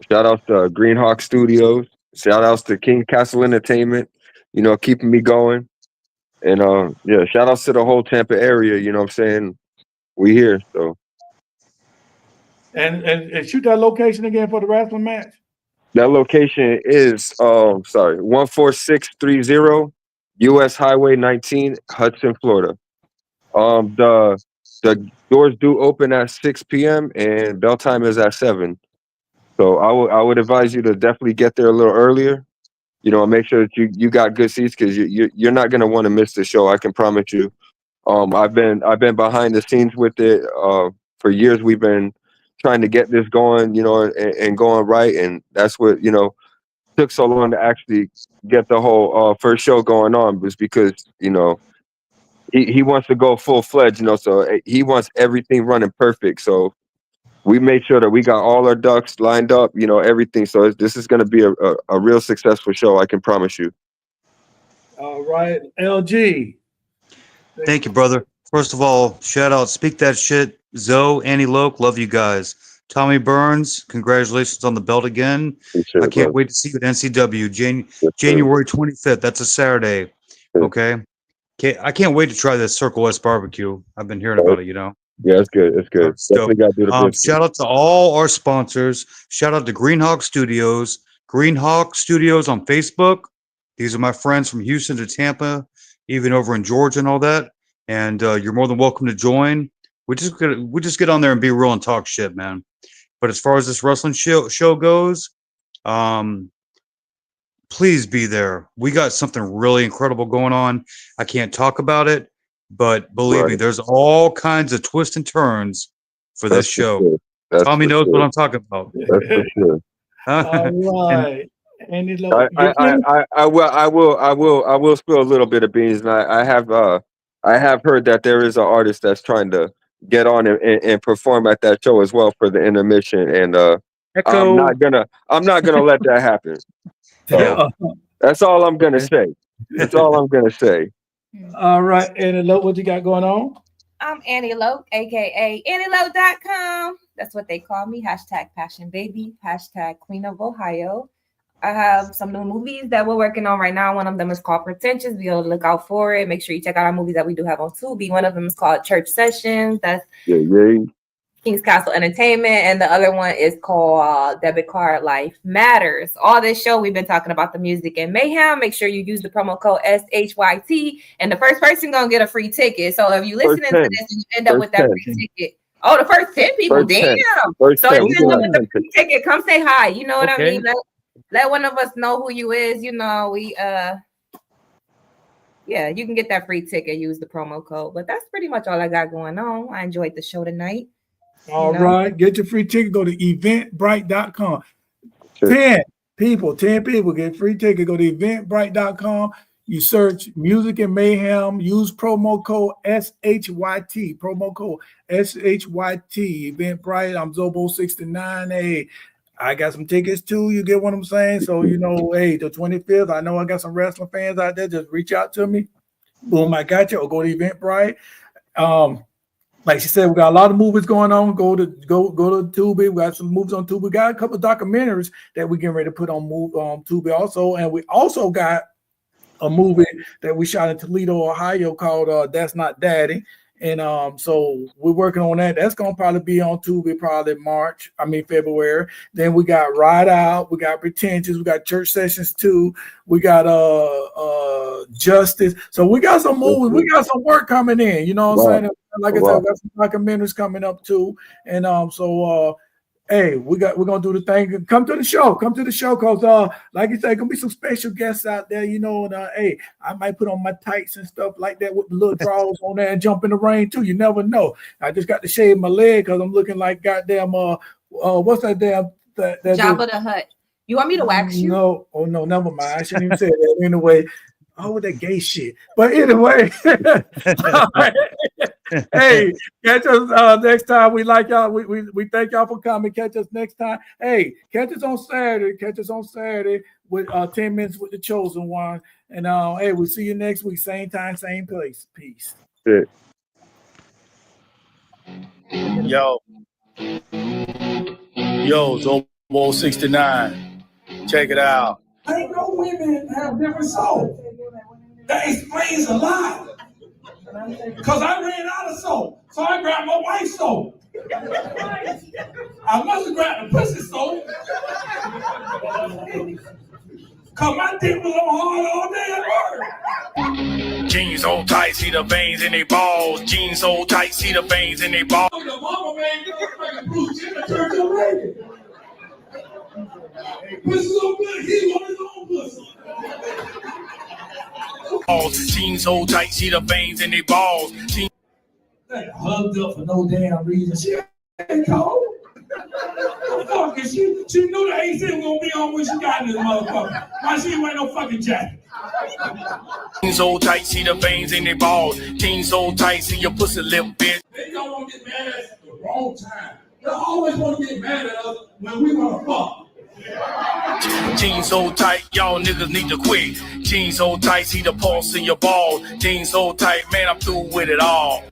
Shout outs to Green Hawk Studios. Shout outs to King Castle Entertainment. You know, keeping me going. And yeah, shout outs to the whole Tampa area. You know what I'm saying? We here. So. And shoot that location again for the wrestling match. That location is 14630 US Highway 19, Hudson, Florida. The doors do open at 6 p.m. and bell time is at 7. So I would advise you to definitely get there a little earlier. You know, make sure that you got good seats because you're not gonna want to miss the show. I can promise you. I've been behind the scenes with it for years. We've been trying to get this going, you know, and going right, and that's what, you know, took so long to actually get the whole first show going on, was because, you know, he wants to go full-fledged, you know, so he wants everything running perfect. So we made sure that we got all our ducks lined up, you know, everything. So this is going to be a real successful show, I can promise you. All right, LG. Thank you, brother. First of all, shout out, Speak That Shit, Zoe, Annie Loke, love you guys. Tommy Burns, congratulations on the belt again. I can't wait to see you at NCW, January 25th. That's a Saturday. Okay. I can't wait to try this Circle S barbecue. I've been hearing about it, you know. Yeah, it's good. It's good. Definitely got to do the brisket. Shout out to all our sponsors. Shout out to Green Hawk Studios. Green Hawk Studios on Facebook. These are my friends from Houston to Tampa, even over in Georgia and all that. And you're more than welcome to join. We just get on there and be real and talk shit, man. But as far as this wrestling show goes, please be there. We got something really incredible going on. I can't talk about it, but believe me, there's all kinds of twists and turns for this show. Tommy knows what I'm talking about. That's for sure. All right. I will spill a little bit of beans, and I have heard that there is an artist that's trying to get on and perform at that show as well for the intermission, and I'm not gonna let that happen. So that's all I'm gonna say. That's all I'm gonna say. All right, and look what you got going on. I'm Annie Loke, aka AnnieLoke.com. That's what they call me. #PassionBaby, #Queen of Ohio. I have some new movies that we're working on right now. One of them is called Pretentious. Be able to look out for it. Make sure you check out our movies that we do have on Tubi. One of them is called Church Sessions. That's King's Castle Entertainment. And the other one is called Debit Card Life Matters. All this show, we've been talking about the music and mayhem. Make sure you use the promo code SHYT. And the first person going to get a free ticket. So if you listening to this and you end up with that free ticket. Oh, the first 10 people. Damn. So if you end up with the free ticket, come say hi. You know what I mean? Let one of us know who you is. You know, yeah, you can get that free ticket. Use the promo code. But that's pretty much all I got going on. I enjoyed the show tonight. All right. Get your free ticket. Go to eventbrite.com. 10 people get free ticket. Go to eventbrite.com. You search Music and Mayhem. Use promo code SHYT. Promo code SHYT. Eventbrite. I'm Zobo69. Hey, I got some tickets too. You get what I'm saying? So, you know, hey, the 25th, I know I got some wrestling fans out there. Just reach out to me. Boom, I got you. Or go to Eventbrite. Like she said, we got a lot of movies going on. Go to Tubi. We got some movies on Tubi. We got a couple of documentaries that we're getting ready to put on Tubi also. And we also got a movie that we shot in Toledo, Ohio called That's Not Daddy. And so we're working on that. That's gonna probably be on Tubi probably February. Then we got Ride Out, we got Pretentious, we got Church Sessions 2, we got Justice. So we got some movies, we got some work coming in, you know what I'm saying? Like I said, we got some documentaries coming up too. And hey, we're gonna do the thing. Come to the show because like you said, gonna be some special guests out there, you know. And hey, I might put on my tights and stuff like that with the little drawers on there and jump in the rain too. You never know. I just got to shave my leg because I'm looking like goddamn what's that damn that Jabba the Hutt. You want me to wax you? No, oh no, never mind. I shouldn't even say that anyway. Oh, that gay shit. But anyway, hey, catch us next time. We like y'all. We thank y'all for coming. Catch us next time. Hey, catch us on Saturday. Catch us on Saturday with 10 minutes with the chosen one. And hey, we'll see you next week. Same time, same place. Peace. Yo, Zobo 69. Check it out. I ain't know women have different souls. That explains a lot. Because I ran out of soul. So I grabbed my wife's soul. I must have grabbed the pussy soul. Because my dick was on hard all day at work. Jeans so tight, see the veins in they balls. Jeans so tight, see the veins in they balls. The mama man like Bruce Jenner turned your lady. Pussy so good, he want his own pussy. Jeans so tight, see the veins in they balls. Hugged up for no damn reason. She ain't cold. Fuck it, she knew the AC was gonna be on when she got in this motherfucker. Why she ain't wearing no fucking jacket? Jeans so tight, see the veins in they balls. Jeans so tight, see your pussy lip bitch. They don't want to get mad at us at the wrong time. They always want to get mad at us when we want to fuck. Jeans so tight, y'all niggas need to quit. Jeans so tight, see the pulse in your balls. Jeans so tight, man, I'm through with it all.